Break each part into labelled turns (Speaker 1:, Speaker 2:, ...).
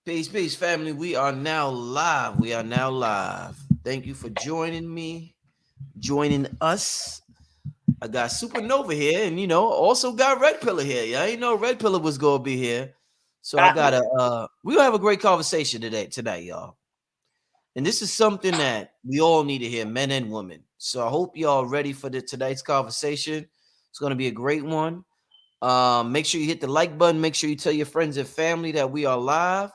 Speaker 1: Peace, peace, family. We are now live. We are now live. Thank you for joining me, joining us. I got SupaNova here, and also got Red Pillar here. Yeah, I didn't know Red Pillar was gonna be here. So I gotta we're gonna have a great conversation tonight, y'all. And this is something that we all need to hear, men and women. So I hope y'all ready for tonight's conversation. It's gonna be a great one. Make sure you hit the like button. Make sure you tell your friends and family that we are live.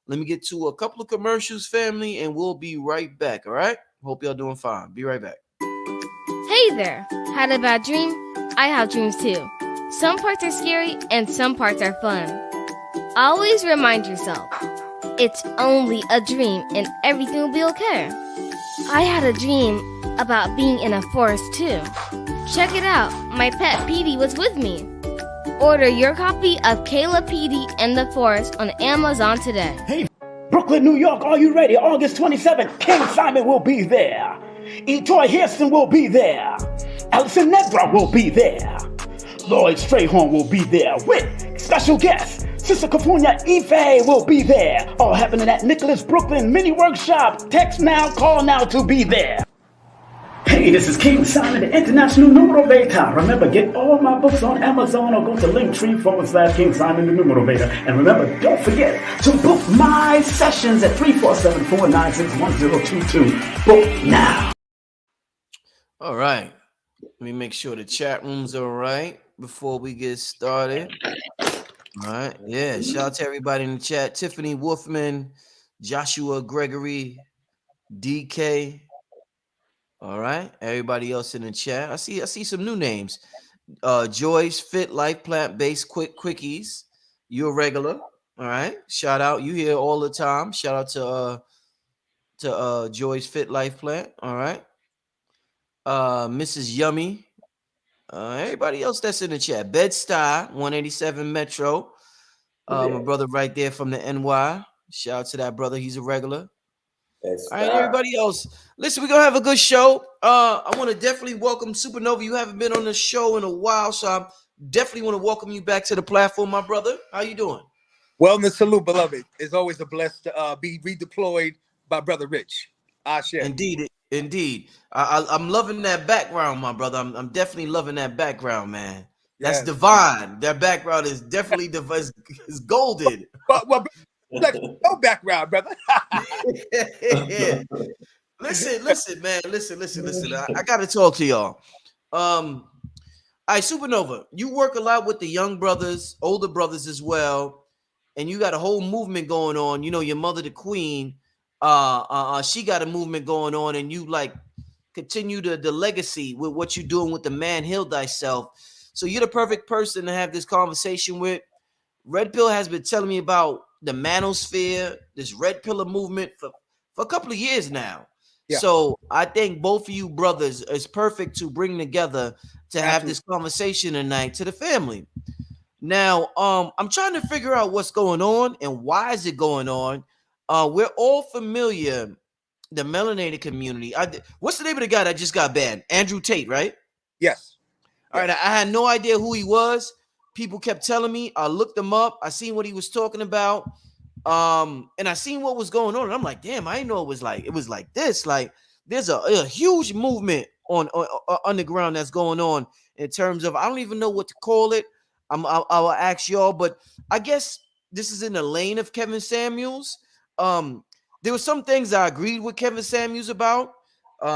Speaker 1: Let me get to a couple of commercials, family, and we'll be right back. All right? Hope y'all doing fine. Be right back.
Speaker 2: Hey there! Had a bad dream? I have dreams too. Some parts are scary and some parts are fun. Always remind yourself, it's only a dream and everything will be okay. I had a dream about being in a forest too. Check it out, my pet Petey was with me. Order your copy of Kayla Petey and the Forest on Amazon today.
Speaker 3: Hey, Brooklyn, New York, are you ready? August 27th, King Simon will be there. Etoy Hairston will be there. Alison Nedra will be there. Lloyd Strayhorn will be there with special guests. Sister Cafunia Ife will be there. All happening at Nicholas Brooklyn Mini Workshop. Text now, call now to be there. Hey, this is King Simon, the International Numero Veda. Remember, get all my books on Amazon or go to Linktree/King Simon, the Numero Veda. And remember, don't forget to book my sessions at 347-496-1022. Book now.
Speaker 1: All right. Let me make sure the chat room's all right before we get started. All right. Yeah. Shout out to everybody in the chat. Tiffany Wolfman, Joshua Gregory, DK. All right. Everybody else in the chat. I see some new names. Joyce, Fit Life, Plant-Based Quickies. You're a regular. All right. Shout out. You here all the time. Shout out to Joyce Fit Life Plant. All right. Mrs. Yummy. Everybody else that's in the chat. Bed-Stuy, 187 Metro. My brother right there from the NY. Shout out to that brother. He's a regular. All right, everybody else. Listen, we're gonna have a good show. I want to definitely welcome SupaNova. You haven't been on the show in a while, so I definitely want to welcome you back to the platform, my brother. How you doing?
Speaker 4: Wellness salute, beloved. It's always a blessed to be redeployed by Brother Rich.
Speaker 1: Indeed. I'm loving that background, my brother. I'm definitely loving that background, man. That's divine. That background is definitely divine. It's golden.
Speaker 4: Well, no background, brother.
Speaker 1: Yeah. Listen, man. Listen. I gotta talk to y'all. All right, SupaNova, you work a lot with the young brothers, older brothers as well, and you got a whole movement going on. You know, your mother, the queen, she got a movement going on, and you like continue the legacy with what you're doing with the Man Heal Thyself. So you're the perfect person to have this conversation with. Red Pill has been telling me about the Manosphere, this Red Pillar movement for a couple of years now. Yeah. So I think both of you brothers is perfect to bring together to have this conversation tonight to the family. Now, I'm trying to figure out what's going on and why is it going on. We're all familiar, the melanated community. What's the name of the guy that just got banned? Andrew Tate, right?
Speaker 4: Yes.
Speaker 1: All right. I had no idea who he was. People kept telling me. I looked him up. I seen what he was talking about. And I seen what was going on. And I'm like, damn, I didn't know it was like this. Like, there's a huge movement on underground that's going on in terms of, I don't even know what to call it. I'll ask y'all, but I guess this is in the lane of Kevin Samuels. There were some things I agreed with Kevin Samuels about.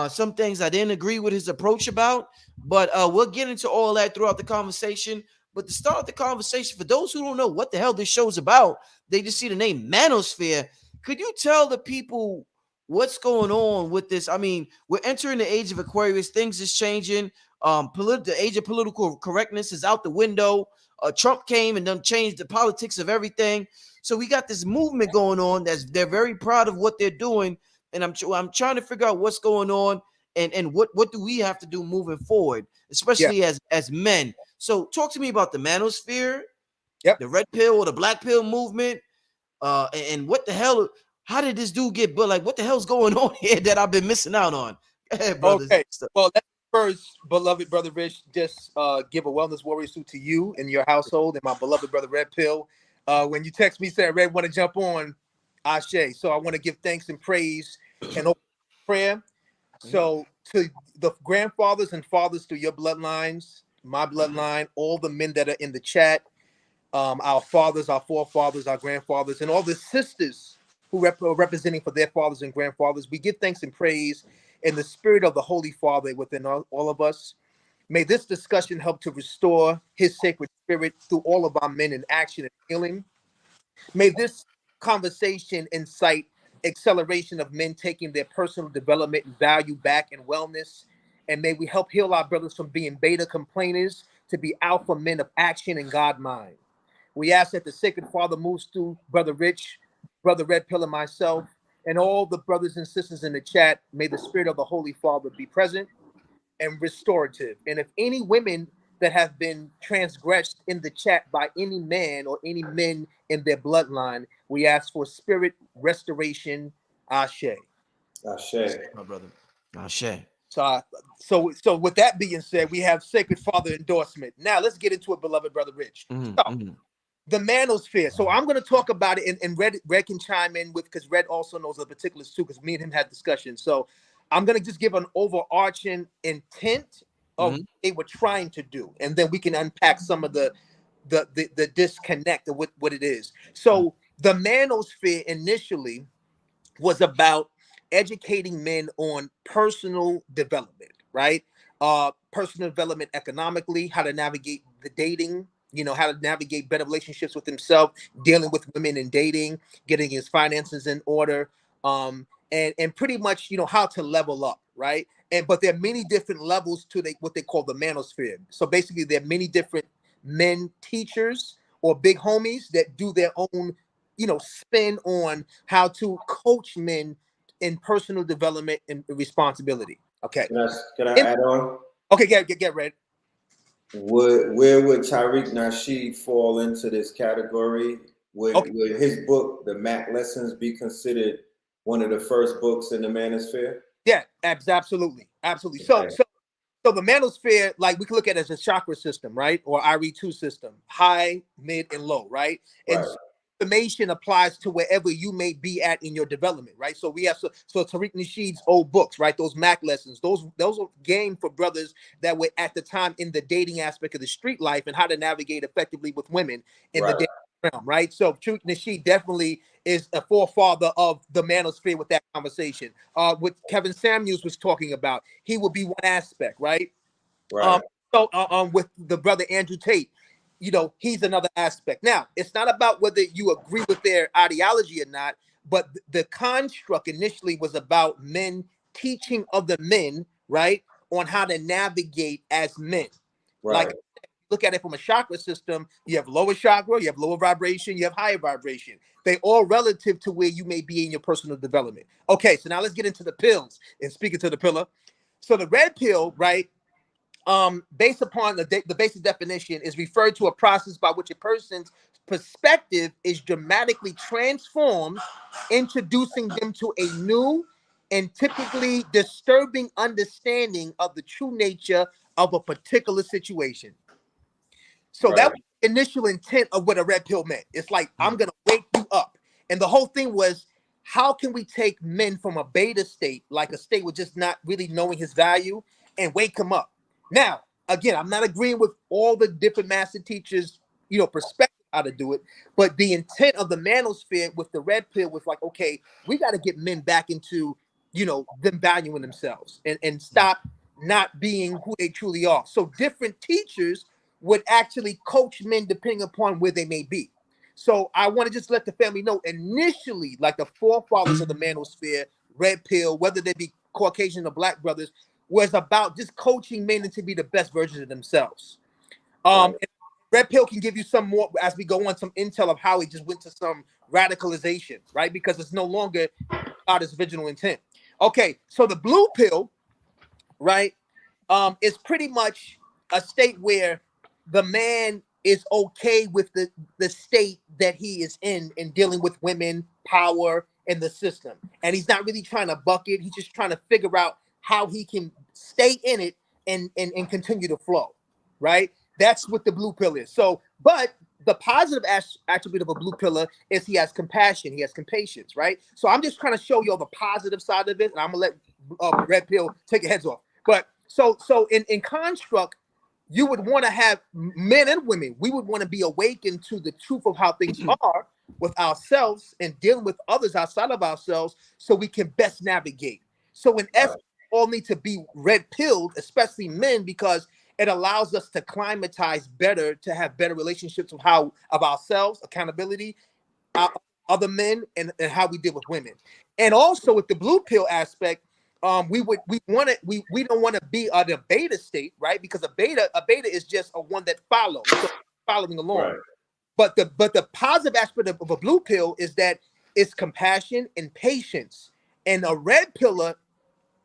Speaker 1: Some things I didn't agree with his approach about. But we'll get into all that throughout the conversation. But to start the conversation, for those who don't know what the hell this show's about, they just see the name Manosphere. Could you tell the people what's going on with this? I mean, we're entering the age of Aquarius. Things is changing. The age of political correctness is out the window. Trump came and done changed the politics of everything. So we got this movement going on they're very proud of what they're doing. And I'm trying to figure out what's going on and what do we have to do moving forward, especially as men. So talk to me about the Manosphere, the red pill or the black pill movement, and what the hell, how did this dude get, but like, what the hell's going on here that I've been missing out on? Hey,
Speaker 4: okay, well, let's first, beloved Brother Rich, just give a wellness warrior suit to you and your household and my beloved brother Red Pill. When you text me saying Red want to jump on, Ashe. So I want to give thanks and praise and open prayer. So to the grandfathers and fathers through your bloodlines, my bloodline, all the men that are in the chat, our fathers, our forefathers, our grandfathers, and all the sisters who are representing for their fathers and grandfathers, we give thanks and praise in the spirit of the Holy Father within all of us. May this discussion help to restore his sacred spirit through all of our men in action and healing. May this conversation incite acceleration of men taking their personal development and value back and wellness. And may we help heal our brothers from being beta complainers to be alpha men of action and God mind. We ask that the Sacred Father moves through Brother Rich, Brother Red Pill, and myself, and all the brothers and sisters in the chat. May the spirit of the Holy Father be present and restorative. And if any women that have been transgressed in the chat by any man or any men in their bloodline, we ask for spirit restoration. Ashe.
Speaker 3: Ashe.
Speaker 1: My brother. Ashe.
Speaker 4: So with that being said, we have Sacred Father endorsement. Now let's get into it, beloved Brother Rich. The Manosphere. So I'm going to talk about it, and Red can chime in with, because Red also knows the particulars too, because me and him had discussion. So I'm going to just give an overarching intent of what they were trying to do, and then we can unpack some of the disconnect of what it is. So the Manosphere initially was about educating men on personal development, right? Personal development economically, how to navigate the dating, how to navigate better relationships with himself, dealing with women and dating, getting his finances in order, and pretty much, how to level up, right? But there are many different levels to what they call the Manosphere. So basically, there are many different men teachers or big homies that do their own, spin on how to coach men in personal development and responsibility. Okay.
Speaker 5: Can I add on?
Speaker 4: Okay, get ready.
Speaker 5: Where would Tariq Nasheed fall into this category? Would his book, The Mac Lessons, be considered one of the first books in the Manosphere?
Speaker 4: Yeah, absolutely. Okay. So the Manosphere, like, we can look at it as a chakra system, right? Or IRE2 system, high, mid, and low, right? And information applies to wherever you may be at in your development, right? So we have so Tariq Nasheed's old books, right? Those Mac lessons, those are game for brothers that were at the time in the dating aspect of the street life and how to navigate effectively with women in the dating realm, right? So Tariq Nasheed definitely is a forefather of the Manosphere with that conversation. What Kevin Samuels was talking about, he will be one aspect, right? With the brother Andrew Tate, he's another aspect. Now, it's not about whether you agree with their ideology or not, but the construct initially was about men teaching other men, right, on how to navigate as men. Like, look at it from a chakra system, you have lower chakra, you have lower vibration, you have higher vibration. They all relative to where you may be in your personal development. Okay, so now let's get into the pills and speaking to the pillar. So the red pill, right, based upon the basic definition, is referred to a process by which a person's perspective is dramatically transformed, introducing them to a new and typically disturbing understanding of the true nature of a particular situation. So that was the initial intent of what a red pill meant. It's like, I'm going to wake you up. And the whole thing was, how can we take men from a beta state, like a state with just not really knowing his value, and wake him up? Now, again, I'm not agreeing with all the different master teachers, perspective how to do it, but the intent of the Manosphere with the red pill was like, okay, we got to get men back into, them valuing themselves and stop not being who they truly are. So different teachers would actually coach men depending upon where they may be. So I want to just let the family know, initially, like the forefathers of the Manosphere, red pill, whether they be Caucasian or black brothers, was about just coaching men to be the best versions of themselves. And red pill can give you some more, as we go on, some intel of how he just went to some radicalization, right? Because it's no longer about his original intent. Okay, so the blue pill, right, is pretty much a state where the man is okay with the state that he is in dealing with women, power, and the system. And he's not really trying to buck it. He's just trying to figure out how he can stay in it and continue to flow, right? That's what the blue pill is. So, but the positive attribute of a blue pillar is he has compassion, he has patience, right? So I'm just trying to show you the positive side of it, and I'm gonna let red pill take your heads off. But so in construct, you would want to have men and women. We would want to be awakened to the truth of how things are with ourselves and dealing with others outside of ourselves, so we can best navigate. So in essence, all need to be red pilled, especially men, because it allows us to climatize better, to have better relationships of ourselves, accountability, other men, and how we deal with women. And also with the blue pill aspect, we don't want to be at a beta state, right? Because a beta is just a one that follows, so following along.
Speaker 5: Right.
Speaker 4: But the positive aspect of a blue pill is that it's compassion and patience. And a red pillar,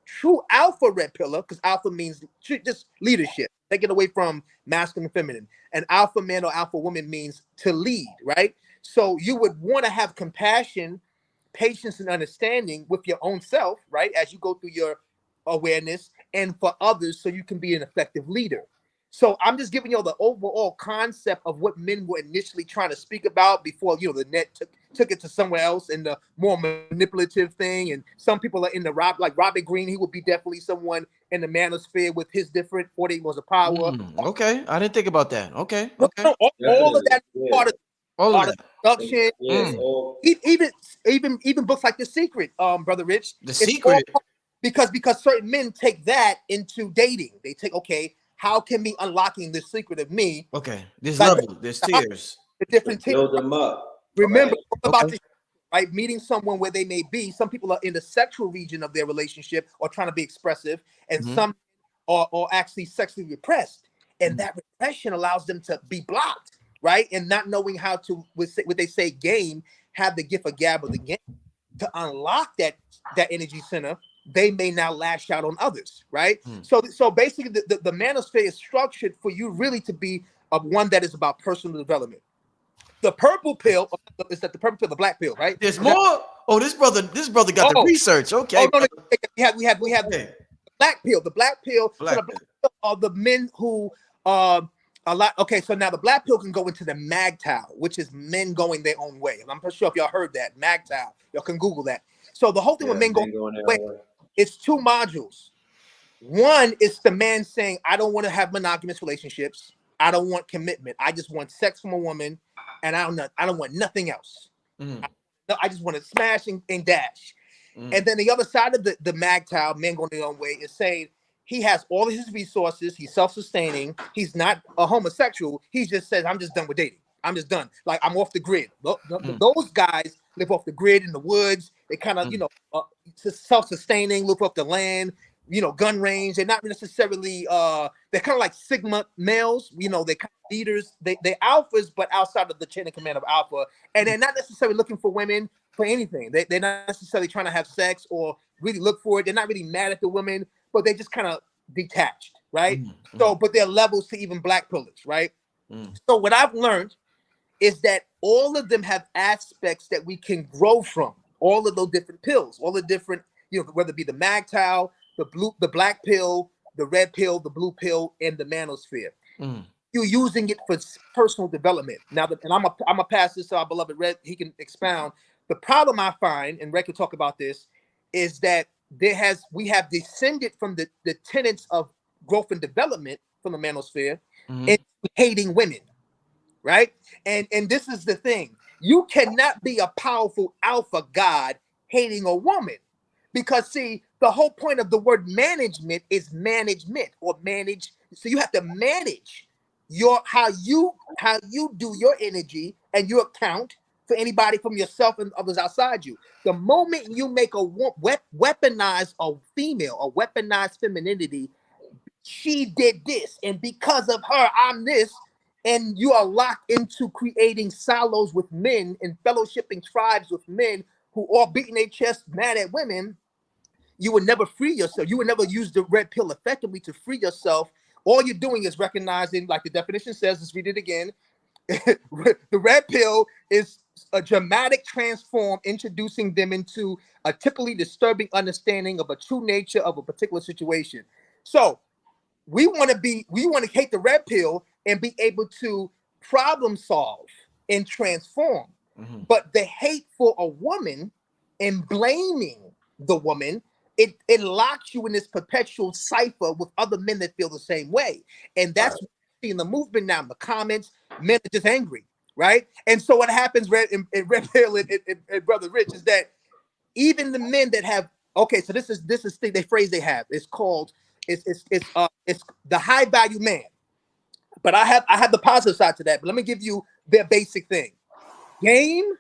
Speaker 4: true alpha red pillar, because alpha means just leadership, take it away from masculine and feminine. An alpha man or alpha woman means to lead, right? So you would want to have compassion, patience, and understanding with your own self, right? As you go through your awareness, and for others, so you can be an effective leader. So I'm just giving you the overall concept of what men were initially trying to speak about before, the net took it to somewhere else and the more manipulative thing. And some people are in the like Robert Greene. He would be definitely someone in the manosphere with his different 48 was of power.
Speaker 1: Okay, I didn't think about that. Okay.
Speaker 4: All of that is part of
Speaker 1: All of that.
Speaker 4: production.
Speaker 5: Yes,
Speaker 4: Even books like The Secret, Brother Rich.
Speaker 1: The Secret.
Speaker 4: Because certain men take that into dating. They take, okay, how can me unlocking the secret of me?
Speaker 1: Okay, there's
Speaker 4: Like,
Speaker 1: level, there's tiers.
Speaker 4: The different tiers.
Speaker 5: build them up.
Speaker 4: Remember about
Speaker 1: Okay.
Speaker 4: right? Meeting someone where they may be. Some people are in the sexual region of their relationship or trying to be expressive, and some are actually sexually repressed. And that repression allows them to be blocked, right? And not knowing how to, what they say, game, have the gift of gab of the game to unlock that energy center. They may now lash out on others, right? So basically, the manosphere is structured for you really to be one that is about personal development. The purple pill is that the purple pill, the black pill, right?
Speaker 1: There's more. Oh, this brother got the research. Okay.
Speaker 4: No, we have the black pill. The black pill.
Speaker 1: Black
Speaker 4: so the black pill are the men who a lot. Okay, so now the black pill can go into the MGTOW, which is men going their own way. And I'm pretty sure if y'all heard that MGTOW, y'all can Google that. So the whole thing with men going their way. It's two modules. One is the man saying, I don't want to have monogamous relationships. I don't want commitment. I just want sex from a woman, and I don't want nothing else. I just want to smash and dash. And then the other side of the MGTOW, men going their own way, is saying he has all of his resources. He's self-sustaining. He's not a homosexual. He just says, I'm just done with dating. I'm just done. Like, I'm off the grid. Those guys live off the grid in the woods. They kind of, self-sustaining, live off the land, gun range. They're not necessarily, they're kind of like Sigma males. They're kind of leaders. They're alphas, but outside of the chain of command of alpha. And they're not necessarily looking for women for anything. They're not necessarily trying to have sex or really look for it. They're not really mad at the women, but they just kind of detached, right? So, but there are levels to even black pillars, right? So what I've learned is that all of them have aspects that we can grow from. All of those different pills, all the different, whether it be the MGTOW, the black pill, the red pill, the blue pill, and the manosphere. You're using it for personal development. Now, and I'm gonna pass this to our beloved Red. He can expound. The problem I find, and Red can talk about this, is that we have descended from the tenets of growth and development from the manosphere and hating women. Right? And this is the thing. You cannot be a powerful alpha god hating a woman. Because see, the whole point of the word management is management or manage. So you have to manage how you do your energy and you account for anybody from yourself and others outside you. The moment you make weaponize a female, a weaponized femininity, she did this, and because of her, I'm this. And you are locked into creating silos with men and fellowshipping tribes with men who are beating their chest mad at women. You would never free yourself. You would never use the red pill effectively to free yourself. All you're doing is recognizing, like the definition says, let's read it again. The red pill is a dramatic transform, introducing them into a typically disturbing understanding of a true nature of a particular situation. So we want to hate the red pill and be able to problem solve and transform.
Speaker 1: Mhm.
Speaker 4: But the hate for a woman and blaming the woman, it locks you in this perpetual cipher with other men that feel the same way. And that's what you see in the movement now. In the comments, men are just angry, right? And so what happens, Red Pill and Brother Rich, is that even the men that have, okay, so this is the phrase they have. It's called it's the high value man. But I have the positive side to that. But let me give you their basic thing: game,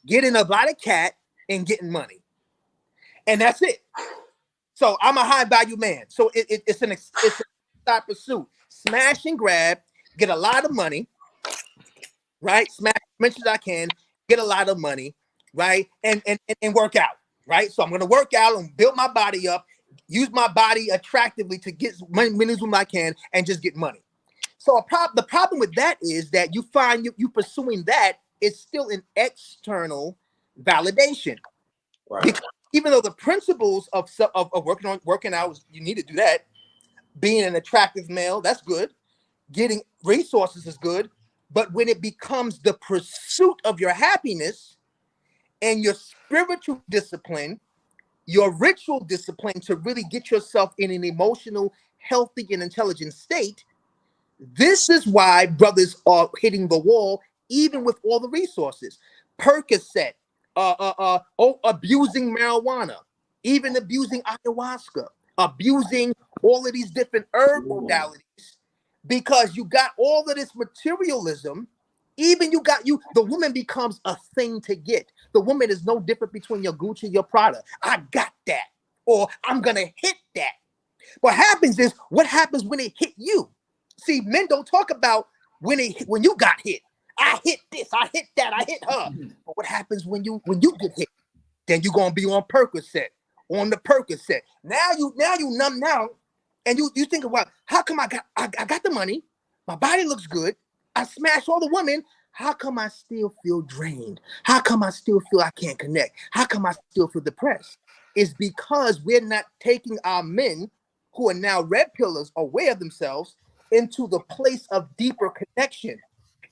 Speaker 4: getting a lot of cat, and getting money, and that's it. So I'm a high value man. So it's a side pursuit: smash and grab, get a lot of money, right? Smash as much as I can, get a lot of money, right? And work out, right? So I'm gonna work out and build my body up, use my body attractively to get many as I can, and just get money. So the problem with that is that you find you pursuing that is still an external validation.
Speaker 5: Right.
Speaker 4: Because even though the principles of working out, you need to do that. Being an attractive male, that's good. Getting resources is good. But when it becomes the pursuit of your happiness and your spiritual discipline, your ritual discipline to really get yourself in an emotional, healthy, and intelligent state, this is why brothers are hitting the wall, even with all the resources. Percocet, abusing marijuana, even abusing ayahuasca, abusing all of these different herb modalities, because you got all of this materialism. Even the woman becomes a thing to get. The woman is no different between your Gucci and your Prada. I got that, or I'm gonna hit that. What happens when it hit you? See, men don't talk about when you got hit. I hit this, I hit that, I hit her. But what happens when you get hit? Then you're gonna be on Percocet, on the Percocet. Now you numb now, and you think about, how come I got the money, my body looks good, I smashed all the women. How come I still feel drained? How come I still feel I can't connect? How come I still feel depressed? It's because we're not taking our men, who are now red pillars, aware of themselves, into the place of deeper connection.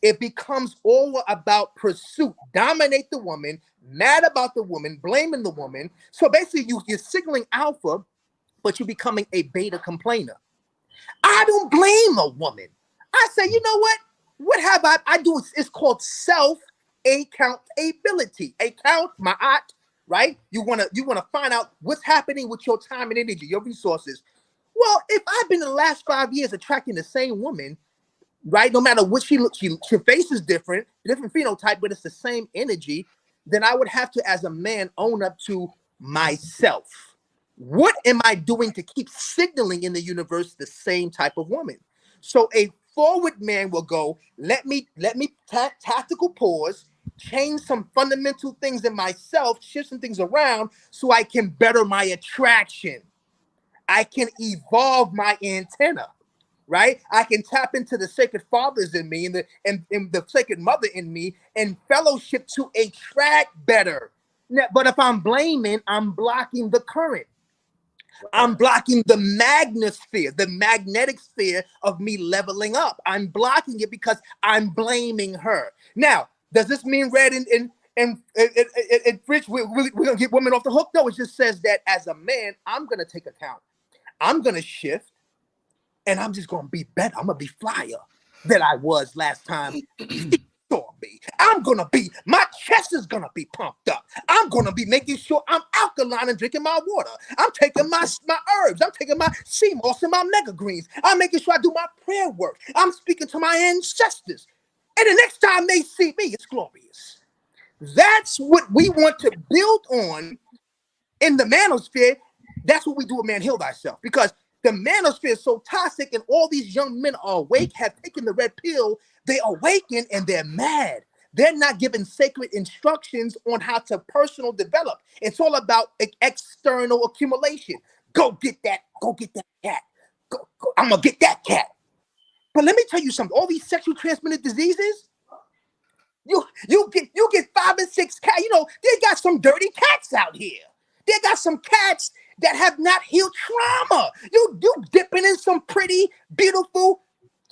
Speaker 4: It becomes all about pursuit. Dominate the woman, mad about the woman, blaming the woman. So basically you're signaling alpha, but you're becoming a beta complainer. I don't blame a woman. I say, you know what? What have I do? It's called self-accountability. Account, ma'at, right? You wanna find out what's happening with your time and energy, your resources. Well, if I've been in the last 5 years attracting the same woman, right? No matter what she looks, her face is different phenotype, but it's the same energy. Then I would have to, as a man, own up to myself. What am I doing to keep signaling in the universe the same type of woman? So a forward man will go, let me tactical pause, change some fundamental things in myself, shift some things around so I can better my attraction. I can evolve my antenna, right? I can tap into the sacred fathers in me and the sacred mother in me and fellowship to attract better. But if I'm blaming, I'm blocking the current. I'm blocking the Manosphere, the magnetic sphere of me leveling up. I'm blocking it because I'm blaming her. Now, does this mean Red and Rich, we're gonna get women off the hook? No, it just says that as a man, I'm gonna take account. I'm gonna shift, and I'm just gonna be better. I'm gonna be flyer than I was last time. I'm gonna be, my chest is gonna be pumped up. I'm gonna be making sure I'm alkaline and drinking my water. I'm taking my herbs. I'm taking my sea moss and my mega greens. I'm making sure I do my prayer work. I'm speaking to my ancestors. And the next time they see me, it's glorious. That's what we want to build on in the Manosphere. That's what we do with Man Heal Thyself, because the Manosphere is so toxic, and all these young men are awake, have taken the red pill. They awaken and they're mad. They're not given sacred instructions on how to personal develop. It's all about external accumulation. Go get that cat. Go, I'm gonna get that cat. But let me tell you something. All these sexually transmitted diseases, you get 5 and 6 cats. You know, they got some dirty cats out here. They got some cats that have not healed trauma. You dipping in some pretty, beautiful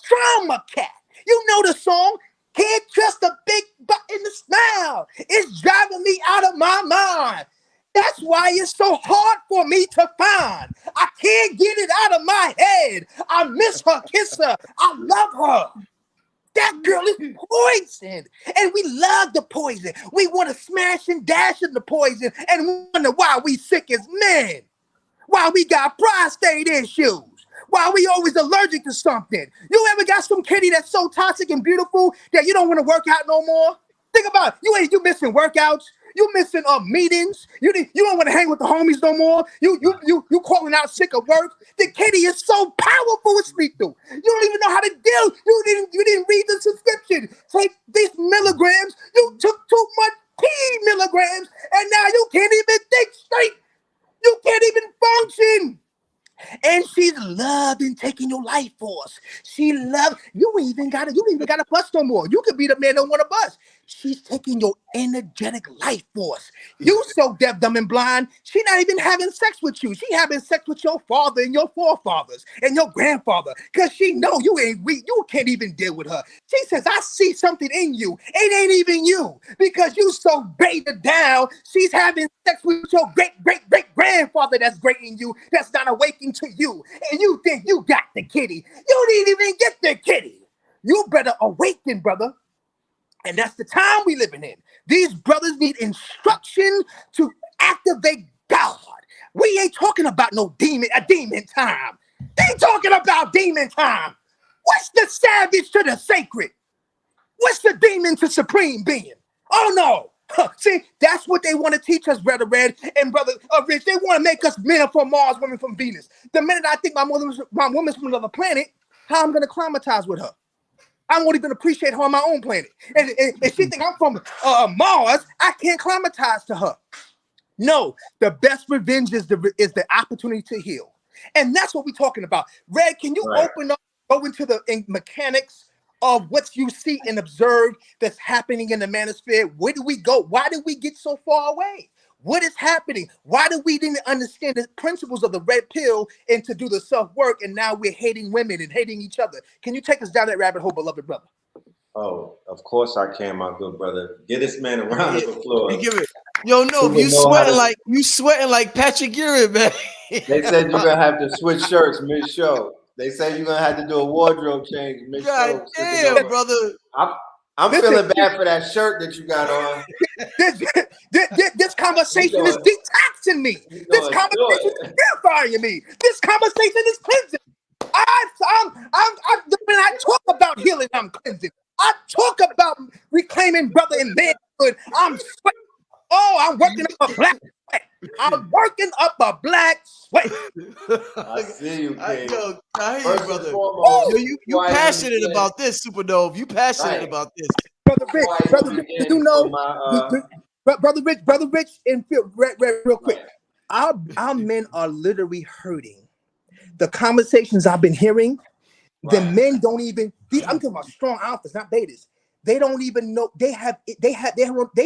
Speaker 4: trauma cat. You know the song. Can't trust a big butt in the smile. It's driving me out of my mind. That's why it's so hard for me to find. I can't get it out of my head. I miss her, kiss her. I love her. That girl is poison. And we love the poison. We want to smash and dash in the poison and wonder why we sick as men. Why we got prostate issues. Why we always allergic to something. You ever got some kitty that's so toxic and beautiful that you don't want to work out no more? Think about it. You missing workouts. You missing meetings. You don't want to hang with the homies no more. You calling out sick of work. The kitty is so powerful it's lethal. You don't even know how to deal. You didn't read the subscription. Take these milligrams. You took too much milligrams, and now you can't even think straight. You can't even function. And she's loving taking your life force. She loves you. Ain't even got to bust no more. You could be the man that want to bust. She's taking your energetic life force. You so deaf, dumb, and blind. She not even having sex with you. She having sex with your father and your forefathers and your grandfather. Cause she know you ain't weak. You can't even deal with her. She says, I see something in you. It ain't even you. Because you so beta down. She's having sex with your great-great-great-grandfather that's great in you. That's not awakened to you. And you think you got the kitty. You didn't even get the kitty. You better awaken, brother. And that's the time we living in. These brothers need instruction to activate God. We ain't talking about no demon time. They talking about demon time. What's the savage to the sacred? What's the demon to supreme being? Oh no. See, that's what they want to teach us, Brother Red and Brother Rich. They want to make us men from Mars, women from Venus. The minute I think my woman's from another planet, how I'm going to climatize with her? I won't even appreciate her on my own planet. And she think I'm from Mars, I can't climatize to her. No, the best revenge is the opportunity to heal. And that's what we're talking about. Red, can you open up, go into the mechanics of what you see and observe that's happening in the manosphere? Where do we go? Why did we get so far away? What is happening? Why did we didn't understand the principles of the red pill and to do the self-work, and now we're hating women and hating each other? Can you take us down that rabbit hole, beloved brother?
Speaker 5: Oh, of course I can, my good brother. Give this man a round of applause.
Speaker 1: Give it. Yo, no, you sweating like Patrick Ewing, man.
Speaker 5: They said you're gonna have to switch shirts mid-show. They said you're gonna have to do a wardrobe change mid-show.
Speaker 1: God damn, brother.
Speaker 5: I'm feeling bad for that shirt that you got on.
Speaker 4: This conversation is detoxing me. This conversation is purifying me. This conversation is cleansing. When I talk about healing, I'm cleansing. I talk about reclaiming brother and manhood. I'm sweating. Oh, I'm working up a black sweat. I'm working up a black sweat.
Speaker 5: I see you, King.
Speaker 1: I hear you, brother. Yo, you passionate about this, SupaNova. You passionate about this.
Speaker 4: Brother Rich, you know, Brother Rich, and Phil, real quick. Our men are literally hurting. The conversations I've been hearing, the men don't even. I'm talking about strong alphas, not betas. They don't even know they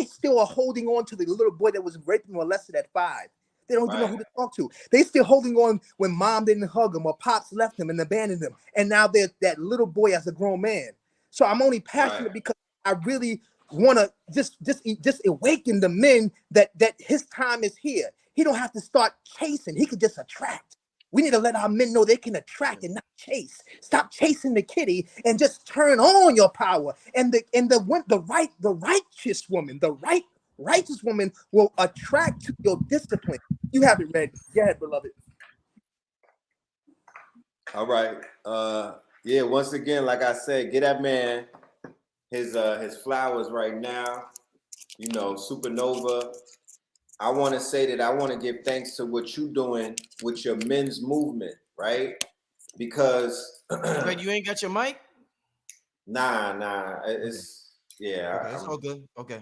Speaker 4: still are holding on to the little boy that was raped and molested at 5. They don't even know who to talk to. They still holding on when mom didn't hug him or pops left him and abandoned him. And now they're that little boy as a grown man. So I'm only passionate because I really want to just awaken the men that his time is here. He don't have to start chasing. He could just attract. We need to let our men know they can attract and not chase. Stop chasing the kitty and just turn on your power. And the righteous woman, righteous woman will attract to your discipline. You have it, Red. Go ahead, beloved.
Speaker 5: All right. Yeah, once again, like I said, get that man his flowers right now. You know, SupaNova. I want to say that I want to give thanks to what you're doing with your men's movement, right? Because
Speaker 1: Red, you ain't got your mic?
Speaker 5: Nah. It's
Speaker 1: okay, it's all good. Okay.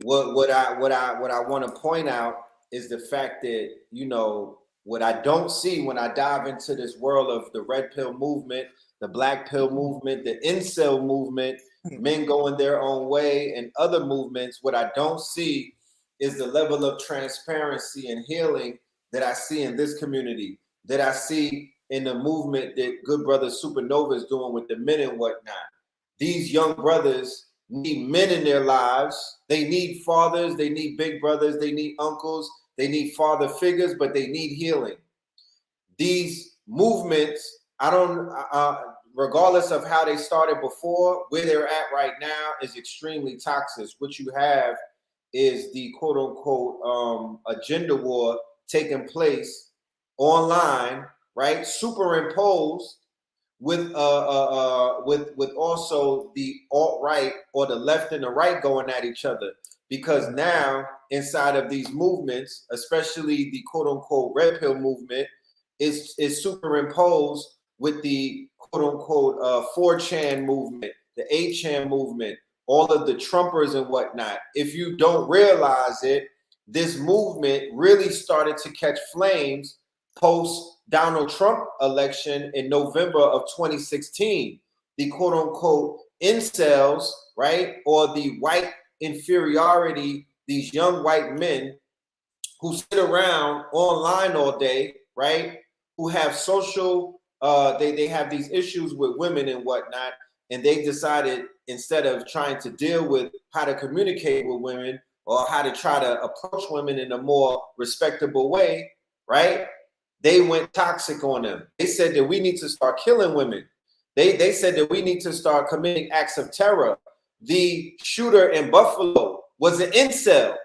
Speaker 5: What I want to point out is the fact that, you know, what I don't see when I dive into this world of the red pill movement, the black pill movement, the incel movement, men going their own way, and other movements, what I don't see is the level of transparency and healing that I see in this community, that I see in the movement that good brother SupaNova is doing with the men and whatnot. these young brothers need men in their lives. They need fathers, they need big brothers, they need uncles, they need father figures, but they need healing. These movements, regardless of how they started before, where they're at right now is extremely toxic. What you have is the quote unquote agenda war taking place online, right? Superimposed with also the alt-right or the left and the right going at each other. Because now inside of these movements, especially the quote unquote red pill movement, is superimposed with the quote unquote 4chan movement, the 8chan movement, all of the Trumpers and whatnot. If you don't realize it, this movement really started to catch flames post Donald Trump election in November of 2016. The quote unquote incels, right? Or the white inferiority, these young white men who sit around online all day, right? Who have social, they have these issues with women and whatnot. And they decided, instead of trying to deal with how to communicate with women or how to try to approach women in a more respectable way, right? They went toxic on them. They said that we need to start killing women. They said that we need to start committing acts of terror. The shooter in Buffalo was an incel.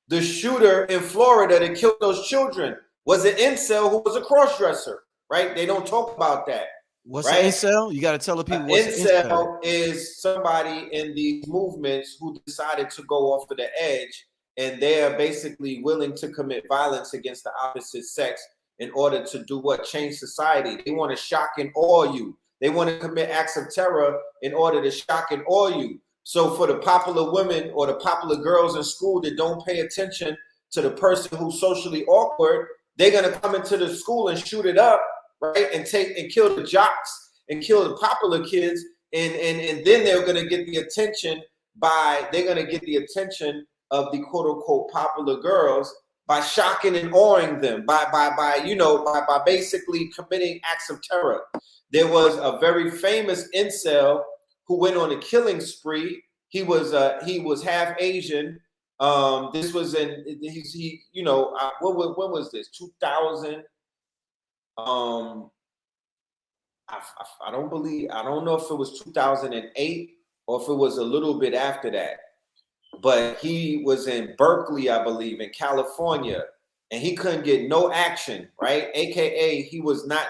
Speaker 5: The shooter in Florida that killed those children was an incel who was a crossdresser, right? They don't talk about that.
Speaker 1: What's
Speaker 5: right?
Speaker 1: an incel? You got to tell the people what's an
Speaker 5: incel is somebody in these movements who decided to go off of the edge, and they are basically willing to commit violence against the opposite sex in order to do what? Change society. They want to shock and awe you. They want to commit acts of terror in order to shock and awe you. So for the popular women or the popular girls in school that don't pay attention to the person who's socially awkward, they're going to come into the school and shoot it up, right? And kill the jocks and kill the popular kids. And then they're going to get the attention of the quote unquote popular girls by shocking and awing them, by basically committing acts of terror. There was a very famous incel who went on a killing spree. He was half Asian. This was when was this? 2000. I don't know if it was 2008 or if it was a little bit after that. But he was in Berkeley, I believe, in California, and he couldn't get no action, right? AKA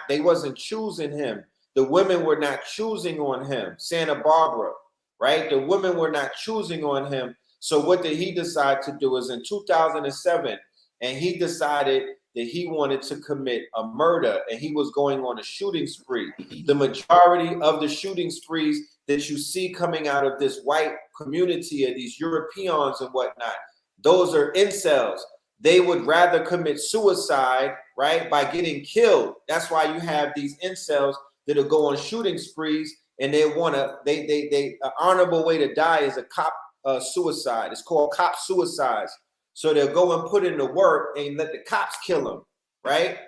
Speaker 5: they wasn't choosing him. The women were not choosing on him. Santa Barbara, right? The women were not choosing on him. So what did he decide to do? Is in 2007, and he decided that he wanted to commit a murder, and he was going on a shooting spree. The majority of the shooting sprees that you see coming out of this white community of these Europeans and whatnot, those are incels. They would rather commit suicide, right, by getting killed. That's why you have these incels that'll go on shooting sprees, and they an honorable way to die is a cop suicide. It's called cop suicides. So they'll go and put in the work and let the cops kill them, right?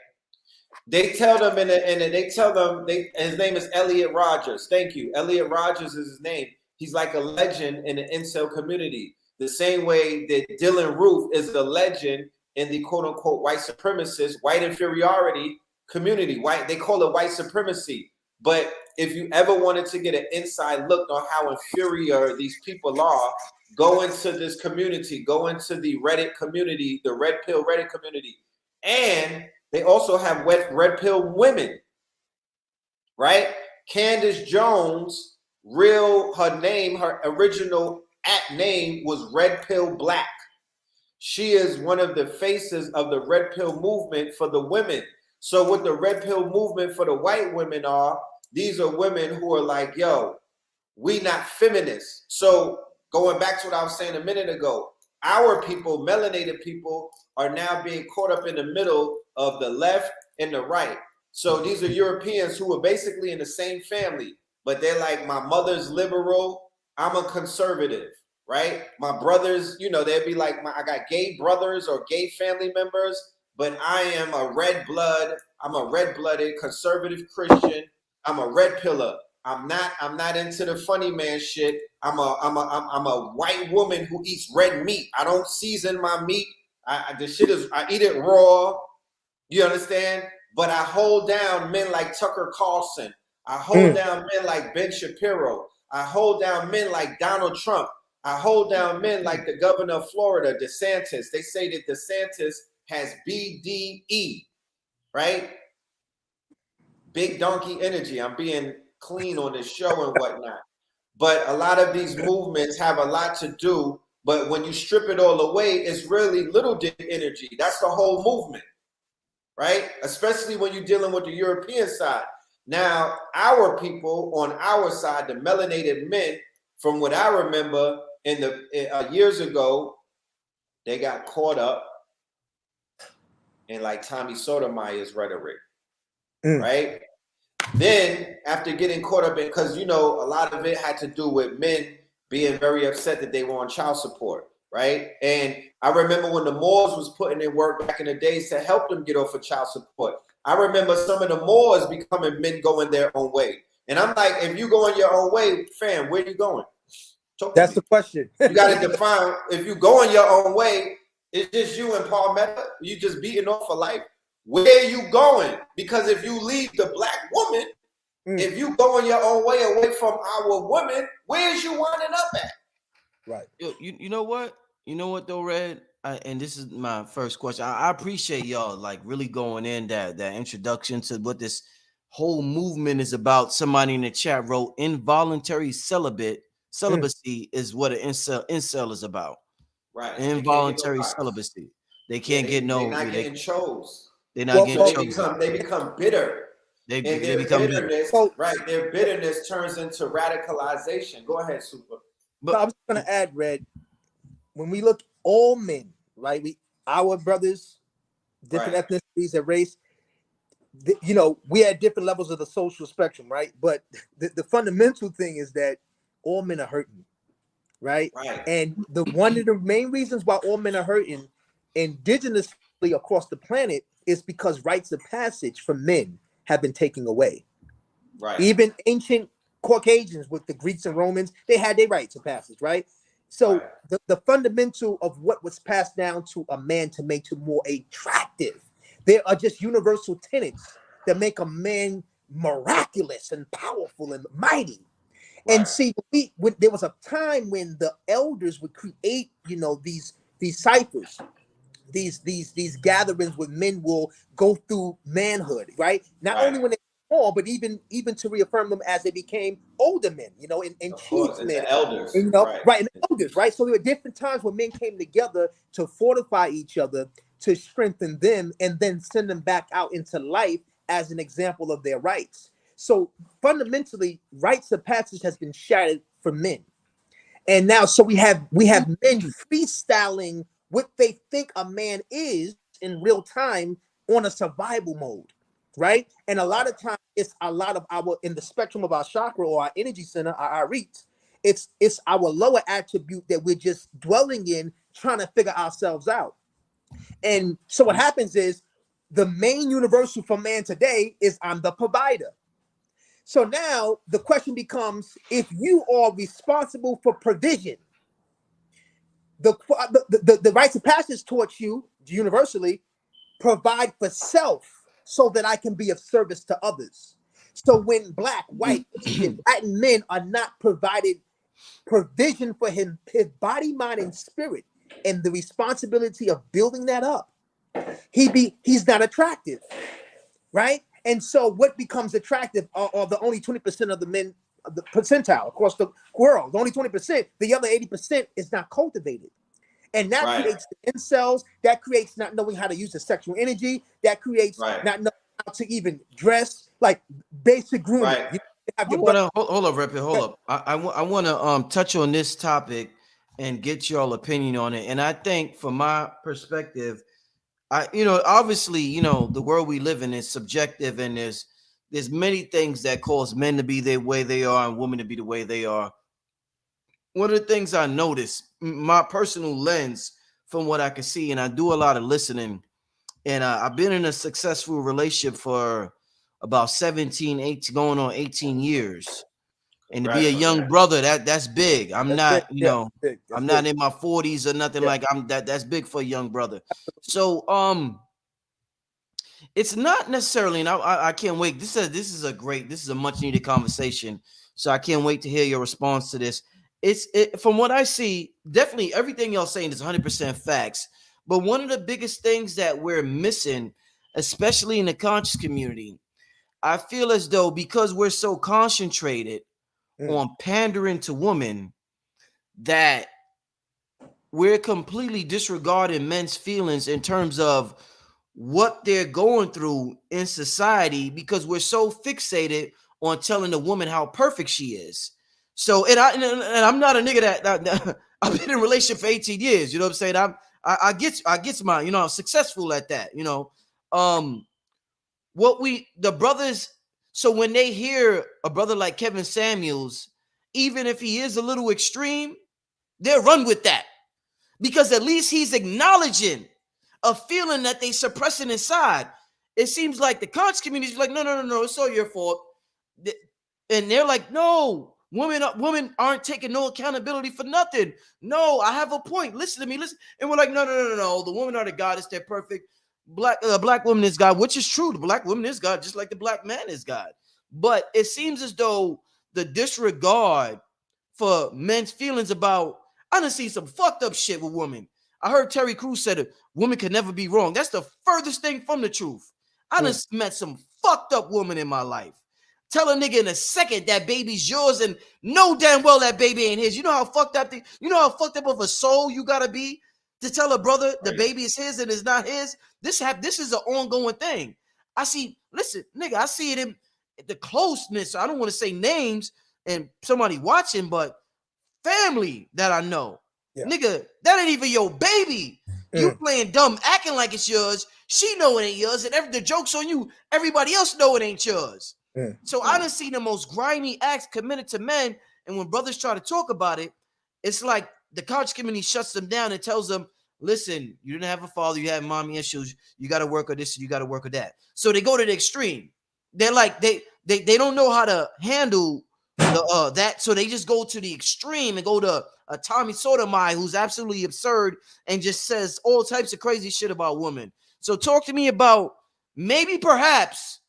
Speaker 5: They tell them, his name is Elliot Rogers. Thank you. Elliot Rogers is his name. He's like a legend in the incel community. The same way that Dylan Roof is a legend in the quote unquote white supremacist, white inferiority community. They call it white supremacy. But if you ever wanted to get an inside look on how inferior these people are, go into this community, go into the Reddit community, the Red Pill Reddit community. And they also have red pill women, right? Candace Jones, her original name was Red Pill Black. She is one of the faces of the Red Pill movement for the women. So what the Red Pill movement for the white women are, these are women who are like, yo, we not feminists. So going back to what I was saying a minute ago, our people, melanated people, are now being caught up in the middle of the left and the right. So these are Europeans who are basically in the same family, but they're like, my mother's liberal, I'm a conservative, right? My brothers, they'd be like, I got gay brothers or gay family members, but I am I'm a red-blooded conservative Christian. I'm a red pillar. I'm not into the funny man shit. I'm a white woman who eats red meat. I don't season my meat. I eat it raw. You understand? But I hold down men like Tucker Carlson. I hold down men like Ben Shapiro. I hold down men like Donald Trump. I hold down men like the governor of Florida, DeSantis. They say that DeSantis has BDE, right? Big donkey energy. I'm being clean on this show and whatnot. But a lot of these movements have a lot to do. But when you strip it all away, it's really little dick energy. That's the whole movement, right? Especially when you're dealing with the European side. Now, our people on our side, the melanated men, from what I remember in the years ago, they got caught up in like Tommy Sotomayor's rhetoric, right? Then after getting caught up in, because you know, a lot of it had to do with men being very upset that they were on child support, right? And I remember when the Moors was putting in work back in the days to help them get off of child support. I remember some of the Moors becoming men going their own way. And I'm like, if you go on your own way, fam, where you going?
Speaker 4: That's the question.
Speaker 5: You got to define, if you go on your own way, it's just you and Palmetto, you just beating off for life. Where are you going? Because if you leave the black woman, if you go on your own way away from our women, where's you winding up at?
Speaker 4: Right.
Speaker 1: You know what? You know what though, Red? And this is my first question. I appreciate y'all like really going in that introduction to what this whole movement is about. Somebody in the chat wrote involuntary celibacy is what an incel is about.
Speaker 5: Right.
Speaker 1: Involuntary celibacy. They can't get no.
Speaker 5: They're not getting chose.
Speaker 1: They're not getting
Speaker 5: chosen. They become bitter.
Speaker 1: They
Speaker 5: their
Speaker 1: become
Speaker 5: bitterness,
Speaker 1: bitter.
Speaker 5: Right? Their bitterness turns into radicalization. Go ahead, Super.
Speaker 4: But I'm just gonna add, Red. When we look all men, right? Our brothers, different ethnicities and race, you know, we had different levels of the social spectrum, right? But the fundamental thing is that all men are hurting, right? And one of the main reasons why all men are hurting indigenously across the planet is because rites of passage for men have been taken away.
Speaker 5: Right.
Speaker 4: Even ancient Caucasians with the Greeks and Romans, they had their rites of passage, right? So the fundamental of what was passed down to a man to make him more attractive, there are just universal tenets that make a man miraculous and powerful and mighty. And see, there was a time when the elders would create, you know, these ciphers, these gatherings where men will go through manhood, right? Not only when they were small, but even to reaffirm them as they became older men, you know, and chief men,
Speaker 5: the elders,
Speaker 4: you know, and elders, right? So there were different times when men came together to fortify each other, to strengthen them, and then send them back out into life as an example of their rights. So fundamentally, rites of passage has been shattered for men. And now, so we have men freestyling what they think a man is in real time on a survival mode, right? And a lot of times, it's a lot of our, in the spectrum of our chakra or our energy center, our reach, it's our lower attribute that we're just dwelling in, trying to figure ourselves out. And so what happens is the main universal for man today is I'm the provider. So now the question becomes, if you are responsible for provision, the rites of passage taught you universally, provide for self so that I can be of service to others. So when black, white, Asian, Latin men are not provided provision for his body, mind, and spirit, and the responsibility of building that up, he's not attractive, right? And so what becomes attractive are the only 20% of the men, the percentile across the world, the only 20%, the other 80% is not cultivated. And that creates the incels, that creates not knowing how to use the sexual energy, that creates not knowing how to even dress, like basic grooming.
Speaker 1: Hold up, Rep. Hold up. I want to touch on this topic and get your opinion on it. And I think from my perspective, obviously, the world we live in is subjective, and there's many things that cause men to be the way they are and women to be the way they are. One of the things I notice, my personal lens from what I can see, and I do a lot of listening, and I've been in a successful relationship for about 17, 18, going on 18 years. And to be a young brother, that's big. I'm not, you know, I'm not in my 40s or nothing like that's big for a young brother. So it's not necessarily, and I can't wait. This is a much needed conversation. So I can't wait to hear your response to this. From what I see, definitely everything y'all saying is 100% facts. But one of the biggest things that we're missing, especially in the conscious community, I feel as though because we're so concentrated on pandering to women that we're completely disregarding men's feelings in terms of what they're going through in society, because we're so fixated on telling the woman how perfect she is. So, and I'm not a nigga that I've been in a relationship for 18 years. You know what I'm saying? I get my, you know, I'm successful at that. You know, the brothers. So when they hear a brother like Kevin Samuels, even if he is a little extreme, they'll run with that, because at least he's acknowledging a feeling that they suppressing inside. It seems like the conscious community is like, no, it's all your fault. And they're like, no, women aren't taking no accountability for nothing. No, I have a point. Listen to me, listen. And we're like, no. The women are the goddess. They're perfect. Black woman is God, which is true. The black woman is God, just like the black man is God. But it seems as though the disregard for men's feelings about, I done seen some fucked up shit with women. I heard Terry Crews said it, women can never be wrong. That's the furthest thing from the truth. I done met some fucked up woman in my life. Tell a nigga in a second that baby's yours and know damn well that baby ain't his. You know how fucked up of a soul you gotta be to tell a brother the baby is his and it's not his. This is an ongoing thing. I see it in the closeness. I don't want to say names and somebody watching, but family that I know. Nigga, that ain't even your baby. You playing dumb, acting like it's yours. She know it ain't yours, and the joke's on you. Everybody else know it ain't yours. So I done see the most grimy acts committed to men, and when brothers try to talk about it, it's like the conscious community shuts them down and tells them, listen, you didn't have a father, you had mommy issues, you got to work on this, and you got to work on that. So they go to the extreme. They're like, they don't know how to handle that, so they just go to the extreme and go to a Tommy Sotomayor who's absolutely absurd and just says all types of crazy shit about women. So talk to me about maybe perhaps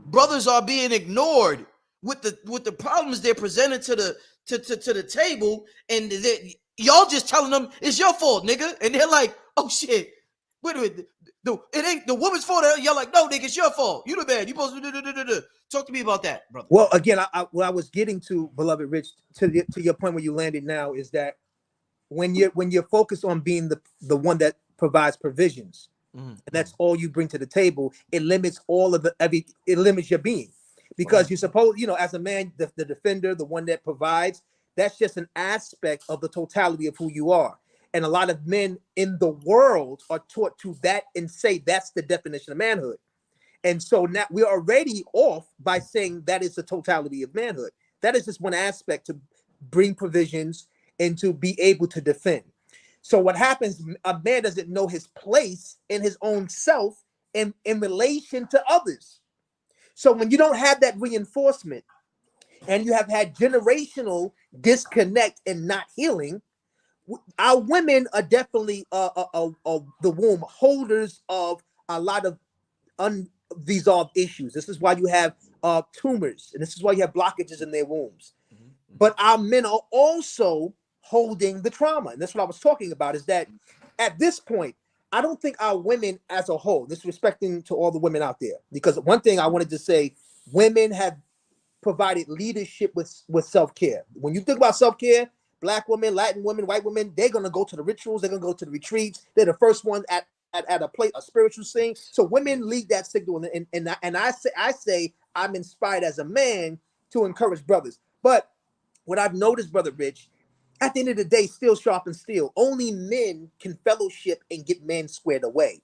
Speaker 1: brothers are being ignored with the problems they're presenting to the table, and y'all just telling them it's your fault, nigga, and they're like, oh shit, wait a minute, it ain't the woman's fault. Y'all like, no, nigga, it's your fault. You the man. You supposed to Talk to me about that, brother.
Speaker 4: Well, again, what I was getting to, beloved Rich, to your point where you landed now, is that when you're focused on being the one that provides provisions, and that's all you bring to the table, it limits it limits your being, because you're supposed, as a man, the defender, the one that provides, that's just an aspect of the totality of who you are. And a lot of men in the world are taught to that and say that's the definition of manhood. And so now we're already off by saying that is the totality of manhood. That is just one aspect, to bring provisions and to be able to defend. So what happens, a man doesn't know his place in his own self in relation to others. So when you don't have that reinforcement, and you have had generational disconnect and not healing, our women are definitely the womb holders of a lot of unresolved issues. This is why you have tumors, and this is why you have blockages in their wombs. But our men are also holding the trauma, and that's what I was talking about, is that at this point, I don't think our women as a whole, disrespecting to all the women out there, because one thing I wanted to say, women have provided leadership with self-care. When you think about self-care, Black women, Latin women, white women, they're going to go to the rituals, they're going to go to the retreats, they're the first ones at a spiritual scene. So women lead that signal, and I say I'm inspired as a man to encourage brothers. But what I've noticed, Brother Rich, at the end of the day, steel sharpens steel. Only men can fellowship and get men squared away.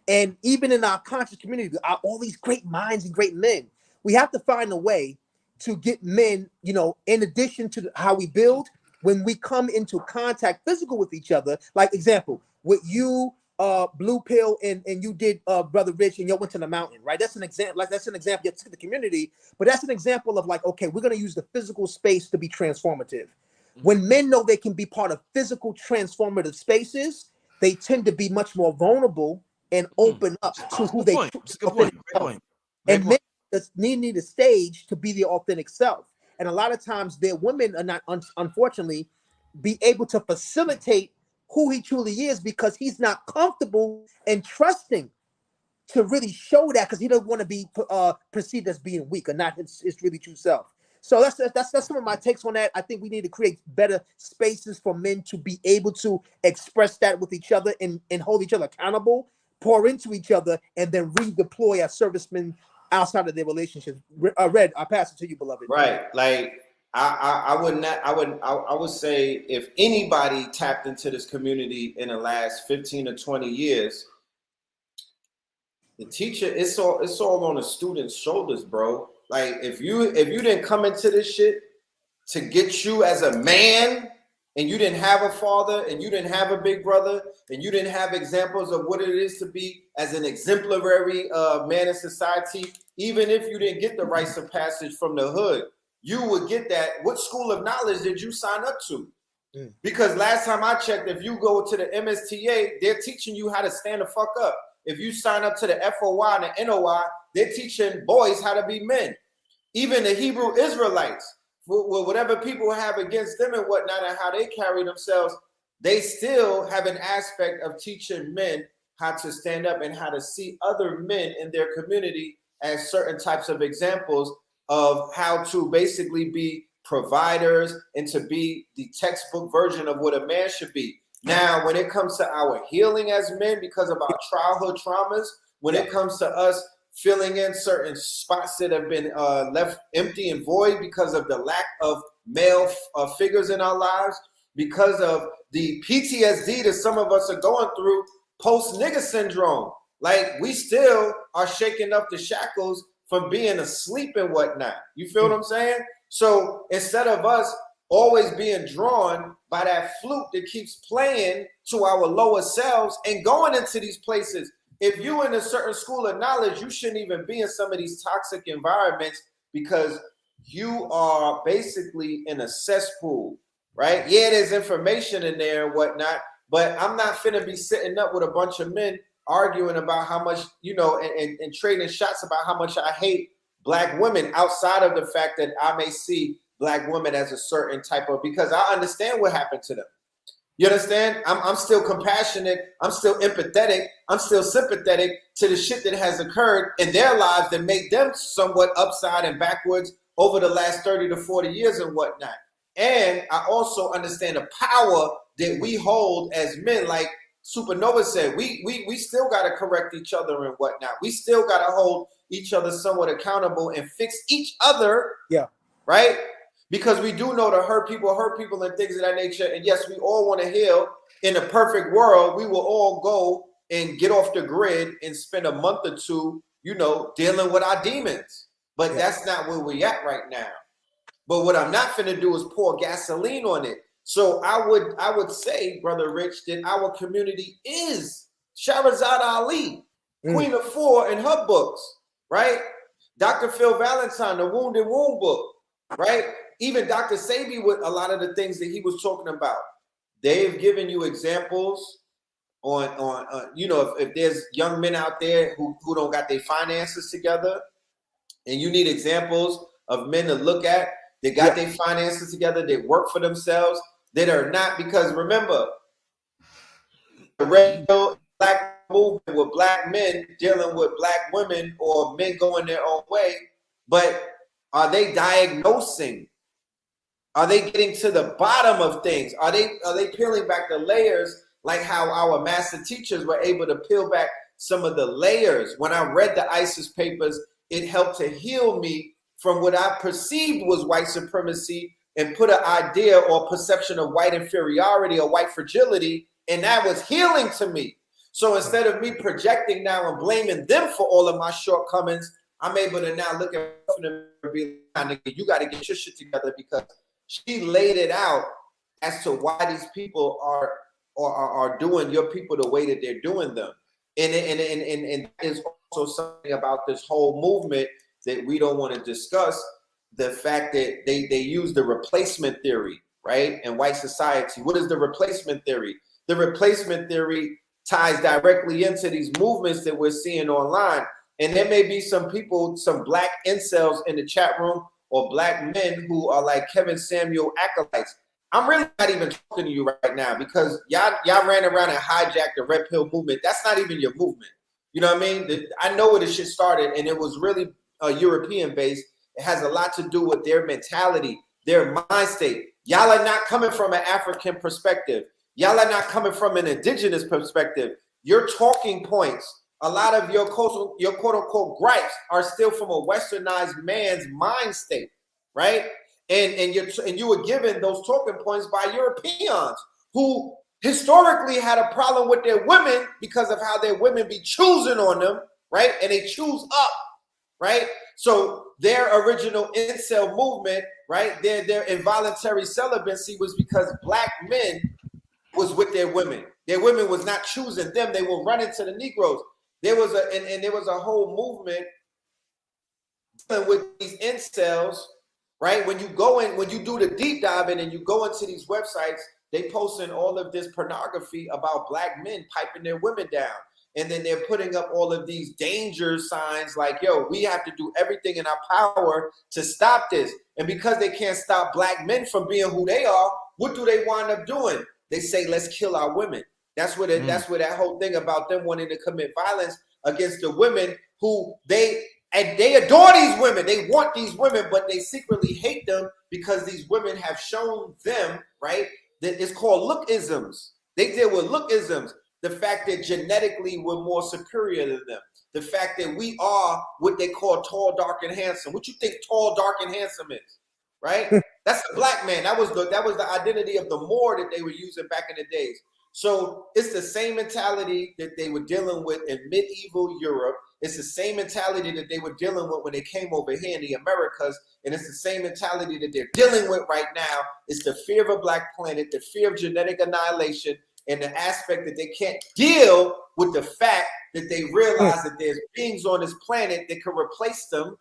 Speaker 4: And even in our conscious community, all these great minds and great men, we have to find a way to get men, in addition to how we build, when we come into contact physical with each other. Like example, with you, blue pill and you did Brother Rich and you went to the mountain, right? That's an example. Like that's an example to the community, but that's an example of like, okay, we're gonna use the physical space to be transformative. When men know they can be part of physical transformative spaces, they tend to be much more vulnerable and open up to who they
Speaker 1: It's a good point. Great point.
Speaker 4: and men just need a stage to be their authentic self. And a lot of times their women are not, unfortunately, be able to facilitate who he truly is because he's not comfortable and trusting to really show that because he doesn't want to be perceived as being weak or not his really true self. So that's some of my takes on that. I think we need to create better spaces for men to be able to express that with each other and hold each other accountable, pour into each other, and then redeploy as servicemen outside of their relationships. Red, I pass it to you, beloved.
Speaker 5: Right. Like I would say if anybody tapped into this community in the last 15 or 20 years, the teacher, it's all on the student's shoulders, bro. Like if you didn't come into this shit to get you as a man, and you didn't have a father, and you didn't have a big brother, and you didn't have examples of what it is to be as an exemplary man in society, even if you didn't get the rites of passage from the hood, you would get that. What school of knowledge did you sign up to? Because last time I checked, if you go to the MSTA, they're teaching you how to stand the fuck up. If you sign up to the FOI and the NOI, they're teaching boys how to be men. Even the Hebrew Israelites, whatever people have against them and whatnot and how they carry themselves, they still have an aspect of teaching men how to stand up and how to see other men in their community as certain types of examples of how to basically be providers and to be the textbook version of what a man should be. Now, when it comes to our healing as men because of our childhood traumas, when it comes to us filling in certain spots that have been left empty and void because of the lack of male figures in our lives, because of the PTSD that some of us are going through post-nigger syndrome. Like, we still are shaking up the shackles from being asleep and whatnot. You feel what I'm saying? So instead of us always being drawn by that flute that keeps playing to our lower selves and going into these places, if you're in a certain school of knowledge, you shouldn't even be in some of these toxic environments because you are basically in a cesspool, right? Yeah, there's information in there and whatnot, but I'm not finna be sitting up with a bunch of men arguing about how much, you know, and trading shots about how much I hate Black women outside of the fact that I may see Black women as a certain type of, because I understand what happened to them. You understand? I'm still compassionate. I'm still empathetic. I'm still sympathetic to the shit that has occurred in their lives that made them somewhat upside and backwards over the last 30 to 40 years and whatnot. And I also understand the power that we hold as men. Like SupaNova said, we still got to correct each other and whatnot. We still got to hold each other somewhat accountable and fix each other.
Speaker 4: Yeah.
Speaker 5: Right? Because we do know to hurt people and things of that nature. And yes, we all want to heal. In a perfect world, we will all go and get off the grid and spend a month or two, you know, dealing with our demons. But that's not where we're at right now. But what I'm not finna do is pour gasoline on it. So I would say, Brother Rich, that our community is Shahrazad Ali, Queen of Four in her books, right? Dr. Phil Valentine, the Wounded Womb book, right? Even Dr. Sebi with a lot of the things that he was talking about. They've given you examples on you know, if there's young men out there who don't got their finances together, and you need examples of men to look at that got their finances together, they work for themselves, that are not, because remember, the real Black movement with Black men dealing with Black women or men going their own way, but are they diagnosing? Are they getting to the bottom of things? Are they peeling back the layers like how our master teachers were able to peel back some of the layers? When I read the ISIS papers, it helped to heal me from what I perceived was white supremacy and put an idea or perception of white inferiority or white fragility, and that was healing to me. So instead of me projecting now and blaming them for all of my shortcomings, I'm able to now look at them and be like, you got to get your shit together, because she laid it out as to why these people are are doing your people the way that they're doing them. And that is also something about this whole movement that we don't want to discuss, the fact that they use the replacement theory, right? In white society. What is the replacement theory? The replacement theory ties directly into these movements that we're seeing online. And there may be some people, some black incels in the chat room, or black men who are like Kevin Samuel acolytes. I'm really not even talking to you right now, because y'all ran around and hijacked the Red Pill movement. That's not even your movement. You know what I mean? I know where this shit started, and it was really European based. It has a lot to do with their mentality, their mind state. Y'all are not coming from an African perspective. Y'all are not coming from an indigenous perspective. Your talking points, a lot of your quote unquote gripes are still from a westernized man's mind state, right? And you were given those talking points by Europeans who historically had a problem with their women because of how their women be choosing on them, right? And they choose up, right? So their original incel movement, right? Their involuntary celibacy was because black men was with their women. Their women was not choosing them. They were running to the Negroes. There was a whole movement with these incels, right? When you go in, when you do the deep diving and you go into these websites, they posting all of this pornography about black men piping their women down. And then they're putting up all of these danger signs like, yo, we have to do everything in our power to stop this. And because they can't stop black men from being who they are, what do they wind up doing? They say, let's kill our women. That's where that's where that whole thing about them wanting to commit violence against the women who they adore these women. They want these women, but they secretly hate them because these women have shown them, right, that it's called lookisms. They deal with lookisms. The fact that genetically we're more superior than them. The fact that we are what they call tall, dark, and handsome. What you think tall, dark, and handsome is, right? That's the black man. That was the identity of the Moor that they were using back in the days. So it's the same mentality that they were dealing with in medieval Europe. It's the same mentality that they were dealing with when they came over here in the Americas. And it's the same mentality that they're dealing with right now. It's the fear of a black planet, the fear of genetic annihilation, and the aspect that they can't deal with the fact that they realize that there's beings on this planet that can replace them,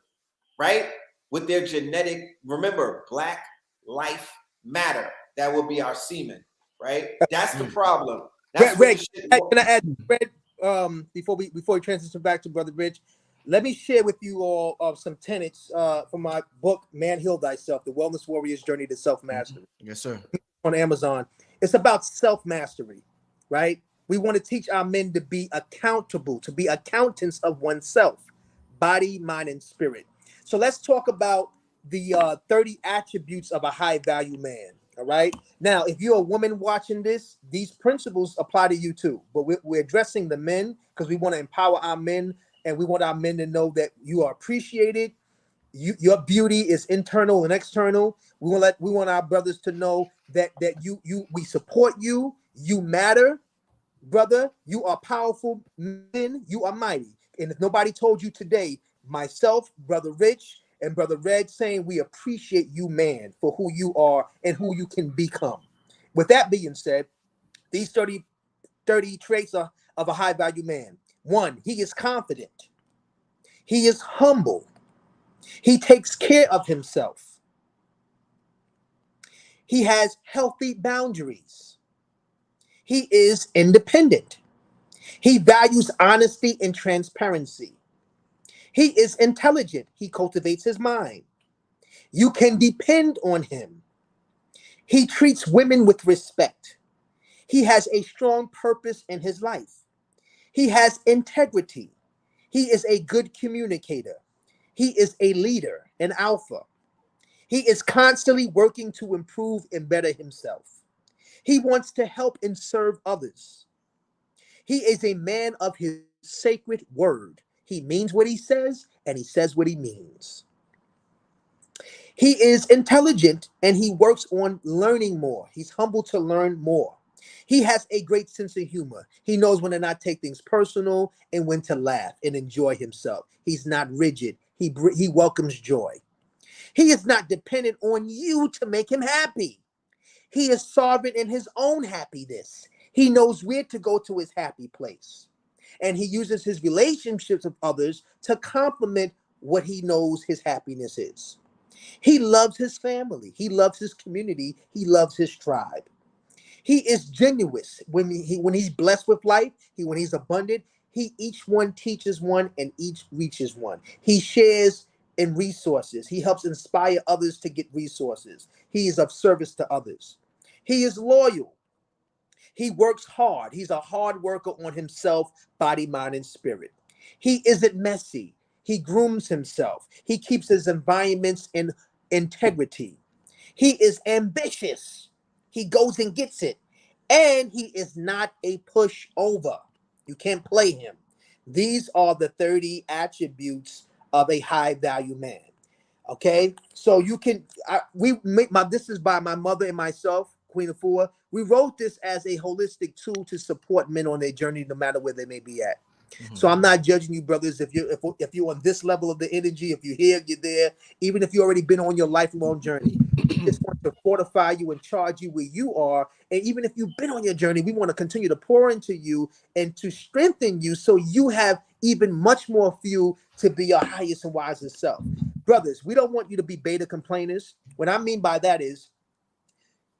Speaker 5: right, with their genetic. Remember, Black Life Matter. That will be our semen, right? That's the problem. That's
Speaker 4: Red, can I add, Red, before we transition back to Brother Rich, let me share with you all some tenets from my book, Man Heal Thyself, The Wellness Warrior's Journey to Self-Mastery.
Speaker 1: Yes, sir.
Speaker 4: On Amazon. It's about self-mastery, right? We want to teach our men to be accountable, to be accountants of oneself, body, mind, and spirit. So let's talk about the 30 attributes of a high-value man, all right? Now, if you're a woman watching this, these principles apply to you too, but we're addressing the men because we want to empower our men, and we want our men to know that you are appreciated. Your beauty is internal and external. We want our brothers to know that we support you. You matter, brother. You are powerful men. You are mighty. And if nobody told you today, myself, Brother Rich, and Brother Red, saying we appreciate you, man, for who you are and who you can become. With that being said, these 30 traits of a high value man. 1, he is confident. He is humble. He takes care of himself. He has healthy boundaries. He is independent. He values honesty and transparency. He is intelligent. He cultivates his mind. You can depend on him. He treats women with respect. He has a strong purpose in his life. He has integrity. He is a good communicator. He is a leader, an alpha. He is constantly working to improve and better himself. He wants to help and serve others. He is a man of his sacred word. He means what he says, and he says what he means. He is intelligent, and he works on learning more. He's humble to learn more. He has a great sense of humor. He knows when to not take things personal and when to laugh and enjoy himself. He's not rigid. He welcomes joy. He is not dependent on you to make him happy. He is sovereign in his own happiness. He knows where to go to his happy place. And he uses his relationships with others to complement what he knows his happiness is. He loves his family. He loves his community. He loves his tribe. He is genuine when he's blessed with life. When he's abundant, each one teaches one and each reaches one. He shares in resources. He helps inspire others to get resources. He is of service to others. He is loyal. He works hard. He's a hard worker on himself, body, mind, and spirit. He isn't messy. He grooms himself. He keeps his environments in integrity. He is ambitious. He goes and gets it. And he is not a pushover. You can't play him. These are the 30 attributes of a high value man. Okay, so you can this is by my mother and myself, Queen of Four. We wrote this as a holistic tool to support men on their journey, no matter where they may be at. So I'm not judging you, brothers. If you're on this level of the energy, if you're here, you're there. Even if you already been on your lifelong journey, we just want to fortify you and charge you where you are. And even if you've been on your journey, we want to continue to pour into you and to strengthen you, so you have even much more fuel to be your highest and wisest self. Brothers, we don't want you to be beta complainers. What I mean by that is,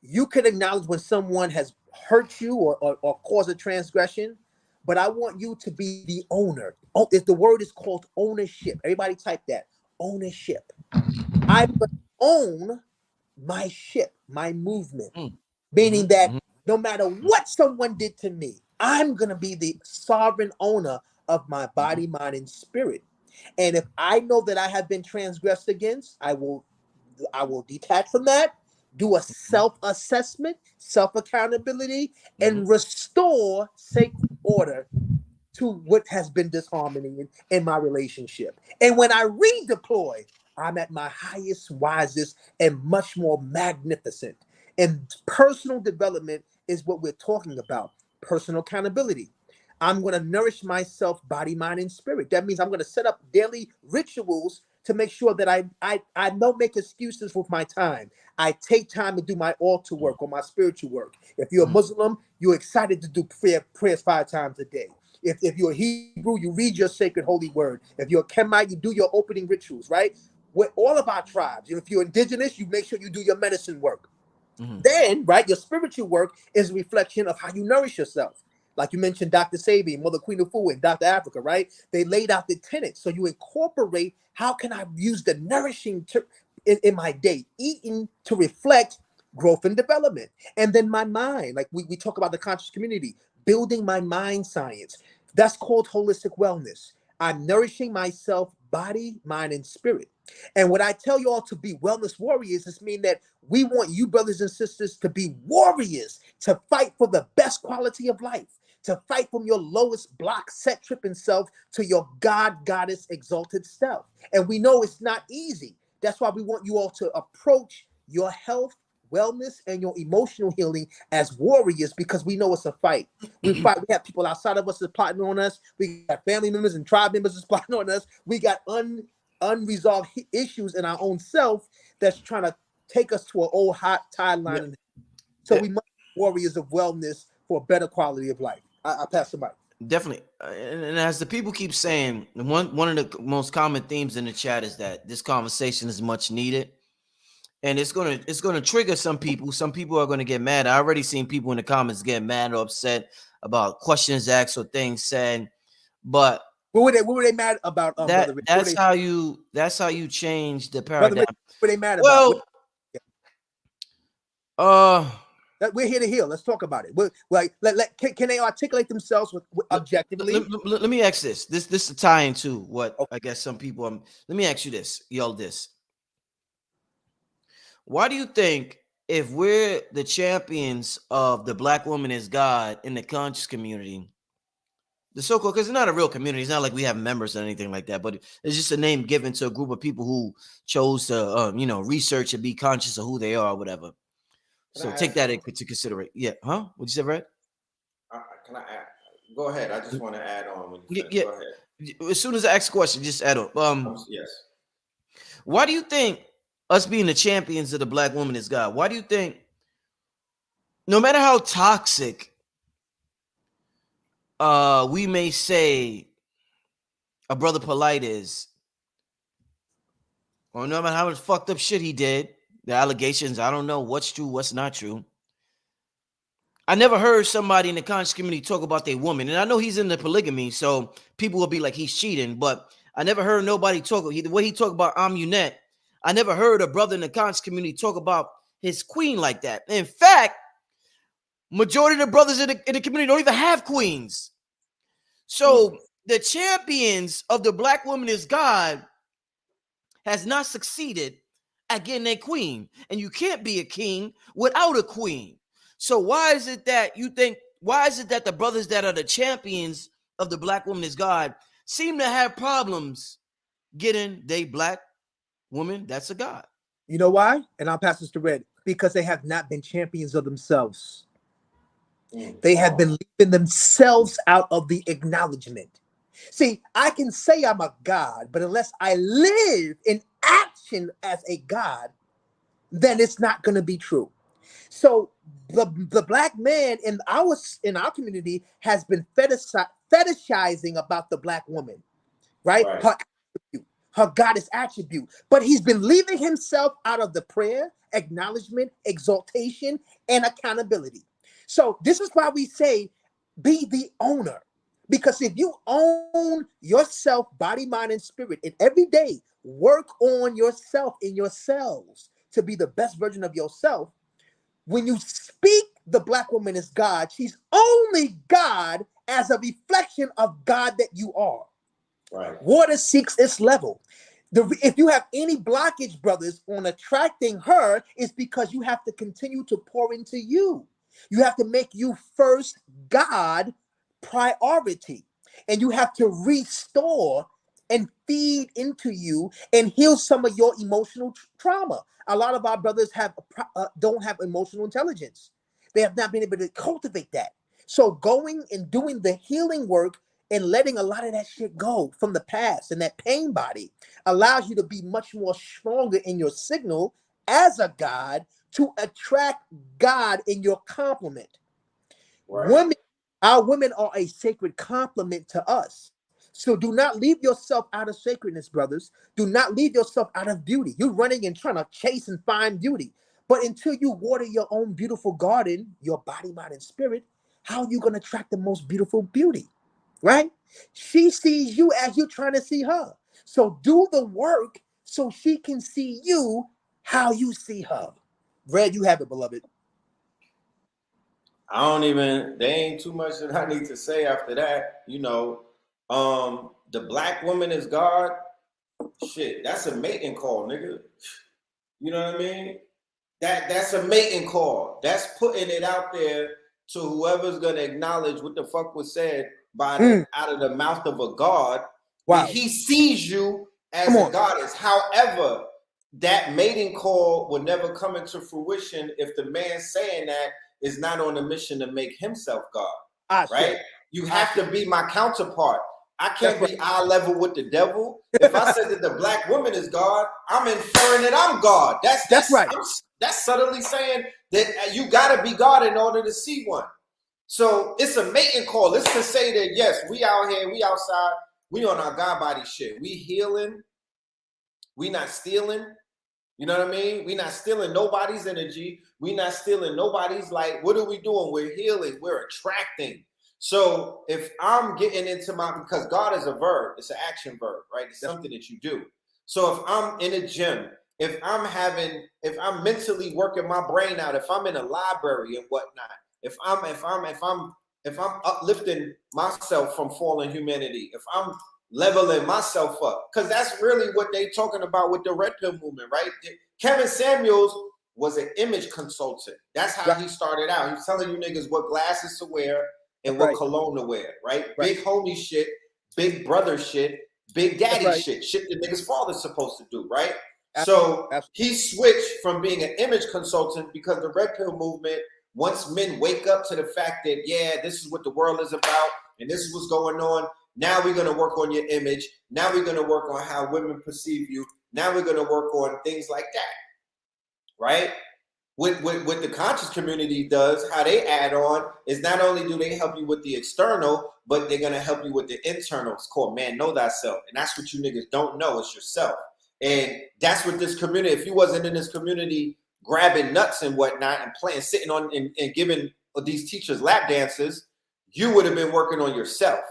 Speaker 4: you can acknowledge when someone has hurt you or caused a transgression, but I want you to be the owner. Oh, if the word is called ownership, everybody type that, ownership. I own my ship, my movement, meaning that no matter what someone did to me, I'm going to be the sovereign owner of my body, mind, and spirit. And if I know that I have been transgressed against, I will detach from that, do a self-assessment, self-accountability, and restore sacred order to what has been disharmony in my relationship. And when I redeploy, I'm at my highest, wisest, and much more magnificent. And personal development is what we're talking about. Personal accountability. I'm going to nourish myself, body, mind, and spirit. That means I'm going to set up daily rituals to make sure that I don't make excuses with my time. I take time to do my altar work or my spiritual work. If you're a Muslim, you're excited to do prayers 5 times a day. If you're a Hebrew, you read your sacred holy word. If you're a Kemite, you do your opening rituals, right? With all of our tribes. If you're indigenous, you make sure you do your medicine work. Then, right, your spiritual work is a reflection of how you nourish yourself. Like you mentioned, Dr. Sabi, Mother Queen of Fu, and Dr. Africa, right? They laid out the tenets. So you incorporate, how can I use the nourishing in my day, eating to reflect growth and development. And then my mind, like we talk about the conscious community, building my mind science. That's called holistic wellness. I'm nourishing myself, body, mind, and spirit. And what I tell you all to be wellness warriors is mean that we want you, brothers and sisters, to be warriors, to fight for the best quality of life, to fight from your lowest block, set tripping self to your God, goddess, exalted self. And we know it's not easy. That's why we want you all to approach your health, wellness, and your emotional healing as warriors, because we know it's a fight. We fight. We have people outside of us that's plotting on us. We got family members and tribe members that's plotting on us. We got unresolved issues in our own self that's trying to take us to an old hot tide line. So we must be warriors of wellness for a better quality of life. I pass the mic.
Speaker 1: Definitely. And as the people keep saying, one of the most common themes in the chat is that this conversation is much needed. And it's gonna trigger some people. Some people are gonna get mad. I already seen people in the comments get mad or upset about questions asked or things said. But
Speaker 4: what were they mad about?
Speaker 1: That's how you change the paradigm.
Speaker 4: Brother, what were they mad about? We're here to heal. Let's talk about it. Can they articulate themselves with objectively?
Speaker 1: Let me ask this. This is tying to what I guess some people. Let me ask you this, this. Why do you think, if we're the champions of the Black woman is God in the conscious community, the so-called, because it's not a real community, it's not like we have members or anything like that, but it's just a name given to a group of people who chose to, research and be conscious of who they are or whatever. So take that into consideration. Yeah, huh? What'd you say, Brad?
Speaker 5: Can I add? Go ahead. I just want to add on. When you
Speaker 1: Go ahead. As soon as I ask a question, just add on.
Speaker 5: Yes.
Speaker 1: Why do you think us being the champions of the Black woman is God? Why do you think, no matter how toxic we may say a brother polite is, or no matter how much fucked up shit he did, the allegations, I don't know what's true, what's not true. I never heard somebody in the conscious community talk about their woman. And I know he's into polygamy, so people will be like, he's cheating. But I never heard nobody talk, the way he talked about Amunet, I never heard a brother in the conscious community talk about his queen like that. In fact, majority of the brothers in the community don't even have queens. So the champions of the Black woman is God has not succeeded at getting a queen. And you can't be a king without a queen. So why is it that the brothers that are the champions of the Black woman is God seem to have problems getting they Black woman that's a God?
Speaker 4: You know why? And I'll pass this to Red. Because they have not been champions of themselves. They have been leaving themselves out of the acknowledgement. See, I can say I'm a God, but unless I live in action as a God, then it's not going to be true. So the Black man in our community has been fetishizing about the Black woman, right? Her goddess attribute, but he's been leaving himself out of the prayer, acknowledgement, exaltation, and accountability. So this is why we say, be the owner. Because if you own yourself, body, mind, and spirit, and every day work on yourself in yourselves to be the best version of yourself, when you speak the Black woman is God, she's only God as a reflection of God that you are. Right. Water seeks its level. If you have any blockage, brothers, on attracting her, it's because you have to continue to pour into you. You have to make you first God priority. And you have to restore and feed into you and heal some of your emotional trauma. A lot of our brothers don't have emotional intelligence. They have not been able to cultivate that. So going and doing the healing work and letting a lot of that shit go from the past and that pain body allows you to be much more stronger in your signal as a God to attract God in your complement. Right. Our women are a sacred complement to us. So do not leave yourself out of sacredness, brothers. Do not leave yourself out of beauty. You're running and trying to chase and find beauty. But until you water your own beautiful garden, your body, mind, and spirit, how are you going to attract the most beautiful beauty? Right? She sees you as you're trying to see her. So do the work so she can see you how you see her. Red, you have it, beloved.
Speaker 5: There ain't too much that I need to say after that. You know, the Black woman is God. Shit, that's a mating call, nigga. You know what I mean? That's a mating call. That's putting it out there to whoever's gonna acknowledge what the fuck was said by out of the mouth of a God. Wow. He sees you as a goddess. However, that mating call will never come into fruition if the man saying that is not on a mission to make himself God. Right? You have to be my counterpart. I can't be eye level with the devil. If I said that the Black woman is God, I'm inferring that I'm God. That's right. That's subtly saying that you gotta be God in order to see one. So it's a mating call. It's to say that yes, we out here, we outside, we on our God body shit. We healing, we not stealing. You know what I mean? We not stealing nobody's energy. We not stealing nobody's light. What are we doing? We're healing. We're attracting. So if I'm getting into because God is a verb, it's an action verb, right? It's something that you do. So if I'm in a gym, if I'm mentally working my brain out, if I'm in a library and whatnot, if I'm uplifting myself from fallen humanity, if I'm leveling myself up, because that's really what they talking about with the Red Pill movement, right? Kevin Samuels was an image consultant. That's how he started out. He was telling you niggas what glasses to wear and what cologne to wear, right? Big homie shit, big brother shit, big daddy shit the niggas' father's supposed to do, right? So he switched from being an image consultant because the Red Pill movement, once men wake up to the fact that, yeah, this is what the world is about and this is what's going on, now we're going to work on your image. Now we're going to work on how women perceive you. Now we're going to work on things like that, right? what the conscious community does, how they add on is not only do they help you with the external, but they're gonna help you with the internal. It's called man, know thyself, and that's what you niggas don't know. It's yourself, and that's what this community. If you wasn't in this community grabbing nuts and whatnot and playing, sitting on and giving these teachers lap dances, you would have been working on yourself.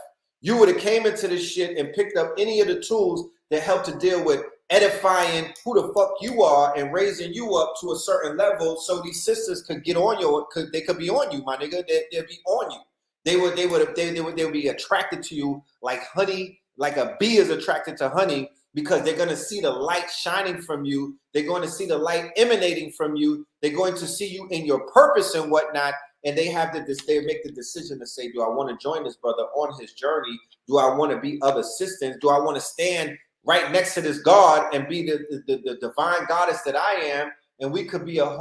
Speaker 5: You would have came into this shit and picked up any of the tools that help to deal with edifying who the fuck you are and raising you up to a certain level, so these sisters could get on you. They could be on you, my nigga. They'd be on you. They would be attracted to you like honey, like a bee is attracted to honey, because they're going to see the light shining from you. They're going to see the light emanating from you. They're going to see you in your purpose and whatnot. And they make the decision to say, do I want to join this brother on his journey? Do I want to be of assistance? Do I want to stand right next to this God and be the divine goddess that I am? And we could be a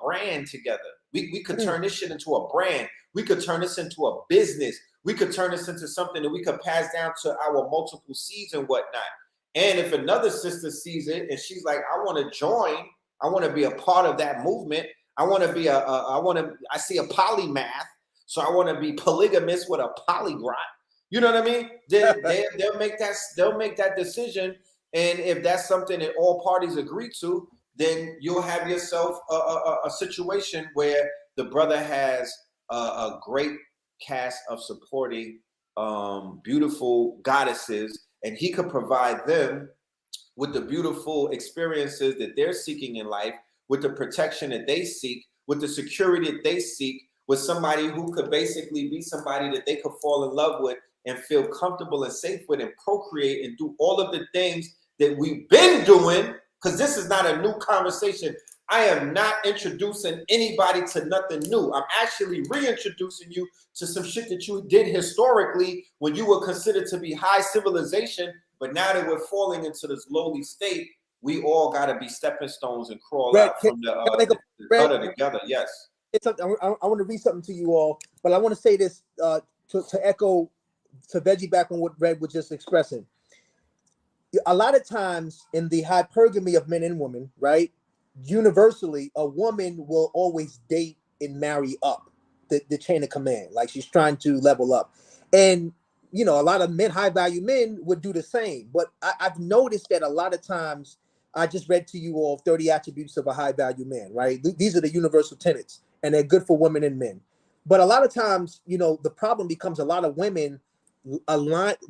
Speaker 5: brand together. We could turn this shit into a brand. We could turn this into a business. We could turn this into something that we could pass down to our multiple seeds and whatnot. And if another sister sees it and she's like, I want to join, I want to be a part of that movement. I want to be I see a polymath, so I want to be polygamous with a polyglot. You know what I mean? They'll make that decision. And if that's something that all parties agree to, then you'll have yourself a situation where the brother has a great cast of supporting beautiful goddesses, and he could provide them with the beautiful experiences that they're seeking in life, with the protection that they seek, with the security that they seek, with somebody who could basically be somebody that they could fall in love with and feel comfortable and safe with and procreate and do all of the things that we've been doing, because this is not a new conversation. I am not introducing anybody to nothing new. I'm actually reintroducing you to some shit that you did historically when you were considered to be high civilization, but now that we're falling into this lowly state, we all got to be stepping stones and crawl out from the gutter together. Yes.
Speaker 4: I want to read something to you all, but I want to say this to echo, to veggie back on what Red was just expressing. A lot of times in the hypergamy of men and women, right? Universally, a woman will always date and marry up the chain of command. Like she's trying to level up. And, you know, a lot of men, high value men would do the same. But I've noticed that a lot of times, I just read to you all 30 attributes of a high value man, right? These are the universal tenets, and they're good for women and men. But a lot of times, you know, the problem becomes a lot of women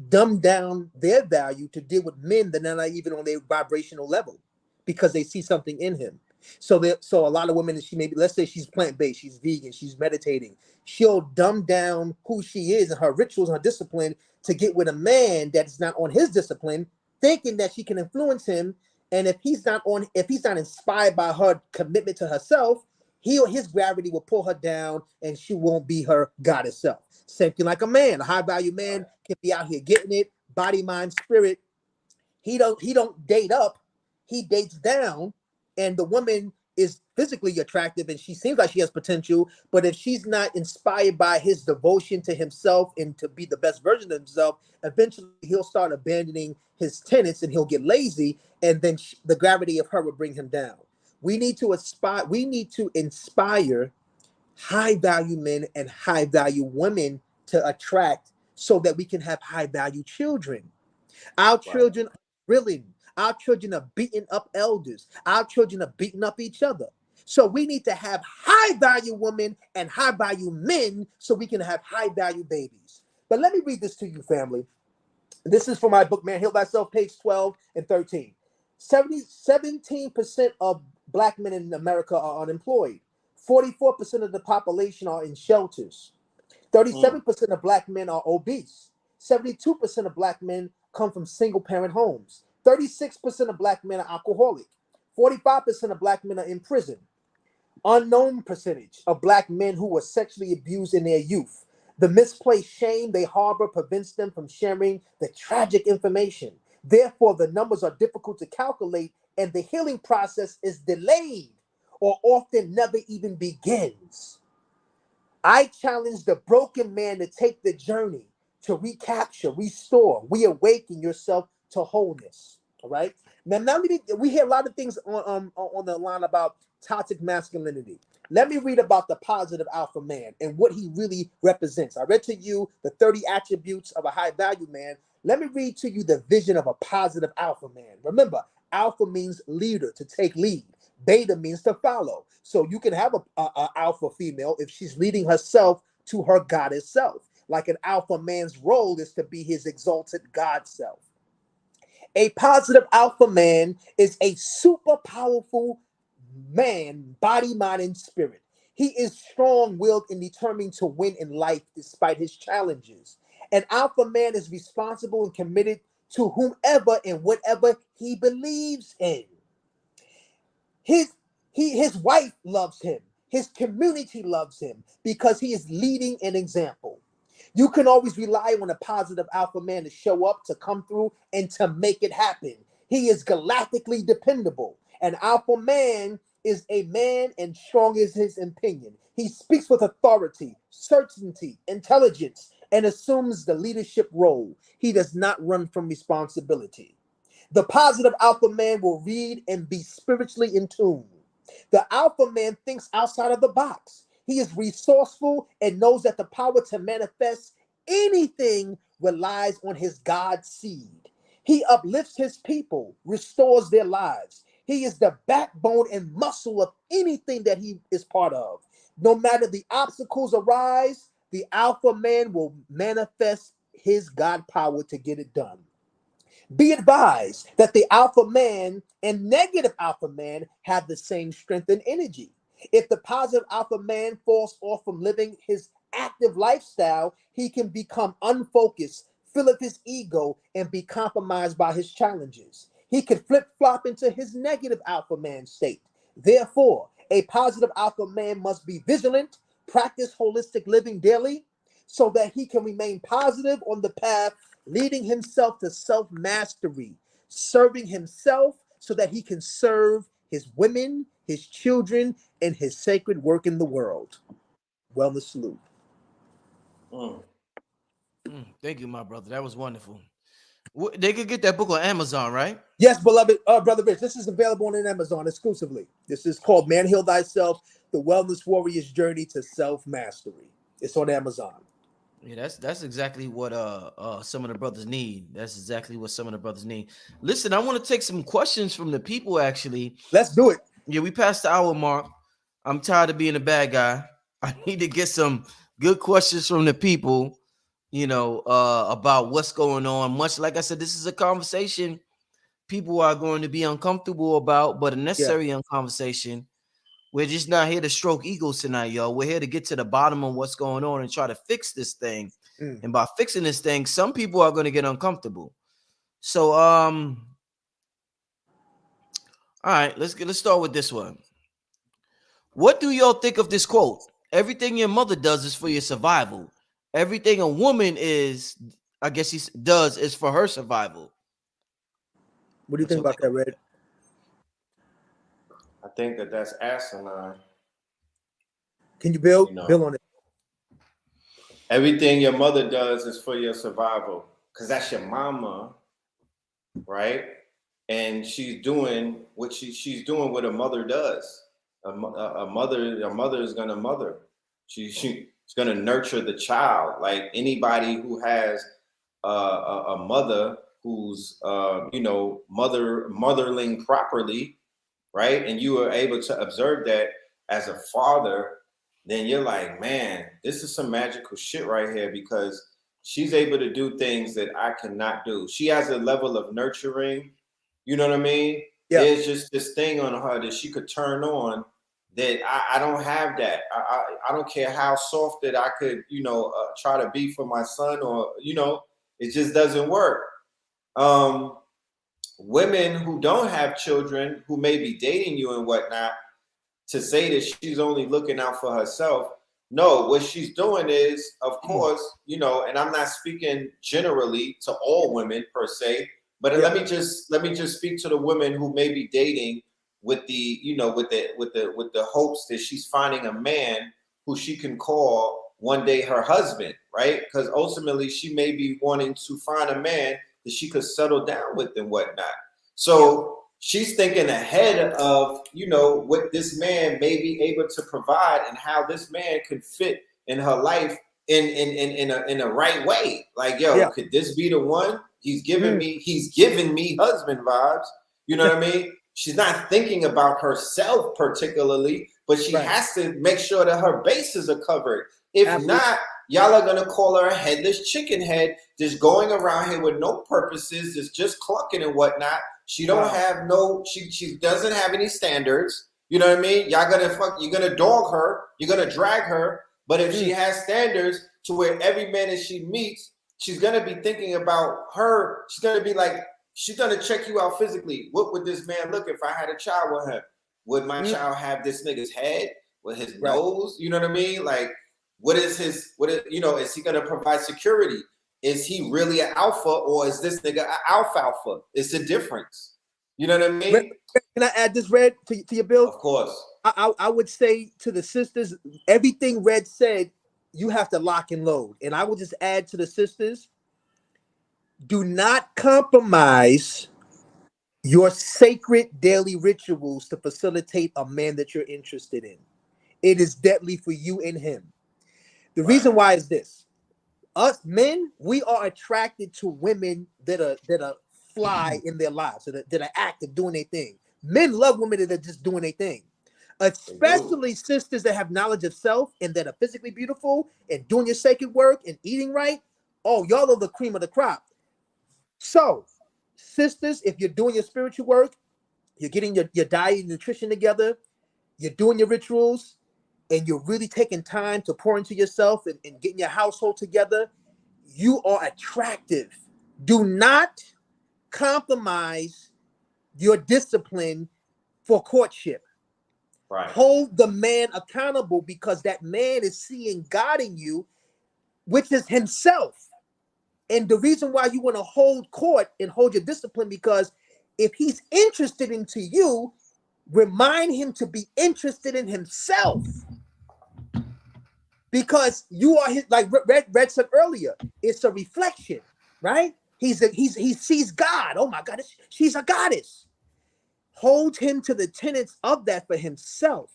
Speaker 4: dumb down their value to deal with men that are not even on their vibrational level because they see something in him. So a lot of women, she maybe, let's say she's plant-based, she's vegan, she's meditating, she'll dumb down who she is and her rituals and her discipline to get with a man that's not on his discipline, thinking that she can influence him. And if he's not inspired by her commitment to herself, his gravity will pull her down and she won't be her goddess self. Same thing like a man. A high value man can be out here getting it, body, mind, spirit. He don't date up, he dates down, and the woman is physically attractive and she seems like she has potential, but if she's not inspired by his devotion to himself and to be the best version of himself, eventually he'll start abandoning his tenets and he'll get lazy, and then the gravity of her will bring him down. We need to inspire high value men and high value women to attract, so that we can have high value children. Our children are drilling. Our children are beating up elders. Our children are beating up each other. So we need to have high value women and high value men so we can have high value babies. But let me read this to you, family. This is from my book, Man, Heal Thyself, page 12 and 13. 17% of Black men in America are unemployed. 44% of the population are in shelters. 37% of Black men are obese. 72% of Black men come from single-parent homes. 36% of Black men are alcoholic. 45% of Black men are in prison. Unknown percentage of Black men who were sexually abused in their youth. The misplaced shame they harbor prevents them from sharing the tragic information. Therefore, the numbers are difficult to calculate, and the healing process is delayed or often never even begins. I challenge the broken man to take the journey to recapture, restore, reawaken yourself to wholeness. All right. Now we hear a lot of things on the line about toxic masculinity. Let me read about the positive alpha man and what he really represents. I read to you the 30 attributes of a high value man. Let me read to you the vision of a positive alpha man. Remember, alpha means leader, to take lead. Beta means to follow. So you can have a alpha female if she's leading herself to her goddess self. Like an alpha man's role is to be his exalted God self. A positive alpha man is a super powerful man, body, mind, and spirit. He is strong-willed and determined to win in life despite his challenges. An alpha man is responsible and committed to whomever and whatever he believes in. His wife loves him. His community loves him because he is leading an example. You can always rely on a positive alpha man to show up, to come through, and to make it happen. He is galactically dependable. An alpha man is a man and strong is his opinion. He speaks with authority, certainty, intelligence, and assumes the leadership role. He does not run from responsibility. The positive alpha man will read and be spiritually in tune. The alpha man thinks outside of the box. He is resourceful and knows that the power to manifest anything relies on his God seed. He uplifts his people, restores their lives. He is the backbone and muscle of anything that he is part of. No matter the obstacles arise, the alpha man will manifest his God power to get it done. Be advised that the alpha man and negative alpha man have the same strength and energy. If the positive alpha man falls off from living his active lifestyle, he can become unfocused, fill up his ego, and be compromised by his challenges. He could flip-flop into his negative alpha man state. Therefore, a positive alpha man must be vigilant, practice holistic living daily, so that he can remain positive on the path, leading himself to self-mastery, serving himself so that he can serve his women, his children, and his sacred work in the world. Wellness salute.
Speaker 1: Thank you, my brother. That was wonderful. They could get that book on Amazon, right?
Speaker 4: Yes, beloved brother Rich. This is available on Amazon exclusively. This is called Man Heal Thyself: The Wellness Warrior's Journey to Self-Mastery. It's on Amazon.
Speaker 1: Yeah, that's exactly what some of the brothers need. That's exactly what some of the brothers need. Listen, I want to take some questions from the people. Actually,
Speaker 4: let's do it.
Speaker 1: Yeah, we passed the hour mark. I'm tired of being a bad guy. I need to get some good questions from the people, about what's going on. Much like I said, this is a conversation people are going to be uncomfortable about, but a necessary conversation. We're just not here to stroke egos tonight, yo. We're here to get to the bottom of what's going on and try to fix this thing. And by fixing this thing, some people are going to get uncomfortable. So, all right, let's start with this one. What do y'all think of this quote? Everything your mother does is for your survival. Everything a woman is, I guess does is for her survival.
Speaker 4: What do you think about that, Red?
Speaker 5: I think that's asinine.
Speaker 4: Can you build on it?
Speaker 5: Everything your mother does is for your survival, because that's your mama, right? And she's doing what she's doing what a mother does. A mother is gonna mother. She's gonna nurture the child. Like anybody who has a mother who's motherling properly, right? And you are able to observe that as a father, then you're like, man, this is some magical shit right here, because she's able to do things that I cannot do. She has a level of nurturing, you know what I mean? Yeah. There's just this thing on her that she could turn on that I don't have that. I don't care how soft that I could, try to be for my son, or, it just doesn't work. Women who don't have children, who may be dating you and whatnot, to say that she's only looking out for herself. No, what she's doing is, of course, and I'm not speaking generally to all women per se, but let me just speak to the women who may be dating with the, with the hopes that she's finding a man who she can call one day her husband, right? Because ultimately she may be wanting to find a man that she could settle down with and whatnot. So she's thinking ahead of, you know, what this man may be able to provide and how this man could fit in her life in a right way. Like, yo, could this be the one? He's giving me husband vibes. You know what I mean? She's not thinking about herself particularly, but she has to make sure that her bases are covered. If not, y'all are gonna call her a headless chicken head, just going around here with no purposes, just clucking and whatnot. She don't have no, she doesn't have any standards. You know what I mean? Y'all gonna you're gonna dog her, you're gonna drag her. But if she has standards to where every man that she meets, she's gonna be thinking about her. She's gonna be like, she's gonna check you out physically. What would this man look if I had a child with him? Would my child have this nigga's head with his nose? You know what I mean? Like, is he gonna provide security? Is he really an alpha, or is this nigga an alfalfa? It's a difference. You know what I mean?
Speaker 4: Red, can I add this, Red, to your bill?
Speaker 5: Of course.
Speaker 4: I would say to the sisters, everything Red said, you have to lock and load. And I would just add to the sisters, do not compromise your sacred daily rituals to facilitate a man that you're interested in. It is deadly for you and him. The reason why is this. Us men, we are attracted to women that are fly in their lives, that are active, doing their thing. Men love women that are just doing their thing. Especially sisters that have knowledge of self and that are physically beautiful and doing your sacred work and eating right. Oh, y'all are the cream of the crop. So, sisters, if you're doing your spiritual work, you're getting your diet and nutrition together, you're doing your rituals, and you're really taking time to pour into yourself and getting your household together, you are attractive. Do not compromise your discipline for courtship.
Speaker 5: Right.
Speaker 4: Hold the man accountable, because that man is seeing God in you, which is himself. And the reason why you want to hold court and hold your discipline, because if he's interested into you, remind him to be interested in himself. Because you are his, like Red said earlier, it's a reflection, right? He sees God. Oh my God, she's a goddess. Hold him to the tenets of that for himself.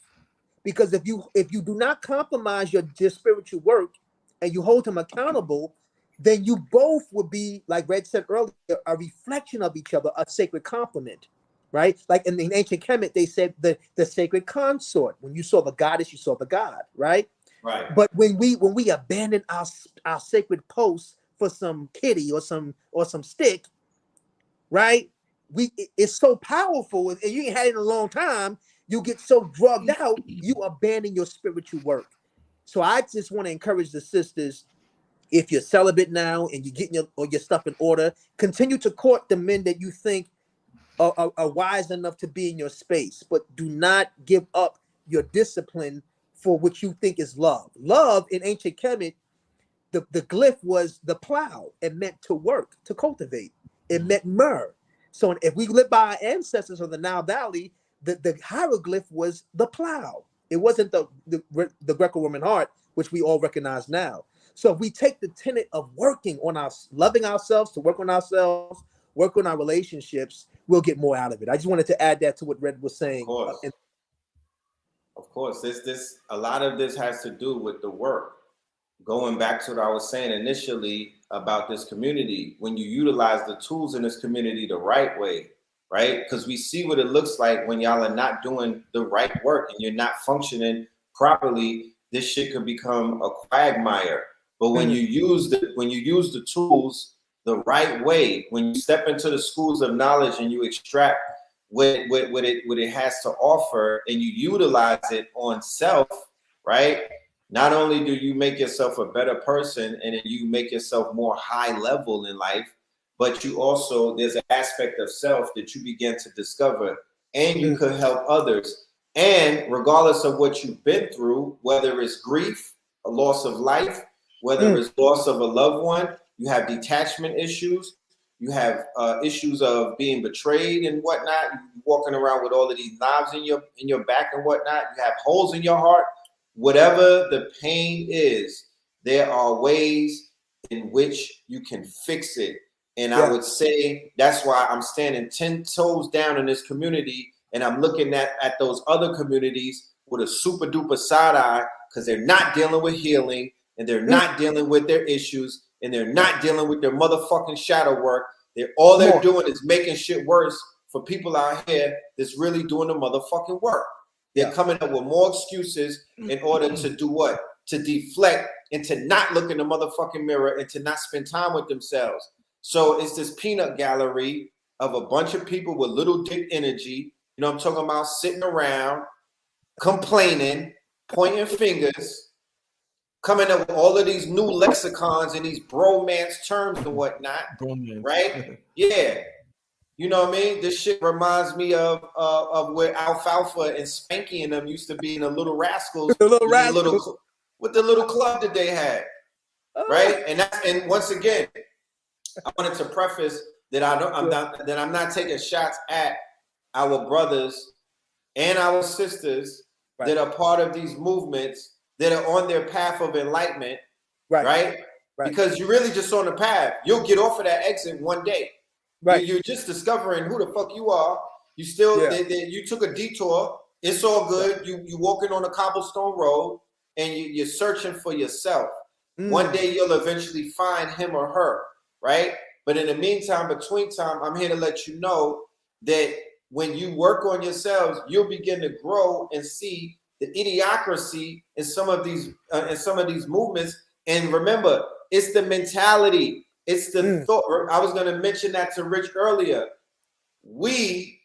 Speaker 4: Because if you do not compromise your spiritual work and you hold him accountable, then you both would be, like Red said earlier, a reflection of each other, a sacred complement, right? Like in ancient Kemet, they said the sacred consort. When you saw the goddess, you saw the god, right?
Speaker 5: Right.
Speaker 4: But when we abandon our sacred posts for some kitty or some stick, right? It's so powerful, and you ain't had it in a long time. You get so drugged out, you abandon your spiritual work. So I just want to encourage the sisters, if you're celibate now and you're getting your stuff in order, continue to court the men that you think are wise enough to be in your space, but do not give up your discipline for what you think is love. Love in ancient Kemet, the glyph was the plow. It meant to work, to cultivate. It meant myrrh. So if we live by our ancestors of the Nile Valley, the hieroglyph was the plow. It wasn't the Greco-Roman heart, which we all recognize now. So if we take the tenet of working on loving ourselves, to work on ourselves, work on our relationships, we'll get more out of it. I just wanted to add that to what Red was saying.
Speaker 5: Of course, a lot of this has to do with the work. Going back to what I was saying initially about this community, when you utilize the tools in this community the right way, right? Because we see what it looks like when y'all are not doing the right work and you're not functioning properly. This shit could become a quagmire. But when you use the tools the right way, when you step into the schools of knowledge and you extract what it has to offer and you utilize it on self, right? Not only do you make yourself a better person and you make yourself more high level in life, but you also, there's an aspect of self that you begin to discover, and you could help others. And regardless of what you've been through, whether it's grief, a loss of life, whether it's loss of a loved one, you have detachment issues, you have issues of being betrayed and whatnot, you're walking around with all of these knives in your back and whatnot, you have holes in your heart. Whatever the pain is, there are ways in which you can fix it And I would say that's why I'm standing 10 toes down in this community, and I'm looking at those other communities with a super duper side eye, because they're not dealing with healing, and they're not dealing with their issues, and they're not dealing with their motherfucking shadow work. All they're doing is making shit worse for people out here that's really doing the motherfucking work. They're coming up with more excuses in order to do what? To deflect and to not look in the motherfucking mirror and to not spend time with themselves. So it's this peanut gallery of a bunch of people with little dick energy. You know what I'm talking about? Sitting around, complaining, pointing fingers, coming up with all of these new lexicons and these bromance terms and whatnot. Right? Yeah. You know what I mean? This shit reminds me of where Alfalfa and Spanky and them used to be in the Little Rascals, with the little club that they had, right? And once again, I wanted to preface that I'm not taking shots at our brothers and our sisters that are part of these movements that are on their path of enlightenment, right? Because you're really just on the path. You'll get off of that exit one day. Right. You're just discovering who the fuck you are. You still, you took a detour. It's all good. You walking on a cobblestone road and you're searching for yourself. One day you'll eventually find him or her, right? But in the meantime, between time, I'm here to let you know that when you work on yourselves, you'll begin to grow and see the idiocracy in some of these movements. And remember, it's the mentality. It's the thought. I was going to mention that to Rich earlier. We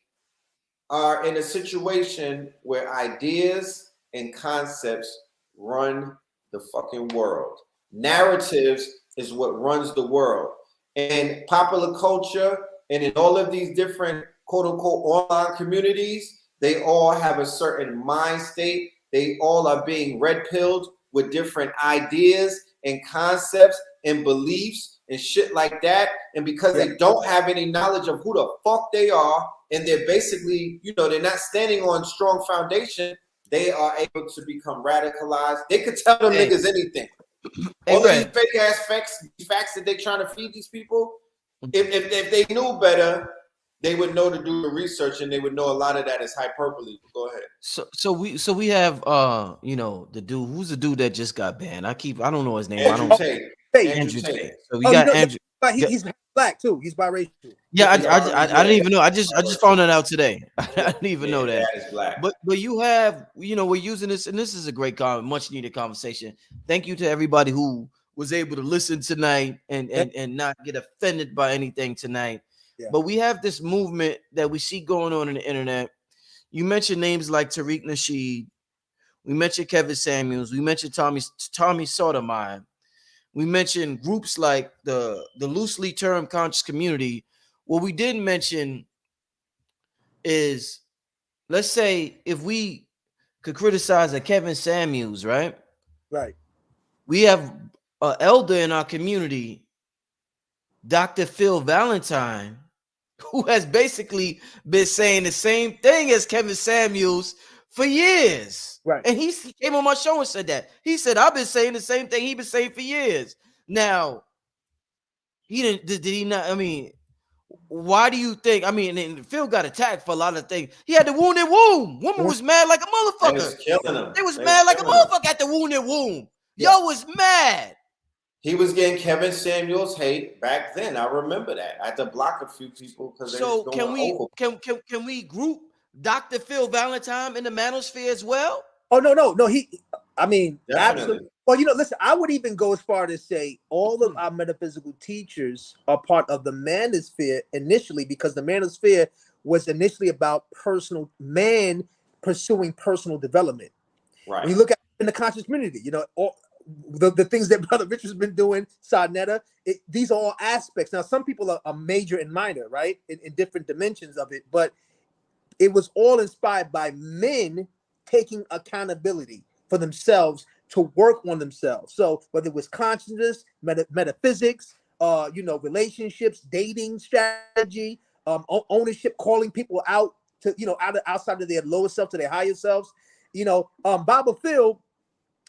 Speaker 5: are in a situation where ideas and concepts run the fucking world. Narratives is what runs the world. And popular culture and in all of these different quote unquote online communities, they all have a certain mind state. They all are being red pilled with different ideas and concepts and beliefs and shit like that. And because they don't have any knowledge of who the fuck they are, and they're basically, they're not standing on strong foundation, they are able to become radicalized. They could tell them niggas anything. All these fake ass facts that they're trying to feed these people, if they knew better, they would know to do the research, and they would know a lot of that is hyperbole. Go ahead.
Speaker 1: So we have the dude, who's the dude that just got banned? I don't know his name. Andrew Tate. So we got Andrew.
Speaker 4: But he's black too. He's biracial.
Speaker 1: Yeah, I didn't even know. I just found it out today. I didn't even know that.
Speaker 5: That is black.
Speaker 1: But you have, we're using this, and this is a great much needed conversation. Thank you to everybody who was able to listen tonight and not get offended by anything tonight. Yeah. But we have this movement that we see going on in the internet. You mentioned names like Tariq Nasheed. We mentioned Kevin Samuels. We mentioned Tommy Sotomayor. We mentioned groups like the loosely termed conscious community. What we didn't mention is, let's say if we could criticize a Kevin Samuels, right?
Speaker 4: Right.
Speaker 1: We have an elder in our community, Dr. Phil Valentine, who has basically been saying the same thing as Kevin Samuels for years.
Speaker 4: Right.
Speaker 1: And he came on my show and said that. He said, I've been saying the same thing he's been saying for years. Now, did he not? I mean, why do you think? I mean, and Phil got attacked for a lot of things. He had the wounded womb. Woman was mad like a motherfucker.
Speaker 5: They was killing him.
Speaker 1: They was mad like a motherfucker at the wounded womb. Yo was mad.
Speaker 5: He was getting Kevin Samuels hate back then. I remember that. I had to block a few people because they was going over.
Speaker 1: Can we group Dr. Phil Valentine in the Manosphere as well?
Speaker 4: Oh no. Absolutely. Well, listen, I would even go as far to say all of our metaphysical teachers are part of the Manosphere initially, because the Manosphere was initially about man pursuing personal development.
Speaker 5: Right.
Speaker 4: When you look at in the conscious community, all the things that Brother Richard's been doing, Sadnetta, these are all aspects. Now, some people are major and minor, right, in different dimensions of it, but it was all inspired by men taking accountability for themselves to work on themselves. So whether it was consciousness, metaphysics, relationships, dating strategy, ownership, calling people out to, outside of their lower self to their higher selves, Baba Phil,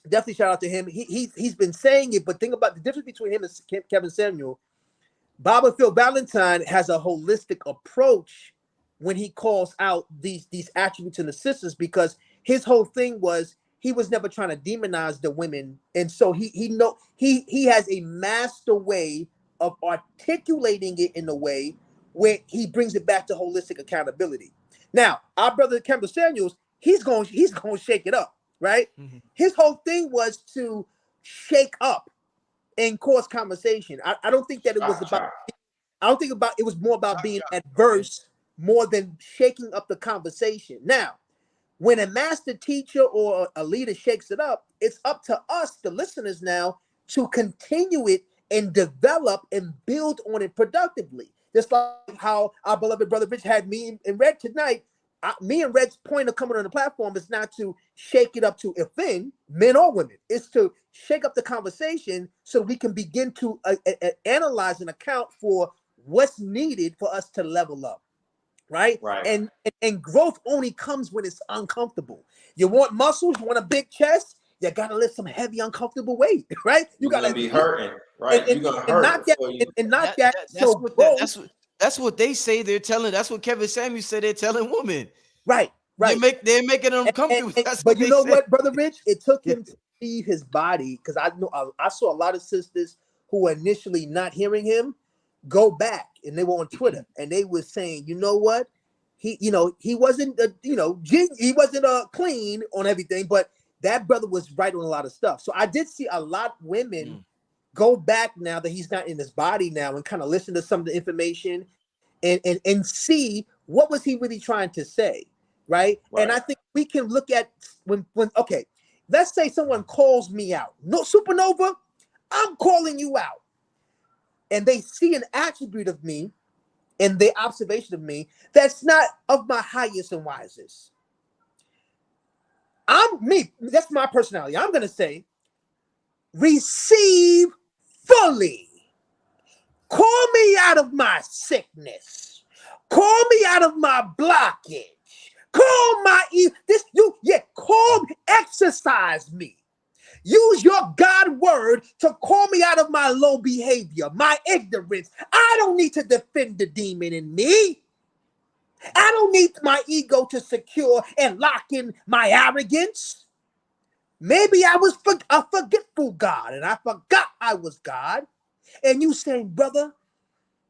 Speaker 4: definitely shout out to him. He's been saying it, but think about the difference between him and Kevin Samuel. Baba Phil Valentine has a holistic approach when he calls out these attributes in the sisters, because his whole thing was he was never trying to demonize the women, and so he has a master way of articulating it in a way where he brings it back to holistic accountability. Now, our brother Kendall Samuels, he's going to shake it up, right?
Speaker 1: Mhm.
Speaker 4: His whole thing was to shake up and cause conversation. I don't think that it was about. I don't think about it was more about being adverse more than shaking up the conversation. Now, when a master teacher or a leader shakes it up, it's up to us, the listeners, now to continue it and develop and build on it productively. Just like how our beloved brother Rich had me and Red tonight. Me and Red's point of coming on the platform is not to shake it up to offend men or women. It's to shake up the conversation so we can begin to analyze and account for what's needed for us to level up. Right? And growth only comes when it's uncomfortable. You want muscles, you want a big chest, you gotta lift some heavy, uncomfortable weight, right? You
Speaker 5: You're
Speaker 4: gotta
Speaker 5: gonna be hurting, right? You're gonna
Speaker 4: and
Speaker 5: hurt
Speaker 4: not that
Speaker 5: before you.
Speaker 4: and not
Speaker 1: That,
Speaker 4: that.
Speaker 1: that
Speaker 4: So growth,
Speaker 1: that's what they say they're telling. That's what Kevin Samuels said they're telling women.
Speaker 4: right, right.
Speaker 1: They're making them comfortable. That's
Speaker 4: But
Speaker 1: what
Speaker 4: you
Speaker 1: they
Speaker 4: know
Speaker 1: say.
Speaker 4: what, brother Rich? It took
Speaker 1: Yeah.
Speaker 4: him to leave his body, because I saw a lot of sisters who were initially not hearing him go back, and they were on Twitter and they were saying, you know what? He wasn't he wasn't clean on everything, but that brother was right on a lot of stuff. So I did see a lot of women go back now that he's not in his body now and kind of listen to some of the information and see what was he really trying to say, right? And I think we can look at when okay, let's say someone calls me out. No, SupaNova, I'm calling you out. And they see an attribute of me and their observation of me that's not of my highest and wisest. That's my personality. I'm gonna say, receive fully. Call me out of my sickness. Call me out of my blockage. Call exercise me. Use your God word to call me out of my low behavior, my ignorance. I don't need to defend the demon in me. I don't need my ego to secure and lock in my arrogance. Maybe I was a forgetful God and I forgot I was God. And you saying, brother,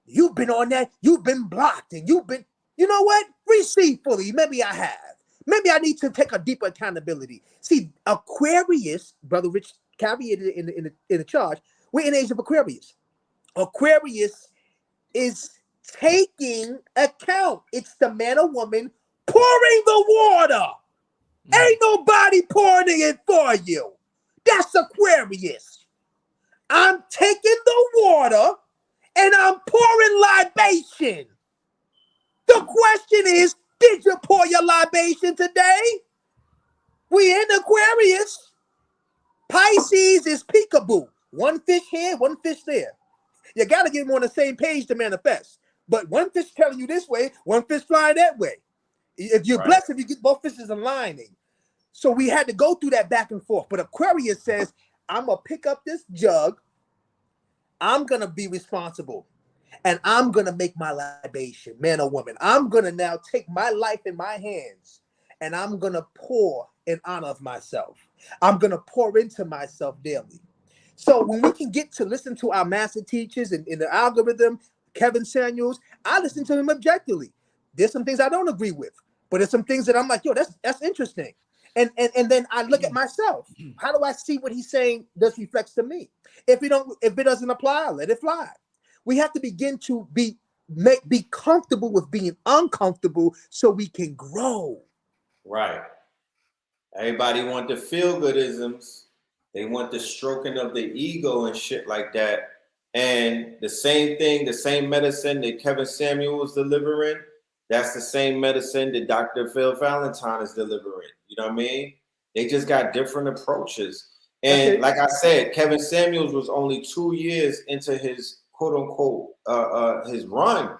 Speaker 4: you've been on that, you've been blocked, and you've been, you know what? Receive fully. Maybe I have. Maybe I need to take a deeper accountability. See, Aquarius, brother Rich caveated in the charge, we're in the age of Aquarius. Aquarius is taking account. It's the man or woman pouring the water. Ain't nobody pouring it for you. That's Aquarius. I'm taking the water and I'm pouring libation. The question is, did you pour your libation today? We in Aquarius. Pisces is peekaboo. One fish here, one fish there. You got to get them on the same page to manifest. But one fish telling you this way, one fish flying that way. If you're blessed, if you get both fishes aligning. So we had to go through that back and forth. But Aquarius says, I'm going to pick up this jug. I'm going to be responsible. And I'm going to make my libation, man or woman. I'm going to now take my life in my hands. And I'm going to pour in honor of myself. I'm going to pour into myself daily. So when we can get to listen to our master teachers and in the algorithm, Kevin Samuels, I listen to him objectively. There's some things I don't agree with, but there's some things that I'm like, yo, that's interesting. And then I look at myself. How do I see what he's saying does reflects to me? If it doesn't apply, let it fly. We have to begin to be comfortable with being uncomfortable so we can grow.
Speaker 5: Right. Everybody want the feel-goodisms. They want the stroking of the ego and shit like that. And the same thing, the same medicine that Kevin Samuel was delivering, that's the same medicine that Dr. Phil Valentine is delivering. You know what I mean? They just got different approaches. And like I said, Kevin Samuels was only 2 years into his quote-unquote his run,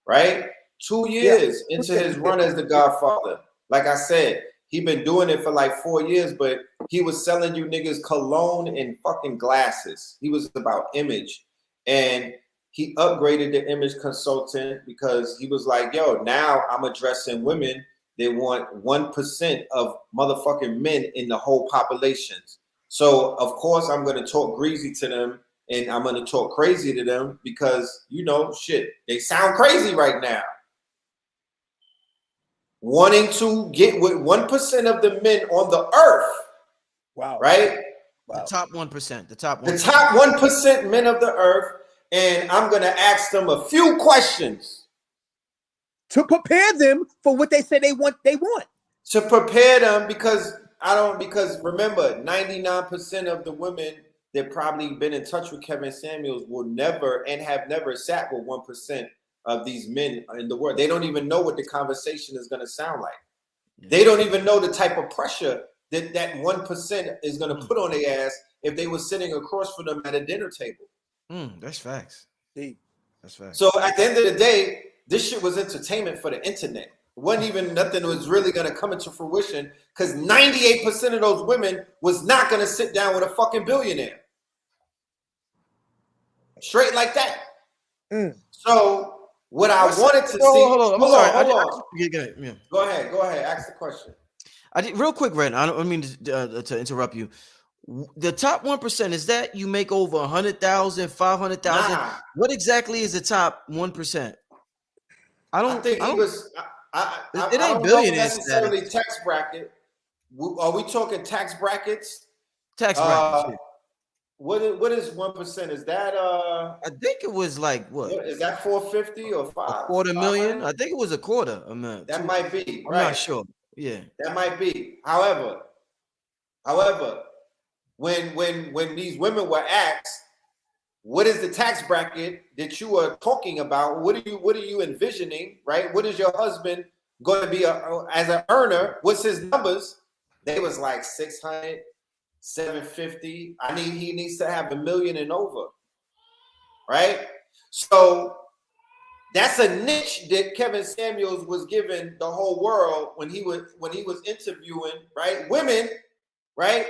Speaker 5: right? 2 years into his run as the Godfather. Like I said, he been doing it for like 4 years, but he was selling you niggas cologne and fucking glasses. He was about image. And he upgraded the image consultant because he was like, yo, now I'm addressing women. They want 1% of motherfucking men in the whole populations. So, of course, I'm going to talk greasy to them and I'm going to talk crazy to them because, you know, shit, they sound crazy right now. Wanting to get with 1% of the men on the earth.
Speaker 4: Wow.
Speaker 5: Right?
Speaker 1: The top 1%. The top 1%.
Speaker 5: The top 1% men of the earth. And I'm going to ask them a few questions.
Speaker 4: To prepare them for what they say they want.
Speaker 5: To prepare them because remember, 99% of the women that probably been in touch with Kevin Samuels will never and have never sat with 1% of these men in the world. They don't even know what the conversation is going to sound like. They don't even know the type of pressure that 1% is going to put on their ass if they were sitting across from them at a dinner table.
Speaker 1: That's facts. That's facts.
Speaker 5: So at the end of the day, this shit was entertainment for the internet. It wasn't even nothing that was really going to come into fruition because 98% of those women was not going to sit down with a fucking billionaire. Straight like that. So what I wanted to see.
Speaker 1: Hold on. I'm sorry.
Speaker 5: Go ahead. Ask the question.
Speaker 1: I did real quick, Ren. I don't mean to interrupt you. The top 1%, is that you make over 100,000, 500,000?
Speaker 5: Nah.
Speaker 1: What exactly is the top 1%?
Speaker 5: I think he was.
Speaker 1: It ain't billionaires
Speaker 5: necessarily tax bracket. Are we talking tax brackets?
Speaker 1: Tax brackets.
Speaker 5: What is 1%? Is that
Speaker 1: I think it was like what?
Speaker 5: Is that 450 or
Speaker 1: $250,000? I think it was $250,000.
Speaker 5: That might be.
Speaker 1: I'm
Speaker 5: right.
Speaker 1: not sure. Yeah,
Speaker 5: that might be. However, when these women were asked, what is the tax bracket that you are talking about? What are you envisioning? Right? What is your husband going to be as an earner? What's his numbers? They was like 600, 750. He needs to have $1 million and over. Right? So that's a niche that Kevin Samuels was giving the whole world when he was interviewing, right? Women, right?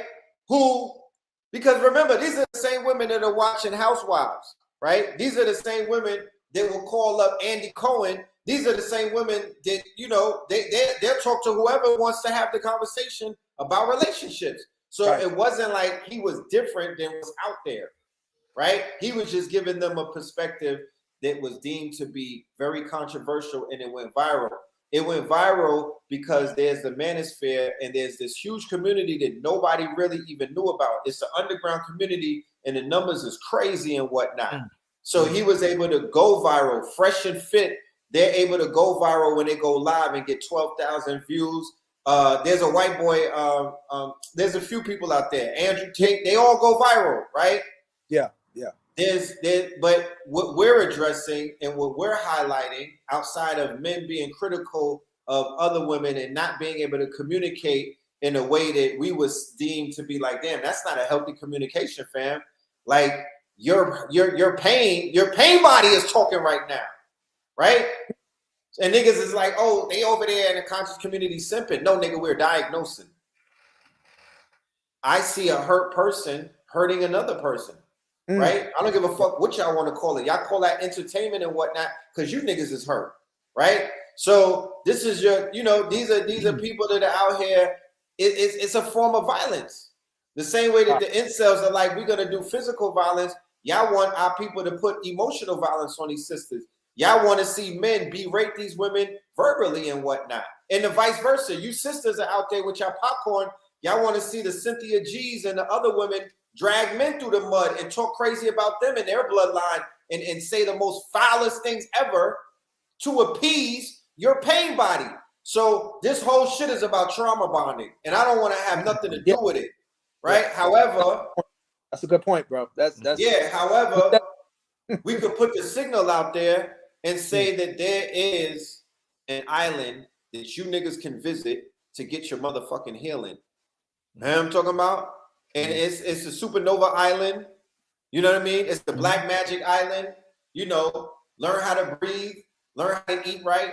Speaker 5: Because remember, these are the same women that are watching Housewives, right? These are the same women that will call up Andy Cohen. These are the same women that, you know, they'll talk to whoever wants to have the conversation about relationships. So It wasn't like he was different than what's out there, right? He was just giving them a perspective that was deemed to be very controversial, and it went viral. It went viral because there's the Manosphere, and there's this huge community that nobody really even knew about. It's an underground community, and the numbers is crazy and whatnot. So he was able to go viral, fresh and fit. They're able to go viral when they go live and get 12,000 views. There's a white boy. There's a few people out there. Andrew Tate. They all go viral, right?
Speaker 4: Yeah.
Speaker 5: But what we're addressing and what we're highlighting, outside of men being critical of other women and not being able to communicate in a way that we was deemed to be like, damn, that's not a healthy communication, fam. Like your pain body is talking right now, right? And niggas is like, oh, they over there in the conscious community simping. No, nigga, we're diagnosing. I see a hurt person hurting another person. Right? I don't give a fuck what y'all want to call it. Y'all call that entertainment and whatnot because you niggas is hurt. Right? So this is your, you know, these are people that are out here. It's a form of violence. The same way that the incels are like, we're going to do physical violence. Y'all want our people to put emotional violence on these sisters. Y'all want to see men berate these women verbally and whatnot. And the vice versa. You sisters are out there with your popcorn. Y'all want to see the Cynthia G's and the other women drag men through the mud and talk crazy about them and their bloodline and say the most foulest things ever to appease your pain body. So this whole shit is about trauma bonding, and I don't want to have nothing to do with it, right? Yeah. However,
Speaker 4: that's a good point, bro. That's
Speaker 5: However, we could put the signal out there and say that there is an island that you niggas can visit to get your motherfucking healing. You know what I'm talking about? And it's the SupaNova Island. You know what I mean? It's the Black Magic Island. You know, learn how to breathe, learn how to eat right,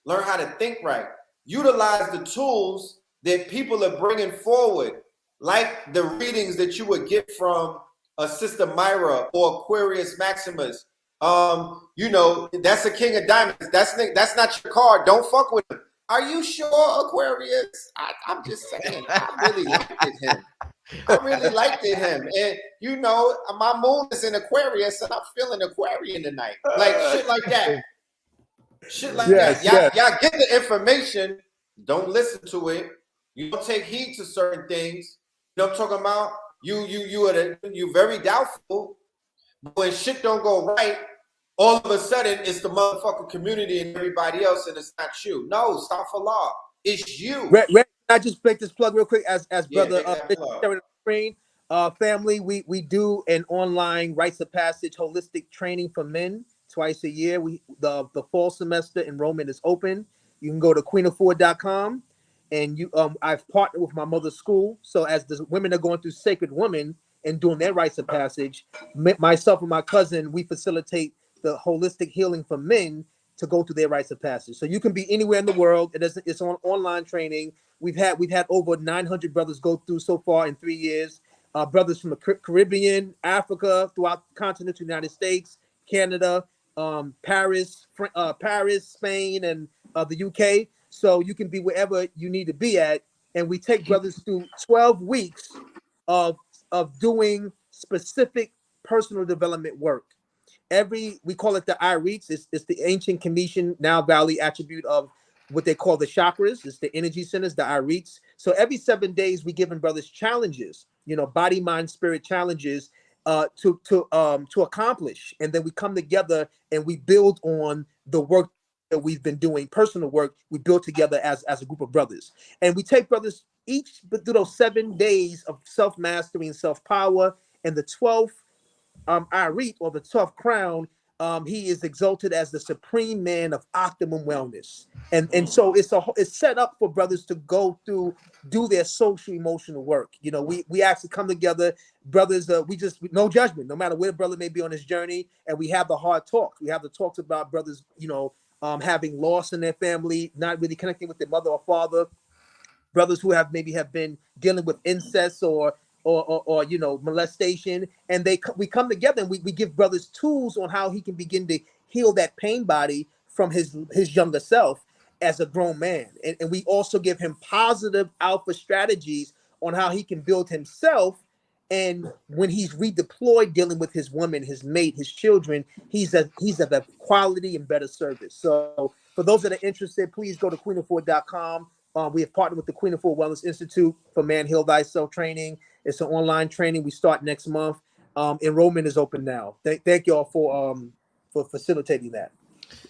Speaker 5: learn how to think right. Utilize the tools that people are bringing forward, like the readings that you would get from a Sister Myra or Aquarius Maximus, You know, that's a king of diamonds. That's not your card. Don't fuck with him. Are you sure, Aquarius? I'm just saying, I really liked him. I really liked him. And you know, my moon is in Aquarius and I'm feeling Aquarian tonight. Like shit like that. Shit like that. Y'all get the information. Don't listen to it. You don't take heed to certain things. You know what I'm talking about? You very doubtful. But when shit don't go right, all of a sudden it's the motherfucking community and everybody else, and it's not you. No, stop for law. It's you.
Speaker 4: Can I just make this plug real quick as brother sharing the screen? Family, we do an online rites of passage holistic training for men twice a year. The fall semester enrollment is open. You can go to queenof4.com, and I've partnered with my mother's school. So as the women are going through Sacred Women and doing their rites of passage, myself and my cousin, we facilitate the holistic healing for men to go through their rites of passage. So you can be anywhere in the world. It's on online training. We've had over 900 brothers go through so far in 3 years. Brothers from the Caribbean, Africa, throughout the continental United States, Canada, Paris, Spain, and the UK. So you can be wherever you need to be at. And we take brothers through 12 weeks of doing specific personal development work. We call it the IREATs. It's the ancient Commission Now Valley attribute of what they call the chakras. It's the energy centers, the IREATs. So every 7 days, we giving brothers challenges, body, mind, spirit challenges to accomplish. And then we come together and we build on the work that we've been doing, personal work. We build together as a group of brothers. And we take brothers each through those 7 days of self-mastery and self-power. And the 12th IREAT, or the 12th crown, he is exalted as the supreme man of optimum wellness. And so it's set up for brothers to go through, do their social emotional work. We actually come together, brothers, no judgment, no matter where the brother may be on his journey. And we have the hard talks. We have the talks about brothers, having loss in their family, not really connecting with their mother or father. Brothers who have been dealing with incest or molestation, and we come together and we give brothers tools on how he can begin to heal that pain body from his younger self as a grown man. And we also give him positive alpha strategies on how he can build himself. And when he's redeployed, dealing with his woman, his mate, his children, he's of a quality and better service. So for those that are interested, please go to queenof4.com. We have partnered with the Queen of Four Wellness Institute for Man Heal Thyself training. It's an online training. We start next month. Enrollment is open now. Thank y'all for facilitating that.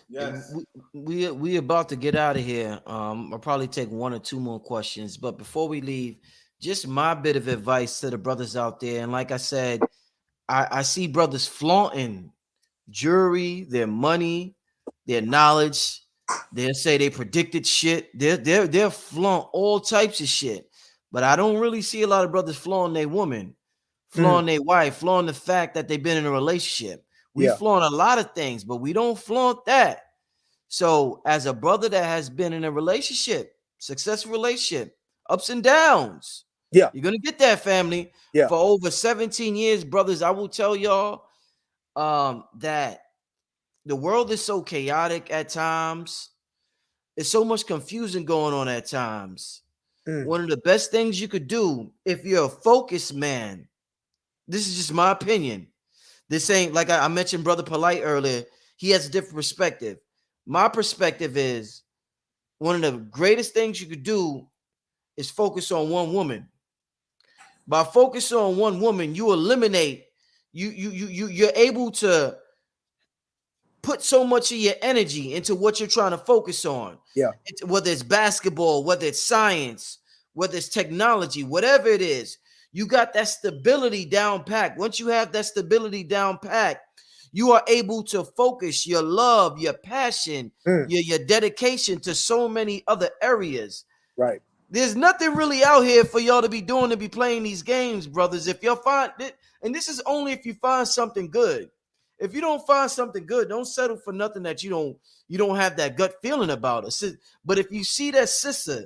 Speaker 5: Yes.
Speaker 1: We about to get out of here. I'll probably take 1 or 2 more questions. But before we leave, just my bit of advice to the brothers out there. And like I said, I see brothers flaunting jewelry, their money, their knowledge. They'll say they predicted shit. They'll flaunt all types of shit. But I don't really see a lot of brothers flaunting their woman, flaunting their wife, flaunting the fact that they've been in a relationship. We flaunt a lot of things, but we don't flaunt that. So as a brother that has been in a relationship, successful relationship, ups and downs, you're going to get that, family. For over 17 years, brothers, I will tell y'all that the world is so chaotic at times. There's so much confusion going on at times. One of the best things you could do if you're a focused man, this is just my opinion. This ain't like I mentioned Brother Polite earlier. He has a different perspective. My perspective is one of the greatest things you could do is focus on one woman. By focusing on one woman, you eliminate, you're able to put so much of your energy into what you're trying to focus on. Whether it's basketball, whether it's science, whether it's technology, whatever it is, you got that stability down packed. Once you have that stability down packed, you are able to focus your love, your passion, your dedication to so many other areas.
Speaker 4: Right.
Speaker 1: There's nothing really out here for y'all to be doing, to be playing these games, brothers. If you'll find it, and this is only if you find something good. If you don't find something good, don't settle for nothing that you don't have that gut feeling about it. But if you see that sister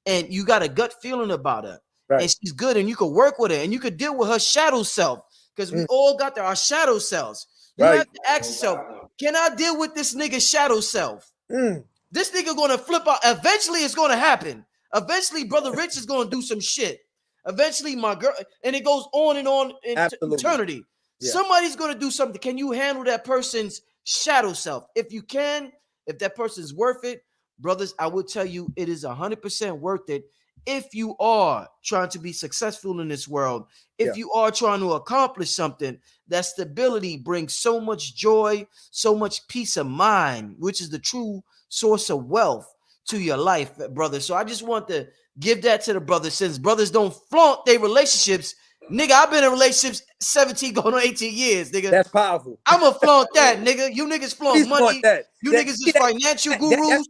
Speaker 1: and you got a gut feeling about her, and she's good, and you could work with her, and you could deal with her shadow self, because we all got our shadow selves. You
Speaker 4: Right.
Speaker 1: have to ask yourself, can I deal with this nigga's shadow self? This nigga gonna flip out. Eventually, it's gonna happen. Eventually, Brother Rich is gonna do some shit. Eventually, my girl, and it goes on and on into eternity. Yeah. Somebody's gonna do something. Can you handle that person's shadow self? If you can, if that person's worth it, brothers, I will tell you, it is 100% worth it. If you are trying to be successful in this world, if you are trying to accomplish something, that stability brings so much joy, so much peace of mind, which is the true source of wealth to your life, brother. So I just want to give that to the brothers, since brothers don't flaunt their relationships. Nigga, I've been in relationships 17 going on 18 years, nigga.
Speaker 4: That's powerful.
Speaker 1: I'ma flaunt that, nigga. You niggas flaunt money. You niggas is financial gurus.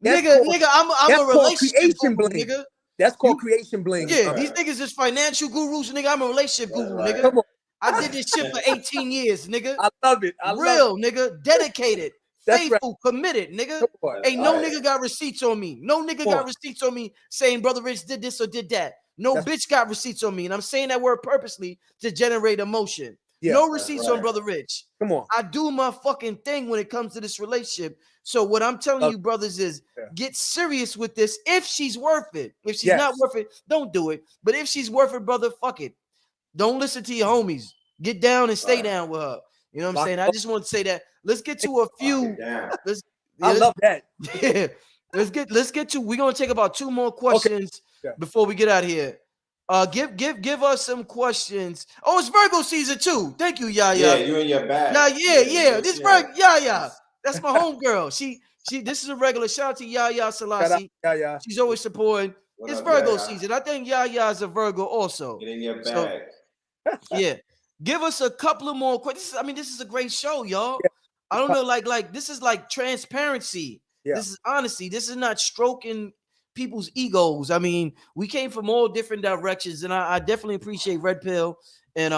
Speaker 1: Nigga, I'm a relationship guru, nigga.
Speaker 4: That's called creation bling.
Speaker 1: Yeah, these niggas is financial gurus, nigga. I'm a relationship guru, nigga. Come on. I did this shit for 18 years, nigga.
Speaker 4: I love it.
Speaker 1: Real, nigga. Dedicated. Faithful, committed, nigga. Ain't no nigga got receipts on me. No nigga got receipts on me saying Brother Rich did this or did that. No bitch got receipts on me. And I'm saying that word purposely to generate emotion. No receipts on Brother Rich.
Speaker 4: Come on.
Speaker 1: I do my fucking thing when it comes to this relationship. So what I'm telling you, brothers, is get serious with this if she's worth it. If she's not worth it, don't do it. But if she's worth it, brother, fuck it. Don't listen to your homies. Get down and stay down with her. You know what I'm saying? I just want to say that. Let's get to a few.
Speaker 4: I love that.
Speaker 1: Yeah. Let's get to. We're gonna take about 2 more questions before we get out of here. Give us some questions. Oh, it's Virgo season too. Thank you, Yaya.
Speaker 5: Yeah, you in your bag.
Speaker 1: Yeah. This Virgo, Yaya. That's my homegirl. She. This is a regular. Shout out to Yaya Selassie. She's always supporting. It's Virgo season. I think Yaya's a Virgo also.
Speaker 5: Get in your bag.
Speaker 1: Yeah. Give us a couple of more questions. I mean, this is a great show, y'all. I don't know, like this is like transparency. This is honesty. This is not stroking people's egos. I mean, we came from all different directions, and I definitely appreciate Red Pill and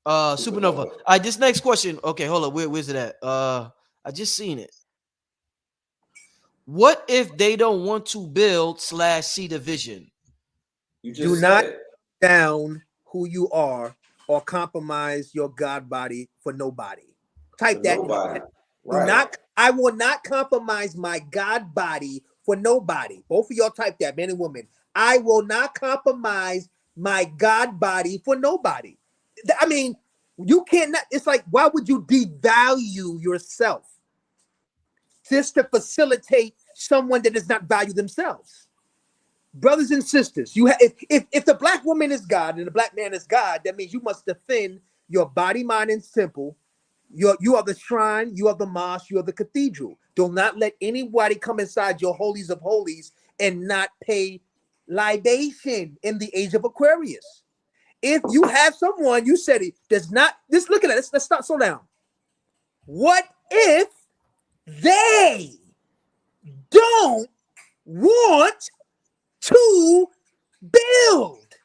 Speaker 1: SupaNova. All right, this next question. Okay, hold up. Where's it at? I just seen it. What if they don't want to build / see the vision?
Speaker 4: Do not down who you are or compromise your God body for nobody. Type that. I will not compromise my God body for nobody. Both of y'all type that, men and women. I will not compromise my God body for nobody. I mean, you cannot. It's like, why would you devalue yourself just to facilitate someone that does not value themselves? Brothers and sisters, you have if the black woman is God and the black man is God, that means you must defend your body, mind, and temple. You are the shrine, you are the mosque, you are the cathedral. Do not let anybody come inside your holies of holies and not pay libation in the age of Aquarius. If you have someone, you said it does not, just look at it. Let's start, slow down. What if they don't want to build?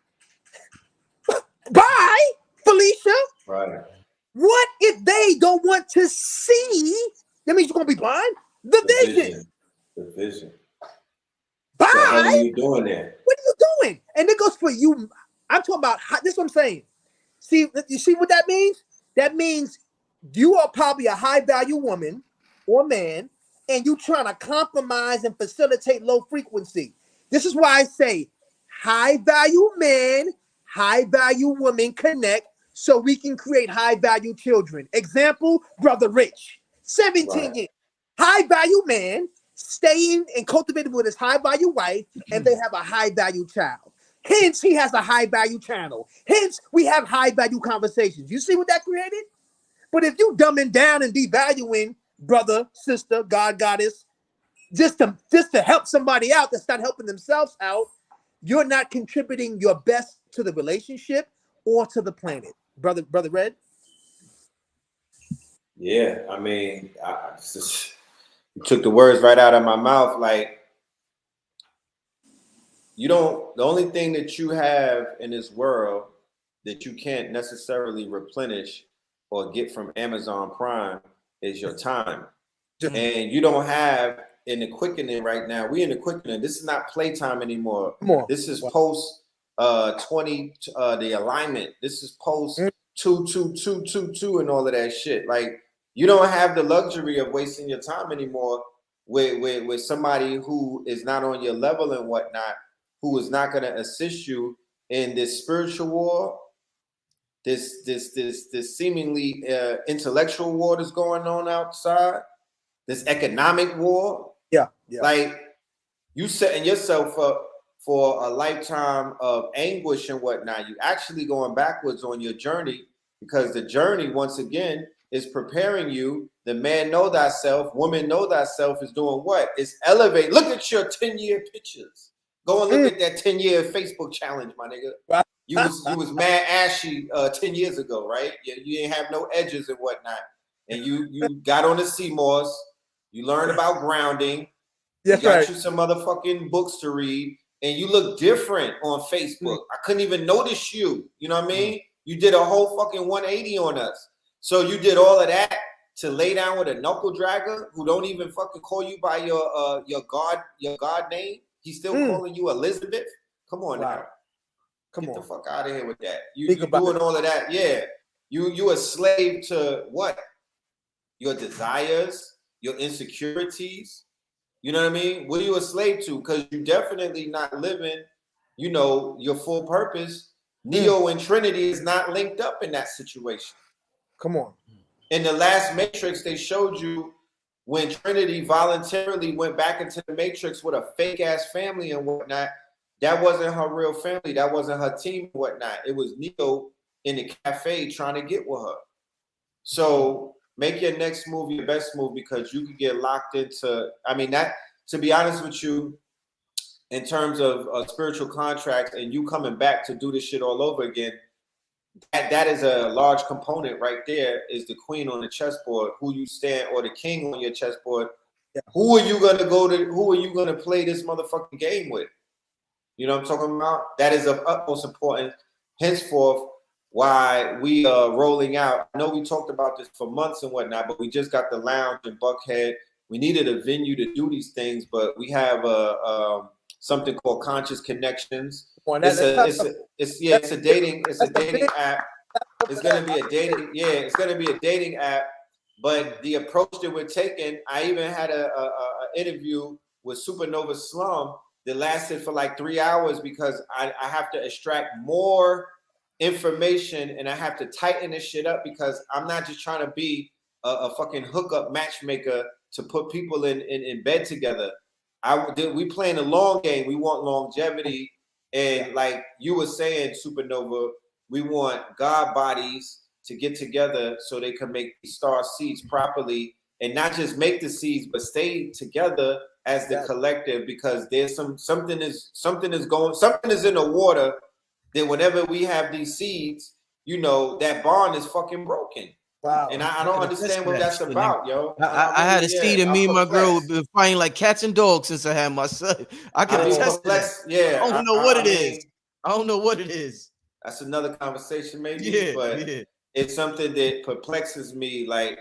Speaker 4: Bye, Felicia.
Speaker 5: Right.
Speaker 4: What if they don't want to see? That means you're gonna be blind. The vision.
Speaker 5: The vision.
Speaker 4: Bye.
Speaker 5: So how are you doing that?
Speaker 4: What are you doing? And it goes for you. I'm talking about this. Is what I'm saying. See, you see what that means? That means you are probably a high value woman or man, and you trying to compromise and facilitate low frequency. This is why I say high value men, high value women connect so we can create high value children. Example, Brother Rich, 17 years. High value man, staying and cultivating with his high value wife, and they have a high value child. Hence, he has a high value channel. Hence, we have high value conversations. You see what that created? But if you dumbing down and devaluing brother, sister, God, goddess, just to help somebody out that's not helping themselves out, you're not contributing your best to the relationship or to the planet. Brother Red?
Speaker 5: Yeah, I mean, you took the words right out of my mouth. Like, the only thing that you have in this world that you can't necessarily replenish or get from Amazon Prime is your time. And you don't have in the quickening right now. We in the quickening. This is not playtime anymore. This is post the alignment. This is post two and all of that shit. Like, you don't have the luxury of wasting your time anymore with somebody who is not on your level and whatnot, who is not going to assist you in this spiritual war, this seemingly intellectual war that's going on outside, this economic war.
Speaker 4: Yeah.
Speaker 5: Like, you setting yourself up for a lifetime of anguish and whatnot. You actually going backwards on your journey, because the journey, once again, is preparing you. The man know thyself, woman know thyself is doing what? It's elevate. Look at your 10-year pictures. Go and look at that 10-year Facebook challenge, my nigga.
Speaker 4: Right.
Speaker 5: You was mad ashy 10 years ago, right? You ain't have no edges and whatnot. And you got on the CMOS. You learned about grounding.
Speaker 4: That's
Speaker 5: you got
Speaker 4: right.
Speaker 5: you some motherfucking books to read. And you look different on Facebook. I couldn't even notice you. You know what I mean? You did a whole fucking 180 on us. So you did all of that to lay down with a knuckle dragger who don't even fucking call you by your god name. He's still calling you Elizabeth. Come on now. Get the fuck out of here with that. You doing all of that. Yeah. You a slave to what? Your desires, your insecurities. You know what I mean? What are you a slave to? Because you're definitely not living, you know, your full purpose. Neo and Trinity is not linked up in that situation.
Speaker 4: Come on.
Speaker 5: In the last Matrix, they showed you when Trinity voluntarily went back into the Matrix with a fake ass family and whatnot. That wasn't her real family. That wasn't her team and whatnot. It was Neo in the cafe trying to get with her. So make your next move your best move, because you could get locked into, I mean, that, to be honest with you, in terms of spiritual contracts and you coming back to do this shit all over again, that is a large component right there, is the queen on the chessboard, who you stand, or the king on your chessboard. Yeah. Who are you going to play this motherfucking game with? You know what I'm talking about? That is of utmost importance. Henceforth, why we are rolling out. I know we talked about this for months and whatnot, but we just got the lounge in Buckhead. We needed a venue to do these things, but we have something called Conscious Connections. It's a dating app. It's gonna be a dating app. But the approach that we're taking, I even had a interview with SupaNova Slom that lasted for like 3 hours, because I have to extract more information and I have to tighten this shit up, because I'm not just trying to be a fucking hookup matchmaker to put people in bed together. We playing a long game. We want longevity. And like you were saying, SupaNova, we want God bodies to get together so they can make these star seeds properly, and not just make the seeds, but stay together as the collective, because there's something is in the water that whenever we have these seeds, you know, that bond is fucking broken. Wow. And I don't understand what that's about, yo.
Speaker 1: I had a seed in me and my girl been fighting like cats and dogs since I had my son. I can attest to that. Yeah. I don't know what it is. I don't know what it is.
Speaker 5: That's another conversation, maybe. But it's something that perplexes me. Like,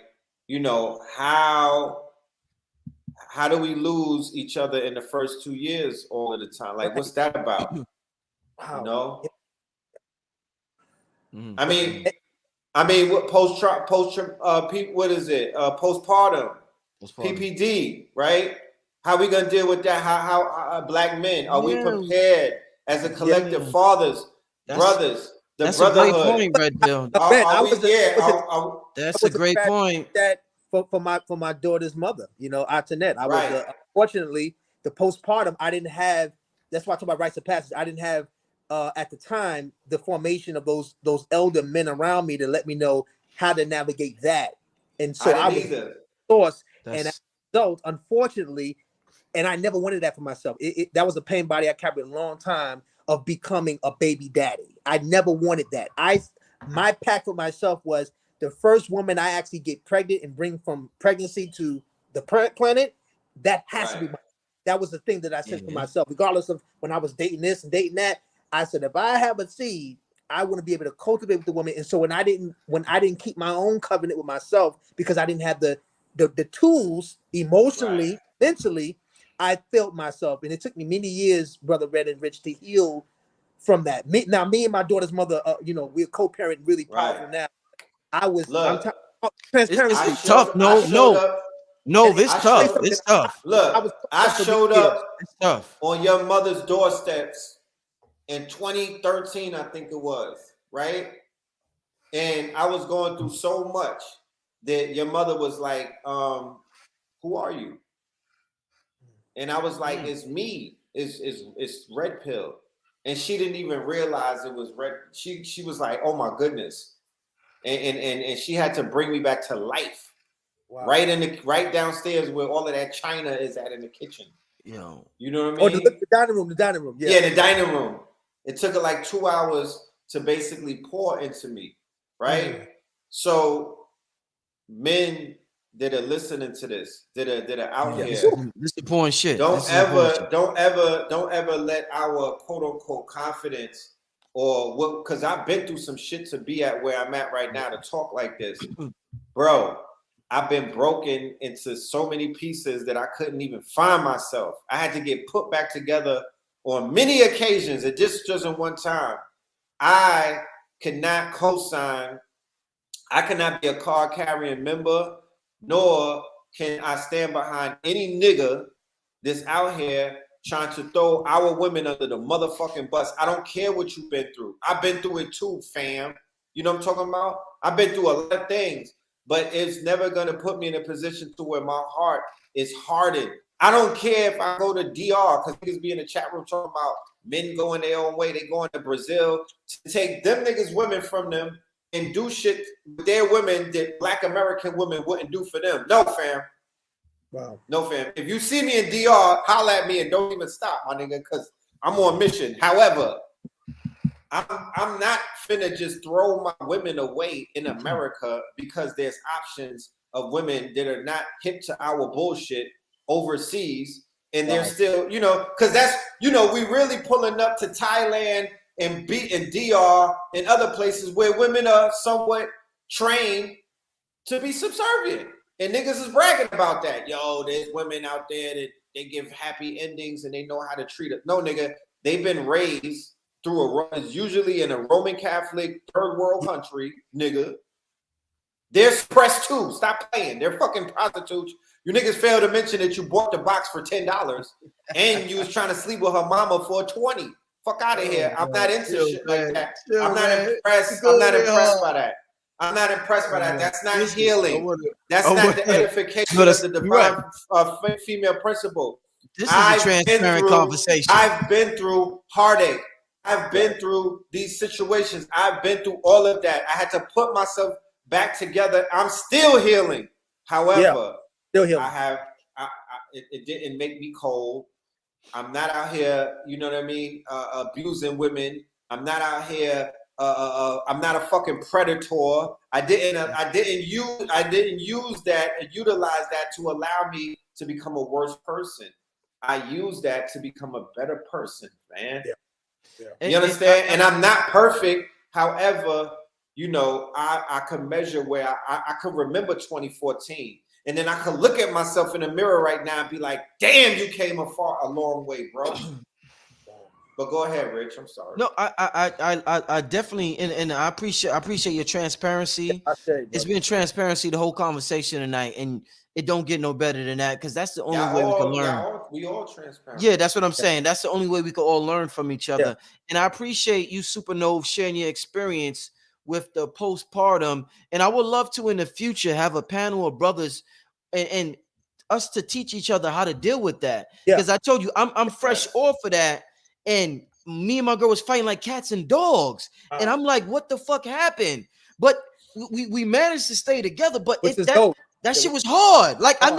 Speaker 5: you know, how do we lose each other in the first 2 years all of the time? Like, what's that about? Wow. You know? I mean, what what is it? Postpartum, PPD, right? How we gonna deal with that? How black men, are we prepared as a collective, fathers, brothers, the
Speaker 1: that's
Speaker 5: brotherhood?
Speaker 1: That's a great point right there. That's a great point.
Speaker 4: That for my daughter's mother, you know, Antoinette. I was unfortunately, the postpartum, I didn't have. That's why I talk about rites of passage. I didn't have at the time the formation of those elder men around me to let me know how to navigate that. And so I was source, and as a result, unfortunately, and I never wanted that for myself. That was a pain body I carried a long time of becoming a baby daddy. I never wanted that. My pact with myself was the first woman I actually get pregnant and bring from pregnancy to the planet. That has to be that was the thing that I said for myself, regardless of when I was dating this and dating that. I said, if I have a seed, I want to be able to cultivate with the woman. And so when I didn't keep my own covenant with myself, because I didn't have the tools emotionally, mentally, I felt myself. And it took me many years, Brother Red and Rich, to heal from that. Me and my daughter's mother, you know, we're co-parent really powerful now.
Speaker 5: Look,
Speaker 4: transparency.
Speaker 1: It's tough. No, it's tough. It's tough.
Speaker 5: Look, I showed up
Speaker 1: It's tough.
Speaker 5: on your mother's doorsteps in 2013, I think it was, right? And I was going through so much that your mother was like, who are you? And I was like, it's me. It's Red Pill. And she didn't even realize it was red. She was like, oh my goodness. And she had to bring me back to life. Wow. Right downstairs where all of that china is at in the kitchen. You know what I mean?
Speaker 4: Oh, the dining room.
Speaker 5: Yeah, the dining room. It took her like 2 hours to basically pour into me, right? So men that are listening to this, that are out here,
Speaker 1: this is pouring shit.
Speaker 5: Don't ever let our quote unquote confidence or what, because I've been through some shit to be at where I'm at right now to talk like this, bro. I've been broken into so many pieces that I couldn't even find myself. I had to get put back together on many occasions. It just wasn't one time. I cannot co-sign. I cannot be a card carrying member, nor can I stand behind any nigga that's out here trying to throw our women under the motherfucking bus. I don't care what you've been through. I've been through it too, fam. You know what I'm talking about? I've been through a lot of things, but it's never going to put me in a position to where my heart is hardened. I don't care if I go to DR, because niggas be in the chat room talking about men going their own way. They going to Brazil to take them niggas women from them and do shit with their women that Black American women wouldn't do for them. No, fam.
Speaker 4: Wow.
Speaker 5: No, fam. If you see me in DR, holla at me and don't even stop, my nigga, because I'm on mission. However, I'm not finna just throw my women away in America because there's options of women that are not hip to our bullshit overseas. And they're still, you know, because that's, you know, we really pulling up to Thailand and DR and other places where women are somewhat trained to be subservient. And niggas is bragging about that. Yo, there's women out there that they give happy endings and they know how to treat it. No, nigga, they've been raised through usually in a Roman Catholic third world country, nigga. They're suppressed too. Stop playing. They're fucking prostitutes. You niggas failed to mention that you bought the box for $10 and you was trying to sleep with her mama for $20. Fuck out of here. I'm not into shit like that. I'm not impressed. I'm not impressed by that. I'm not impressed by that. That's not healing. That's not the edification of the divine female principle.
Speaker 1: This is a transparent conversation.
Speaker 5: I've been through heartache. I've been through these situations. I've been through all of that. I had to put myself back together. I'm still healing. However,
Speaker 4: still healing.
Speaker 5: It didn't make me cold. I'm not out here, you know what I mean, abusing women. I'm not out here. I'm not a fucking predator. I didn't use that and utilize that to allow me to become a worse person. I used that to become a better person, man. Yeah. You understand? And I'm not perfect. However, you know, I can measure where I can remember 2014. And then I can look at myself in the mirror right now and be like, damn, you came a long way, bro. But go ahead, Rich. I'm sorry.
Speaker 1: No, I definitely and I appreciate your transparency. It's been transparency the whole conversation tonight, and it don't get no better than that, because that's the only way we can learn.
Speaker 5: We all transparent.
Speaker 1: Yeah, that's what I'm saying. That's the only way we can all learn from each other. Yeah. And I appreciate you, SupaNova, sharing your experience with the postpartum. And I would love to in the future have a panel of brothers and us to teach each other how to deal with that. Because I told you, I'm fresh off of that. And me and my girl was fighting like cats and dogs. And I'm like, what the fuck happened? But we managed to stay together. But that shit was hard. Like I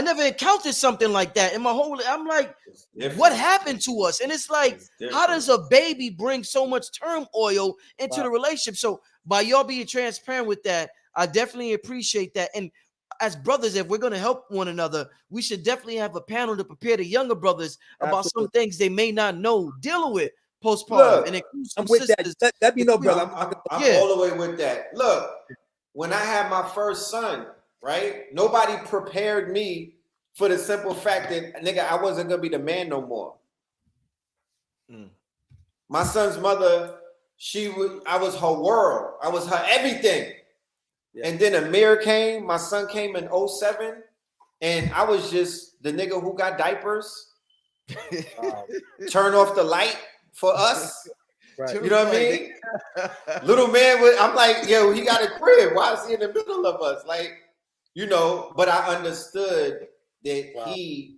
Speaker 1: never encountered something like that in my whole life. I'm like, what happened to us? And it's like, how does a baby bring so much turmoil into the relationship? So by y'all being transparent with that, I definitely appreciate that. And as brothers, if we're going to help one another, we should definitely have a panel to prepare the younger brothers about some things they may not know dealing with postpartum. And
Speaker 4: I'm with that. Let me know, brother.
Speaker 5: I'm all the way with that. Look, when I had my first son, right? Nobody prepared me for the simple fact that, nigga, I wasn't going to be the man no more. My son's mother, I was her world. I was her everything. Yeah. And then Amir came. My son came in 07. And I was just the nigga who got diapers. Turn off the light for us. Right. You know what I mean? Little man, I'm like, yo, he got a crib. Why is he in the middle of us? Like, you know, but I understood that he,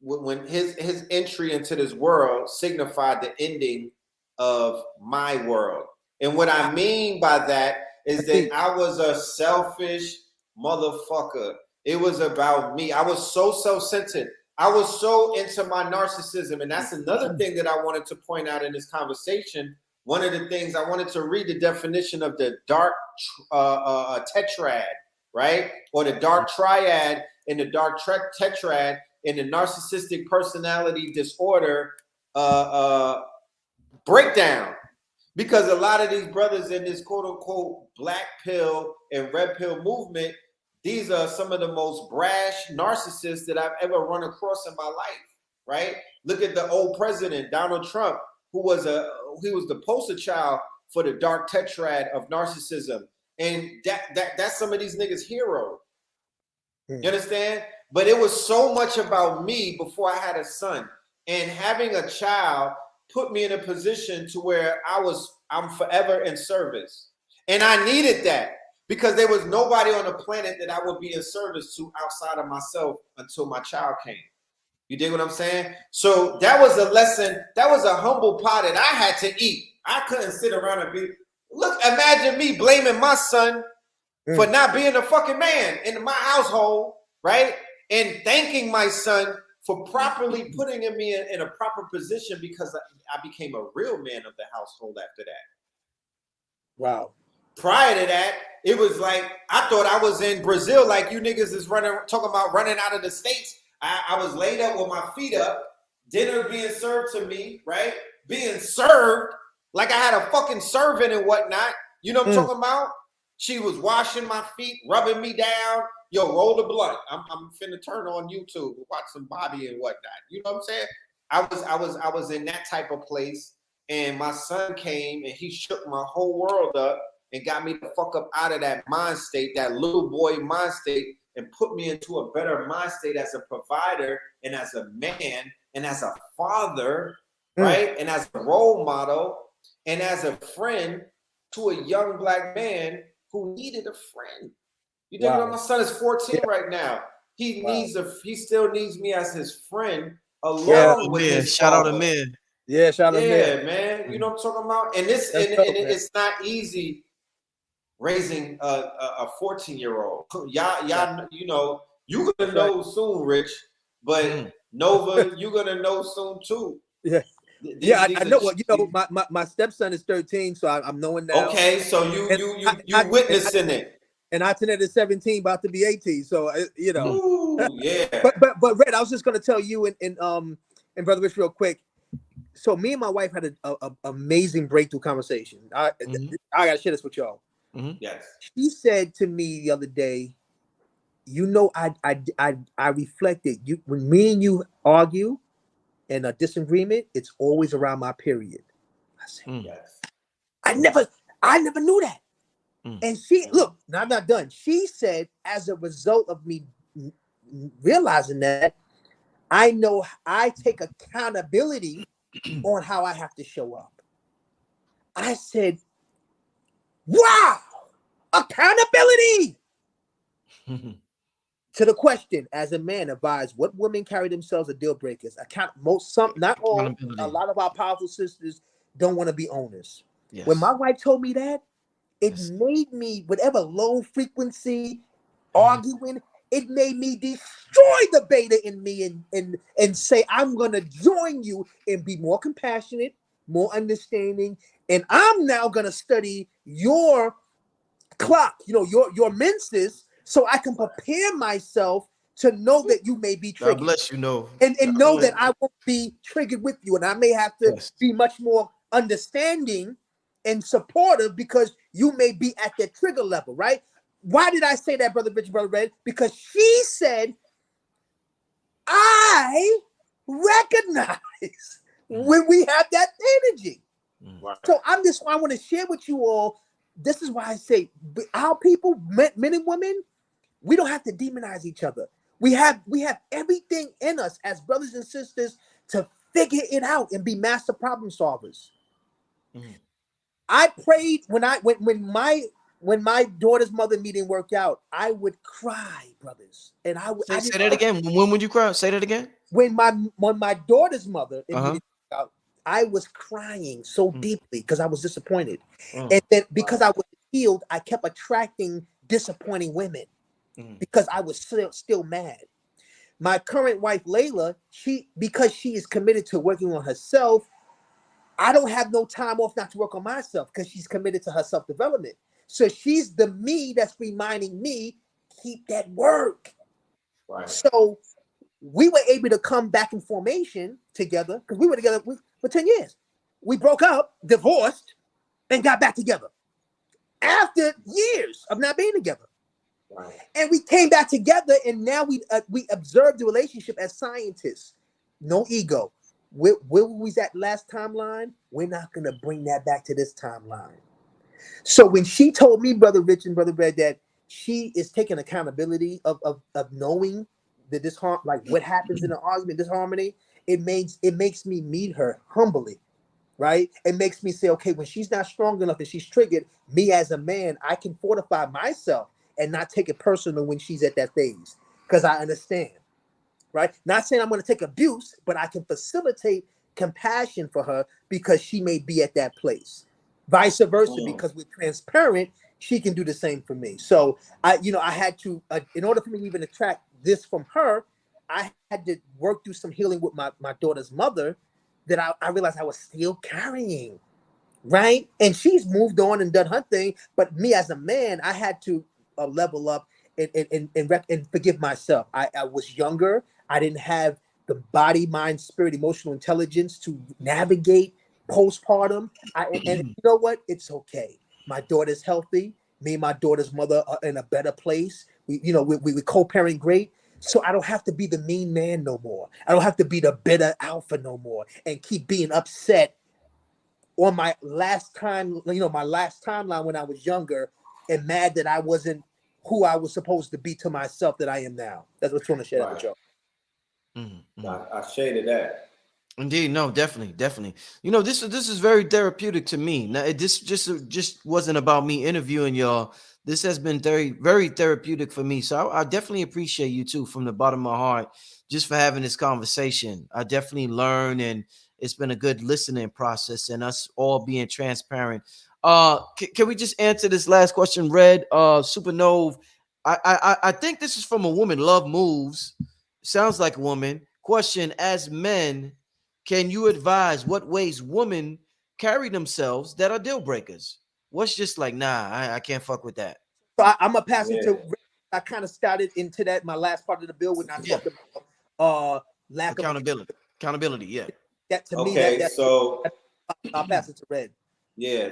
Speaker 5: when his entry into this world signified the ending of my world. And what I mean by that is that I was a selfish motherfucker. It was about me. I was so self-centered. I was so into my narcissism. And that's another thing that I wanted to point out in this conversation. One of the things I wanted to read the definition of the dark tetrad, right? Or the dark triad and the dark tetrad in the narcissistic personality disorder breakdown. Because a lot of these brothers in this quote unquote black pill and red pill movement, these are some of the most brash narcissists that I've ever run across in my life, right? Look at the old president, Donald Trump, he was the poster child for the dark tetrad of narcissism. And that's some of these niggas' hero. You understand? But it was so much about me before I had a son. And having a child put me in a position to where I'm forever in service. And I needed that because there was nobody on the planet that I would be in service to outside of myself until my child came. You dig what I'm saying? So that was a lesson. That was a humble pie that I had to eat. I couldn't sit around and imagine me blaming my son for not being a fucking man in my household, right? And thanking my son for properly putting me in a proper position because I became a real man of the household after that.
Speaker 4: Wow.
Speaker 5: Prior to that, it was like, I thought I was in Brazil, like you niggas is talking about running out of the States. I was laid up with my feet up, dinner being served to me, right? Being served like I had a fucking servant and whatnot. You know what I'm talking about? She was washing my feet, rubbing me down. Yo, roll the blunt. I'm finna turn on YouTube, watch some Bobby and whatnot. You know what I'm saying? I was in that type of place, and my son came and he shook my whole world up and got me the fuck up out of that mind state, that little boy mind state, and put me into a better mind state as a provider and as a man and as a father, right? And as a role model and as a friend to a young black man who needed a friend. You know, my son is 14 right now. He still needs me as his friend along with his
Speaker 1: shout
Speaker 5: father.
Speaker 1: out to man.
Speaker 4: Yeah, shout out to man.
Speaker 5: Yeah, man. You know what I'm talking about? And it's not easy raising a 14-year-old. Y'all, you know, you're gonna know soon, Rich, but Nova, you're gonna know soon too.
Speaker 4: Yeah. I know. Well, you know, my stepson is 13, so I'm knowing now.
Speaker 5: Okay, so you witnessing it.
Speaker 4: And Antoinette is 17, about to be 18. So you know.
Speaker 5: Ooh, yeah.
Speaker 4: But Red, I was just gonna tell you and Brother Rich real quick. So me and my wife had an amazing breakthrough conversation. I gotta share this with y'all.
Speaker 5: Yes.
Speaker 4: She said to me the other day, you know, I reflected. When me and you argue in a disagreement, it's always around my period. I said, yes. I never knew that. And she, look, now I'm not done. She said, as a result of me realizing that, I know I take accountability on how I have to show up. I said, wow, accountability. To the question, as a man, advise what women carry themselves as deal breakers. Not all, a lot of our powerful sisters don't want to be owners. Yes. When my wife told me that, it made me, whatever low frequency arguing, it made me destroy the beta in me and say, I'm going to join you and be more compassionate, more understanding. And I'm now going to study your clock, you know, your menses, so I can prepare myself to know that you may be triggered.
Speaker 1: God bless you, know.
Speaker 4: And know that I won't be triggered with you. And I may have to be much more understanding and supportive because you may be at that trigger level, right? Why did I say that, Brother Rich, Brother Red? Because she said, I recognize when we have that energy.
Speaker 5: Right.
Speaker 4: So I want to share with you all. This is why I say our people, men and women, we don't have to demonize each other. We have everything in us as brothers and sisters to figure it out and be master problem solvers. I prayed when my daughter's mother meeting worked out, I would cry, brothers. And
Speaker 1: Say that again. When would you cry? Say that again.
Speaker 4: When my daughter's mother meeting worked out, I was crying so deeply because I was disappointed. And then because I was healed, I kept attracting disappointing women because I was still mad. My current wife, Layla, because she is committed to working on herself, I don't have no time off not to work on myself because she's committed to her self-development. So she's the me that's reminding me, keep that work.
Speaker 5: Right.
Speaker 4: So we were able to come back in formation together because we were together for 10 years. We broke up, divorced, and got back together after years of not being together.
Speaker 5: Right.
Speaker 4: And we came back together, and now we observed the relationship as scientists. No ego. Where we was at last timeline, we're not going to bring that back to this timeline. So when she told me, Brother Rich and Brother Red, that she is taking accountability of knowing that like what happens in an argument, disharmony, it makes me meet her humbly, right? It makes me say, okay, when she's not strong enough and she's triggered, me as a man, I can fortify myself and not take it personal when she's at that phase because I understand. Right? Not saying I'm going to take abuse, but I can facilitate compassion for her because she may be at that place. Vice versa, because we're transparent, she can do the same for me. So I had to, in order for me to even attract this from her, I had to work through some healing with my daughter's mother that I realized I was still carrying. Right? And she's moved on and done her thing, but me as a man, I had to level up and forgive myself. I was younger. I didn't have the body, mind, spirit, emotional intelligence to navigate postpartum. And you know what? It's okay. My daughter's healthy. Me and my daughter's mother are in a better place. We co-parent great. So I don't have to be the mean man no more. I don't have to be the bitter alpha no more and keep being upset on my last timeline when I was younger and mad that I wasn't who I was supposed to be to myself that I am now. That's what I want to share with y'all.
Speaker 5: I shaded that.
Speaker 1: Indeed, no, definitely. This is very therapeutic to me. Now, this just wasn't about me interviewing y'all. This has been very, very therapeutic for me. So I definitely appreciate you too, from the bottom of my heart, just for having this conversation. I definitely learned, and it's been a good listening process, and us all being transparent. Can we just answer this last question, Red? SupaNova. I think this is from a woman. Love moves. Sounds like a woman. Question: as men, can you advise what ways women carry themselves that are deal breakers? What's just like, nah, I can't fuck with that.
Speaker 4: So I'm gonna pass it to. I kind of started into that my last part of the bill when I talked about lack
Speaker 1: accountability. Accountability, yeah.
Speaker 4: That to me,
Speaker 5: so
Speaker 4: I'll pass it to Red.
Speaker 5: Yeah,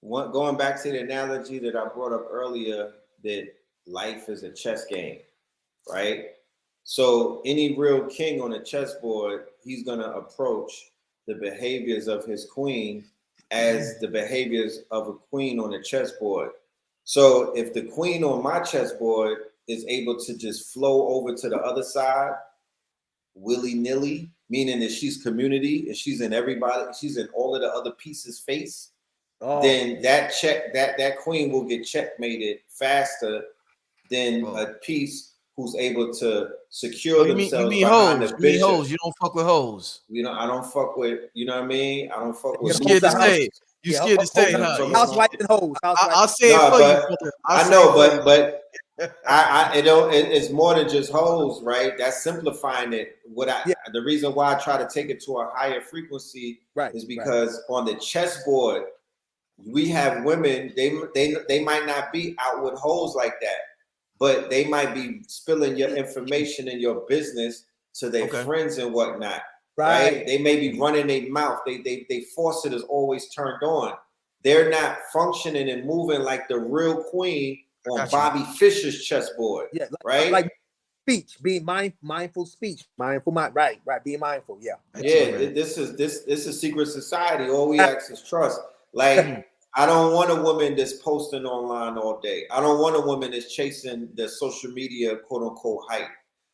Speaker 5: going back to the analogy that I brought up earlier, that life is a chess game, right? So any real king on a chessboard, he's gonna approach the behaviors of his queen as the behaviors of a queen on a chessboard. So if the queen on my chessboard is able to just flow over to the other side willy-nilly, meaning that she's community and she's in all of the other pieces' face, then that queen will get checkmated faster than a piece who's able to secure themselves behind the bishop.
Speaker 1: Hoes. You don't fuck with hoes.
Speaker 5: I don't fuck with, you know what I mean? I don't fuck with.
Speaker 1: You're scared to say it. You're scared to say it, huh?
Speaker 4: Housewife and hoes.
Speaker 1: I'll say it for you.
Speaker 5: I know, but it's more than just hoes, right? That's simplifying it. The reason why I try to take it to a higher frequency is because on the chessboard, we have women, they might not be out with hoes like that, but they might be spilling your information and your business to their friends and whatnot. Right? They may be running their mouth. They faucet is always turned on. They're not functioning and moving like the real queen on Bobby Fischer's chessboard.
Speaker 4: Yeah,
Speaker 5: right?
Speaker 4: speech, being mindful speech, mindful mind, right, being mindful, yeah.
Speaker 5: This is secret society. All we ask is trust. Like, I don't want a woman that's posting online all day. I don't want a woman that's chasing the social media quote unquote hype.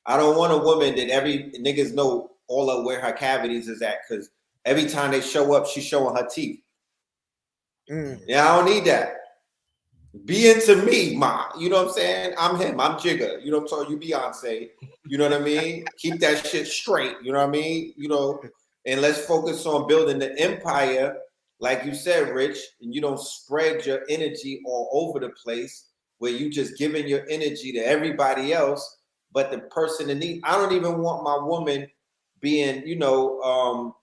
Speaker 5: I don't want a woman that every niggas know all of where her cavities is at, because every time they show up, she's showing her teeth. Yeah, I don't need that. Be into me, ma. You know what I'm saying? I'm him. I'm Jigga. You know what I'm talking? You Beyonce. You know what I mean? Keep that shit straight. You know what I mean? You know, and let's focus on building the empire, like you said, Rich. And you don't spread your energy all over the place where you just giving your energy to everybody else, but the person in need. I don't even want my woman being, you know,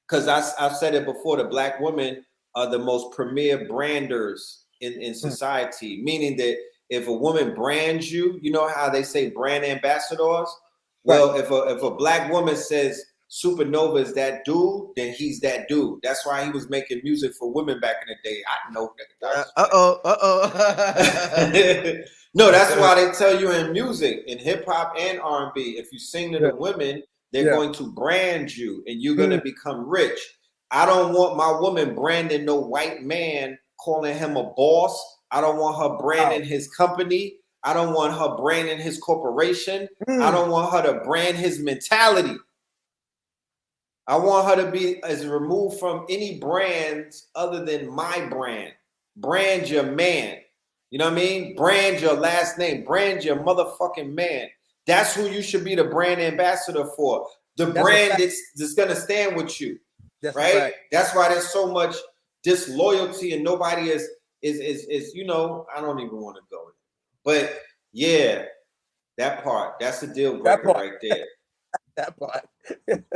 Speaker 5: because I've said it before. The black women are the most premier branders in society, meaning that if a woman brands you, you know how they say brand ambassadors? Well, if a black woman says SupaNova is that dude, then he's that dude. That's why he was making music for women back in the day. I know that. No, that's why they tell you in music, in hip hop and R&B, if you sing to the women, they're going to brand you and you're going to become rich. I don't want my woman branding no white man, calling him a boss. I don't want her branding his company. I don't want her branding his corporation. I don't want her to brand his mentality. I want her to be as removed from any brands other than my brand. Brand your man. You know what I mean? Brand your last name. Brand your motherfucking man. That's who you should be the brand ambassador for. The brand that's going to stand with you. Right? That's why there's so much disloyalty and nobody is you know, I don't even want to go in. But yeah, that part, that's the deal breaker right there.
Speaker 4: That part.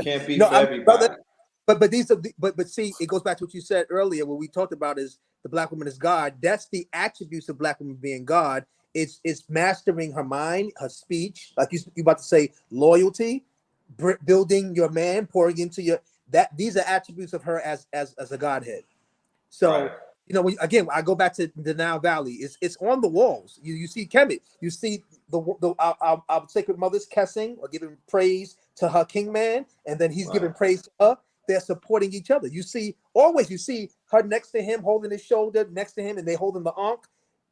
Speaker 5: Can't be for everybody.
Speaker 4: But these are but see, it goes back to what you said earlier. What we talked about is the black woman is God. That's the attributes of black woman being God. It's mastering her mind, her speech, like you about to say, loyalty, building your man, pouring into your these are attributes of her as a Godhead. So you know, again, I go back to the Nile Valley. It's on the walls. You see Kemet. You see our sacred mothers kissing or giving praise to her king man, and then he's giving praise to her. They're supporting each other. You see her next to him, holding his shoulder next to him, and they holding the ankh.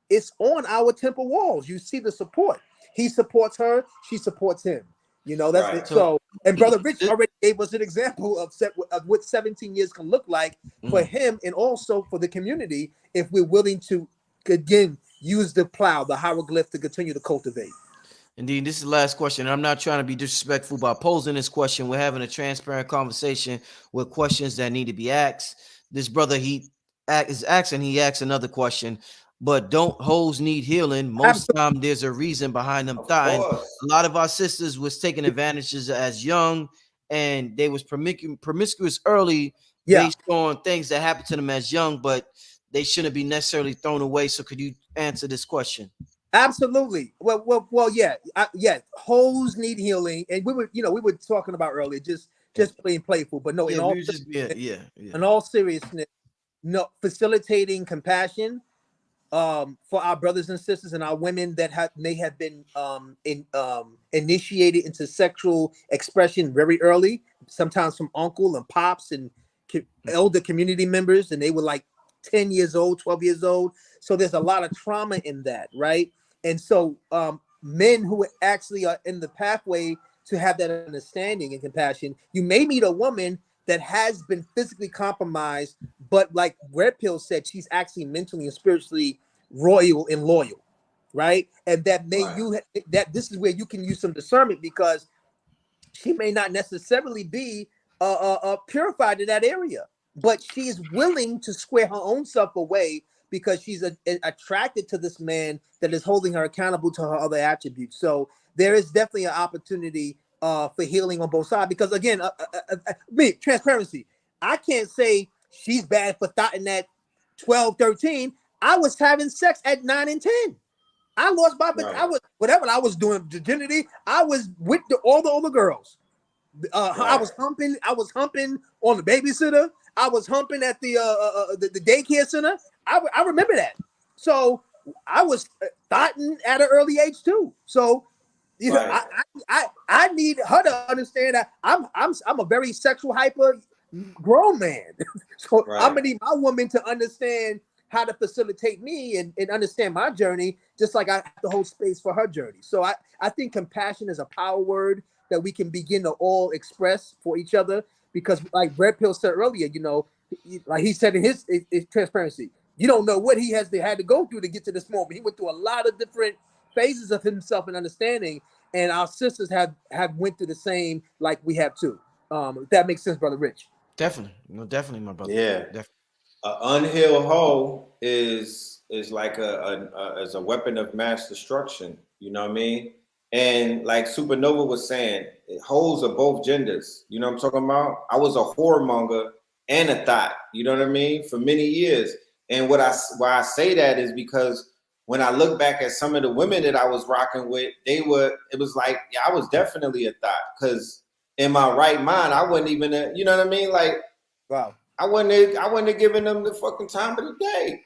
Speaker 4: It's on our temple walls. You see the support. He supports her. She supports him. You know, that's it. So, and Brother Rich already gave us an example of what 17 years can look like for him and also for the community if we're willing to, again, use the plow, the hieroglyph to continue to cultivate.
Speaker 1: Indeed, this is the last question. And I'm not trying to be disrespectful by posing this question. We're having a transparent conversation with questions that need to be asked. This brother, he asks another question. But don't hoes need healing? Most time there's a reason behind them dying. A lot of our sisters was taking advantages as young, and they was promiscuous early based on things that happened to them as young, but they shouldn't be necessarily thrown away. So could you answer this question?
Speaker 4: Absolutely. Well, yeah. Hoes need healing, and we were talking about earlier, just being playful, but no, in all seriousness, no, facilitating compassion. For our brothers and sisters and our women that may have been initiated into sexual expression very early, sometimes from uncle and pops and elder community members, and they were like 10 years old, 12 years old. So there's a lot of trauma in that, right? And so men who actually are in the pathway to have that understanding and compassion, you may meet a woman that has been physically compromised, but like Red Pill said, she's actually mentally and spiritually royal and loyal, right? And that that this is where you can use some discernment, because she may not necessarily be purified in that area, but she is willing to square her own self away because she's attracted to this man that is holding her accountable to her other attributes. So there is definitely an opportunity for healing on both sides, because again, transparency. I can't say she's bad for thoughting at 12, 13. I was having sex at 9 and 10. I lost my, I was, whatever I was doing, virginity, I was with all the older girls. I was humping on the babysitter. I was humping at the daycare center. I remember that. So I was thoughting at an early age too. So You know,
Speaker 5: Right.
Speaker 4: I need her to understand that I'm a very sexual hyper grown man. So
Speaker 5: Right.
Speaker 4: I'm gonna need my woman to understand how to facilitate me and understand my journey, just like I have to hold space for her journey. So I think compassion is a power word that we can begin to all express for each other, because like Red Pill said earlier, you know, like he said in his transparency, you don't know what he had to go through to get to this moment. He went through a lot of different phases of himself and understanding, and our sisters have went through the same, like we have too. If that makes sense, Brother Rich.
Speaker 1: Definitely, no, definitely, my brother.
Speaker 5: Yeah.
Speaker 1: Definitely.
Speaker 5: An unhealed hoe is like a weapon of mass destruction. You know what I mean? And like SupaNova was saying, hoes are both genders. You know what I'm talking about? I was a whoremonger and a thought. You know what I mean? For many years. And why I say that is because when I look back at some of the women that I was rocking with, it was like, yeah, I was definitely a thought, because in my right mind, I wasn't even you know what I mean? Like,
Speaker 4: Wow.
Speaker 5: I wouldn't have given them the fucking time of the day.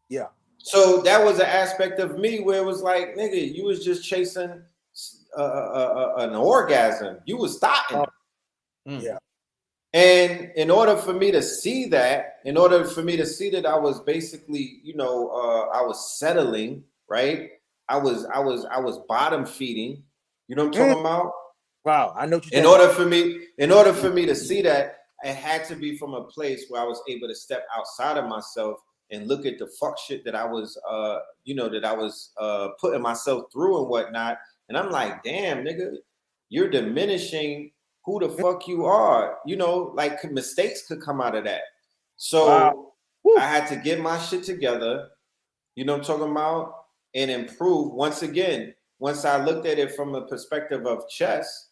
Speaker 4: Yeah.
Speaker 5: So that was an aspect of me where it was like, nigga, you was just chasing an orgasm. You was starting.
Speaker 4: Yeah.
Speaker 5: And in order for me to see that, I was basically, you know, I was settling, right? I was bottom feeding. You know what I'm talking about?
Speaker 4: Wow. I know what you're
Speaker 5: In order for me to see that, it had to be from a place where I was able to step outside of myself and look at the fuck shit that I was, putting myself through and whatnot. And I'm like, damn, nigga, you're diminishing who the fuck you are. You know, like mistakes could come out of that. So I had to get my shit together. You know what I'm talking about? And improve once again. Once I looked at it from a perspective of chess,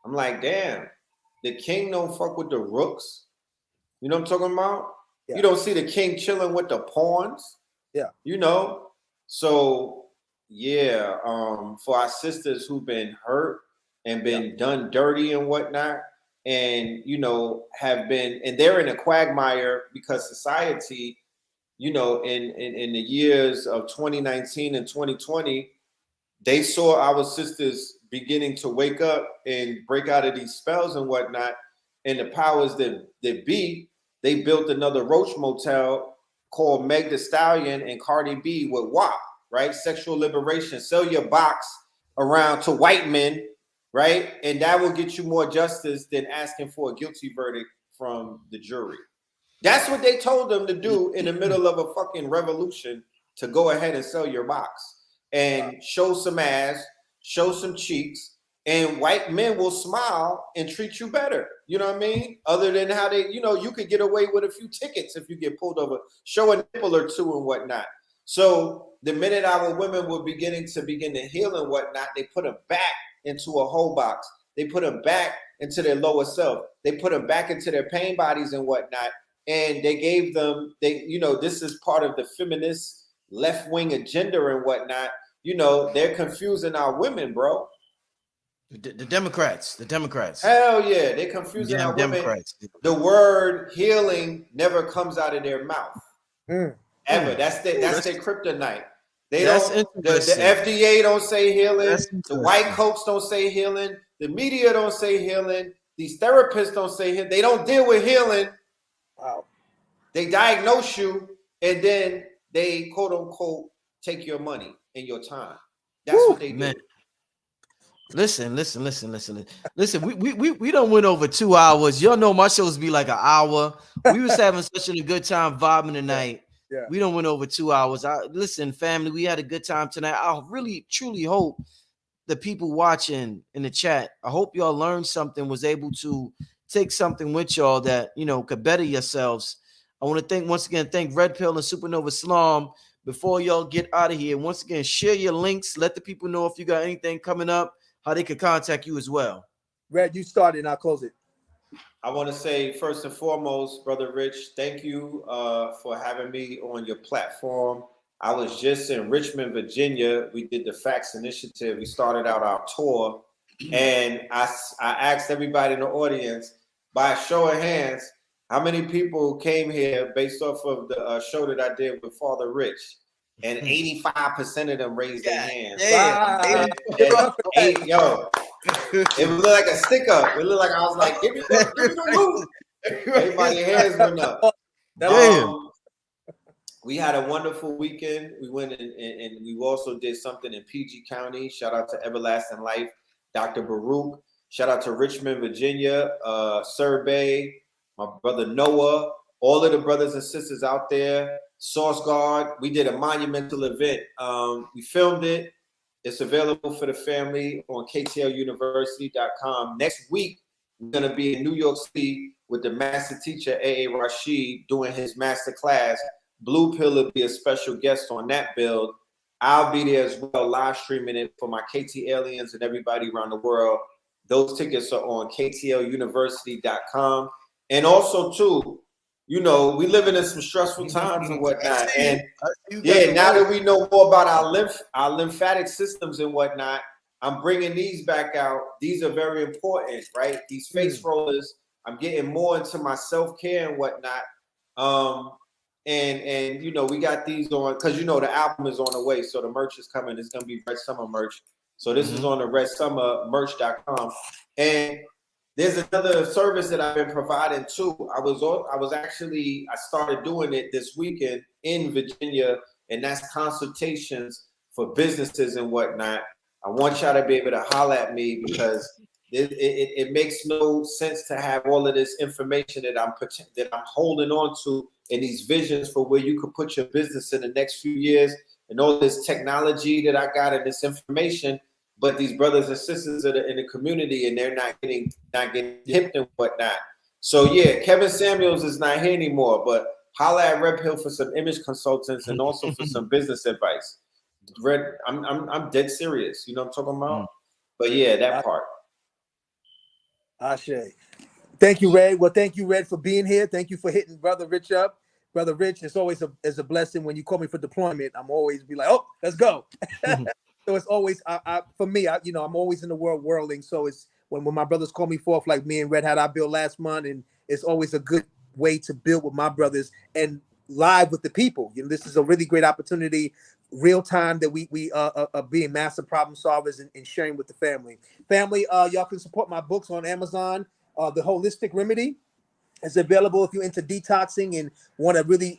Speaker 5: I'm like, damn, the king don't fuck with the rooks. You know what I'm talking about? Yeah. You don't see the king chilling with the pawns.
Speaker 4: Yeah.
Speaker 5: You know? So yeah, for our sisters who've been hurt and been done dirty and whatnot, and you know, and they're in a quagmire because society, you know, in the years of 2019 and 2020, they saw our sisters beginning to wake up and break out of these spells and whatnot. And the powers that be, they built another Roach Motel called Meg Thee Stallion and Cardi B with WAP, right? Sexual liberation. Sell your box around to white men, right? And that will get you more justice than asking for a guilty verdict from the jury. That's what they told them to do in the middle of a fucking revolution, to go ahead and sell your box and show some ass, show some cheeks, and white men will smile and treat you better. You know what I mean? Other than how they, you know, you could get away with a few tickets if you get pulled over, show a nipple or two and whatnot. So the minute our women were begin to heal and whatnot, they put them back into a whole box. They put them back into their lower self. They put them back into their pain bodies and whatnot. And they gave them, you know, this is part of the feminist left-wing agenda and whatnot. You know, they're confusing our women, bro.
Speaker 1: The Democrats.
Speaker 5: Hell yeah, they're confusing our Democrats. Women. The word healing never comes out of their mouth. Ever. That's their kryptonite. They don't. The FDA don't say healing. The white coats don't say healing. The media don't say healing. These therapists don't say healing. They don't deal with healing.
Speaker 4: Wow.
Speaker 5: They diagnose you and then they quote unquote take your money and your time. That's what they do.
Speaker 1: Listen. We don't went over 2 hours. Y'all know my shows be like an hour. We was having such a good time vibing tonight.
Speaker 4: Yeah.
Speaker 1: We don't went over 2 hours. Listen, family, we had a good time tonight. I really truly hope the people watching in the chat, I hope y'all learned something, was able to take something with y'all that, you know, could better yourselves. I want to once again thank Red Pill and SupaNova Slom. Before y'all get out of here, once again, share your links. Let the people know if you got anything coming up, how they could contact you as well.
Speaker 4: Red, you started and I'll close it.
Speaker 5: I want to say, first and foremost, Brother Rich, thank you for having me on your platform. I was just in Richmond, Virginia. We did the Facts Initiative. We started out our tour. And I asked everybody in the audience, by a show of hands, how many people came here based off of the show that I did with Father Rich? and 85% of them raised their hands.
Speaker 1: Damn.
Speaker 5: Yo, it looked like a stick up. It looked like I was like, give me the loot. Everybody's hands went up. We had a wonderful weekend. We went and we also did something in PG County. Shout out to Everlasting Life, Dr. Baruch. Shout out to Richmond, Virginia, Sir Bay, my brother Noah, all of the brothers and sisters out there. Source Guard. We did a monumental event. We filmed it. It's available for the family on KTLUniversity.com. Next week, we're going to be in New York City with the master teacher, A.A. Rashid, doing his master class. Blue Pill will be a special guest on that build. I'll be there as well, live streaming it for my KT aliens and everybody around the world. Those tickets are on KTLUniversity.com. And also, too, you know, we living in some stressful times and whatnot. And now that we know more about our lymphatic systems and whatnot, I'm bringing these back out. These are very important, right? These face rollers. I'm getting more into my self-care and whatnot. And you know, we got these on because you know the album is on the way, so the merch is coming. It's gonna be Red Summer merch. So this is on the redsummermerch.com. And there's another service that I've been providing too. I started doing it this weekend in Virginia, and that's consultations for businesses and whatnot. I want y'all to be able to holler at me because it makes no sense to have all of this information that I'm holding on to and these visions for where you could put your business in the next few years and all this technology that I got and this information, but these brothers and sisters that are in the community and they're not getting hip and whatnot. So yeah, Kevin Samuels is not here anymore, but holla at Red Pill for some image consultants and also for some business advice. I'm dead serious. You know what I'm talking about? But yeah, that part.
Speaker 4: Ashe. Thank you, Red. Well, thank you, Red, for being here. Thank you for hitting Brother Rich up. Brother Rich, it's always a blessing when you call me for deployment. I'm always be like, oh, let's go. So it's always for me. I'm always in the world whirling. So it's when my brothers call me forth, like me and Red had our build last month, and it's always a good way to build with my brothers and live with the people. You know, this is a really great opportunity, real time that we are being massive problem solvers and sharing with the family. Family, y'all can support my books on Amazon. The Holistic Remedy is available if you're into detoxing and want to really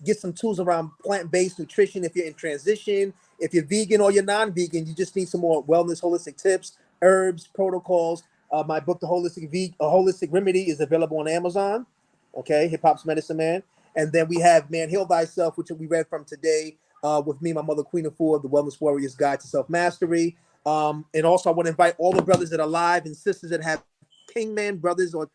Speaker 4: get some tools around plant-based nutrition. If you're in transition, if you're vegan or you're non-vegan, you just need some more wellness, holistic tips, herbs, protocols. My book, The Holistic Remedy, is available on Amazon. Okay, Hip Hop's Medicine Man. And then we have Man Heal Thyself, which we read from today with me, my mother, Queen of Four, The Wellness Warrior's Guide to Self-Mastery. And also I want to invite all the brothers that are live and sisters that have Kingman brothers or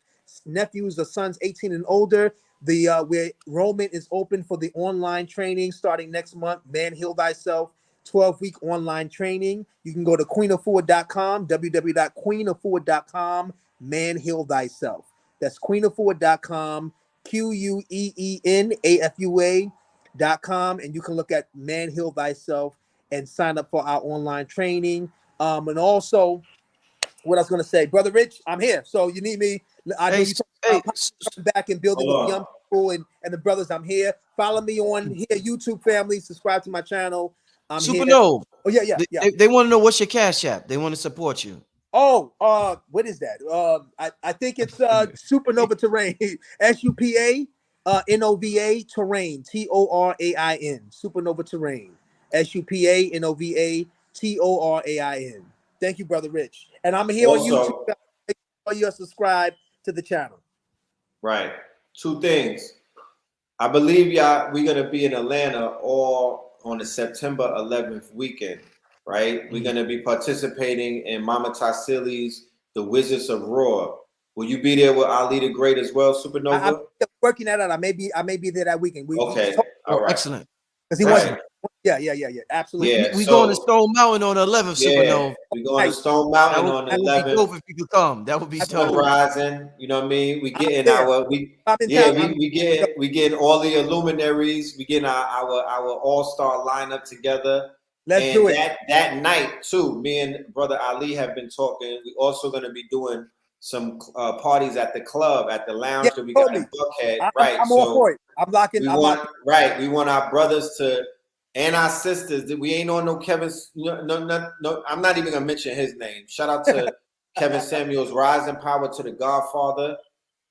Speaker 4: nephews or sons 18 and older. Where enrollment is open for the online training starting next month. Man Heal Thyself, 12-week online training. You can go to queenoffour.com, www.queenoffour.com, Man Heal Thyself. That's queenoffour.com, QUEENAFUA.com, and you can look at Man Heal Thyself and sign up for our online training. And also, what I was going to say, Brother Rich, I'm here. So you need me. I know you coming back and building with young people and the brothers. I'm here. Follow me on here, YouTube family. Subscribe to my channel. I'm
Speaker 1: SupaNova.
Speaker 4: Oh yeah.
Speaker 1: They want to know what's your Cash App. They want to support you.
Speaker 4: Oh, what is that? I think it's SupaNova Terrain. SupaNova Terrain. TORAIN. SupaNova Terrain. SupaNova TORAIN. Thank you, Brother Rich. And I'm here
Speaker 5: also,
Speaker 4: on YouTube. Make sure you're subscribed to the channel.
Speaker 5: Right. Two things. I believe we're going to be in Atlanta all on the September 11th weekend, right? We're going to be participating in Mama Tassili's The Wizards of Raw. Will you be there with Ali the Great as well, SupaNova?
Speaker 4: I'm working that out. I may be there that weekend.
Speaker 5: Okay. All right.
Speaker 1: Excellent.
Speaker 4: Because he wants. Yeah. Absolutely.
Speaker 5: Yeah,
Speaker 1: we going to Stone Mountain on the 11th, SupaNova.
Speaker 5: We're going to Stone Mountain on the 11th.
Speaker 1: That would be dope if you could come. That would be dope.
Speaker 5: Rising, you know what I mean? We getting we getting all the luminaries. We getting our all-star lineup together.
Speaker 4: Let's do it.
Speaker 5: That night too. Me and Brother Ali have been talking. We also going to be doing some parties at the club, at the lounge that we got in Buckhead.
Speaker 4: I'm all for it. I'm locking.
Speaker 5: We want our brothers to and our sisters. That we ain't on no Kevin's. No. I'm not even gonna mention his name. Shout out to Kevin Samuels, rising power to the Godfather.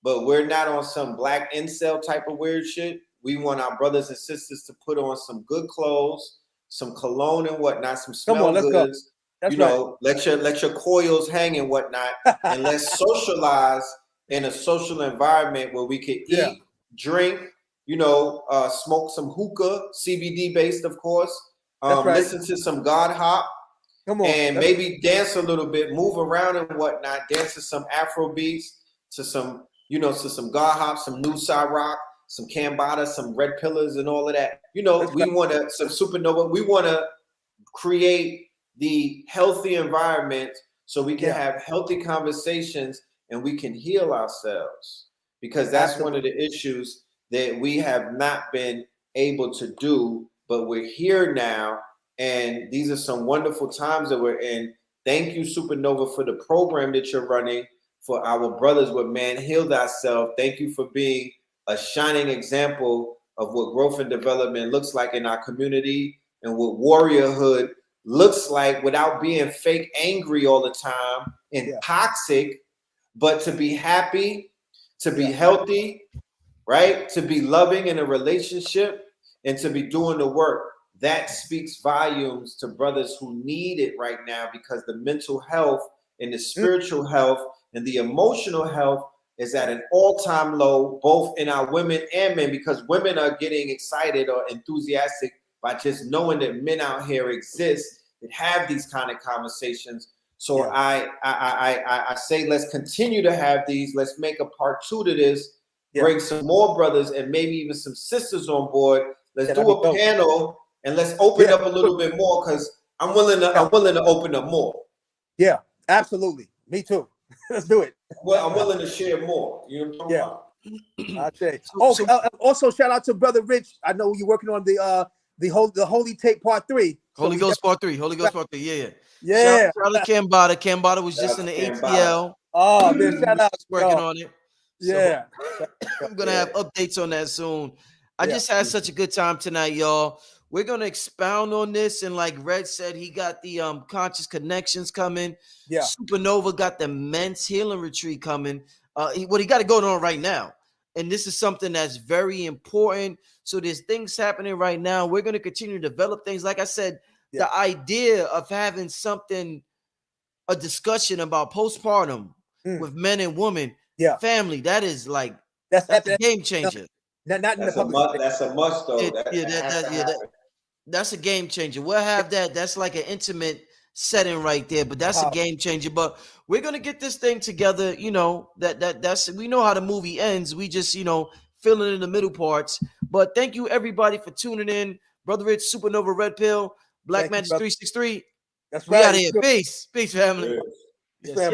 Speaker 5: But we're not on some black incel type of weird shit. We want our brothers and sisters to put on some good clothes, some cologne and whatnot, some smell goods.
Speaker 4: That's
Speaker 5: you know, let your coils hang and whatnot, and let's socialize in a social environment where we can eat, drink, smoke some hookah, CBD based, of course. Listen to some God hop. And maybe dance a little bit, move around and whatnot, dance to some Afro beats, to some, to some God hop, some New Side Rock, some Cambada, some Red Pillars and all of that. We want to, some SupaNova, we want to create the healthy environment so we can have healthy conversations and we can heal ourselves. Because that's one of the issues that we have not been able to do, but we're here now. And these are some wonderful times that we're in. Thank you, SupaNova, for the program that you're running for our brothers with Man Heal Thyself. Thank you for being a shining example of what growth and development looks like in our community and what warriorhood looks like without being fake angry all the time and toxic, but to be happy, to be healthy, right? To be loving in a relationship and to be doing the work. That speaks volumes to brothers who need it right now, because the mental health and the spiritual health and the emotional health is at an all-time low, both in our women and men, because women are getting excited or enthusiastic by just knowing that men out here exist that have these kind of conversations. So I say, let's continue to have these. Let's make a part 2 to this, bring some more brothers and maybe even some sisters on board. Let's do a panel. And let's open up a little bit more, because I'm willing to open up more.
Speaker 4: Yeah, absolutely. Me too. Let's do it.
Speaker 5: Well, I'm willing to share more. You know what I'm
Speaker 4: talking about? Also, shout out to Brother Rich. I know you're working on the Holy Tape Part 3.
Speaker 1: Holy Ghost Part 3. Holy Ghost Part 3.
Speaker 4: Yeah.
Speaker 1: Shout out to Cambada. Cambada was just in the ATL.
Speaker 4: Oh, man, shout out.
Speaker 1: Working on it.
Speaker 4: Yeah.
Speaker 1: So I'm gonna have updates on that soon. I just had such a good time tonight, y'all. We're going to expound on this. And like Red said, he got the conscious connections coming. Yeah. SupaNova got the men's healing retreat coming. He got it going on right now. And this is something that's very important. So there's things happening right now. We're going to continue to develop things. Like I said, the idea of having a discussion about postpartum with men and women, family, that is like, that's a game changer.
Speaker 5: That's a must, though.
Speaker 1: That's a game changer. We'll have that. That's like an intimate setting right there, but that's a game changer. But we're gonna get this thing together. That's we know how the movie ends. We just filling in the middle parts. But thank you everybody for tuning in. Brother Rich, SupaNova, Red Pill, Black Magic 363.
Speaker 4: That's
Speaker 1: right. We out here. Peace, family.
Speaker 4: Yes.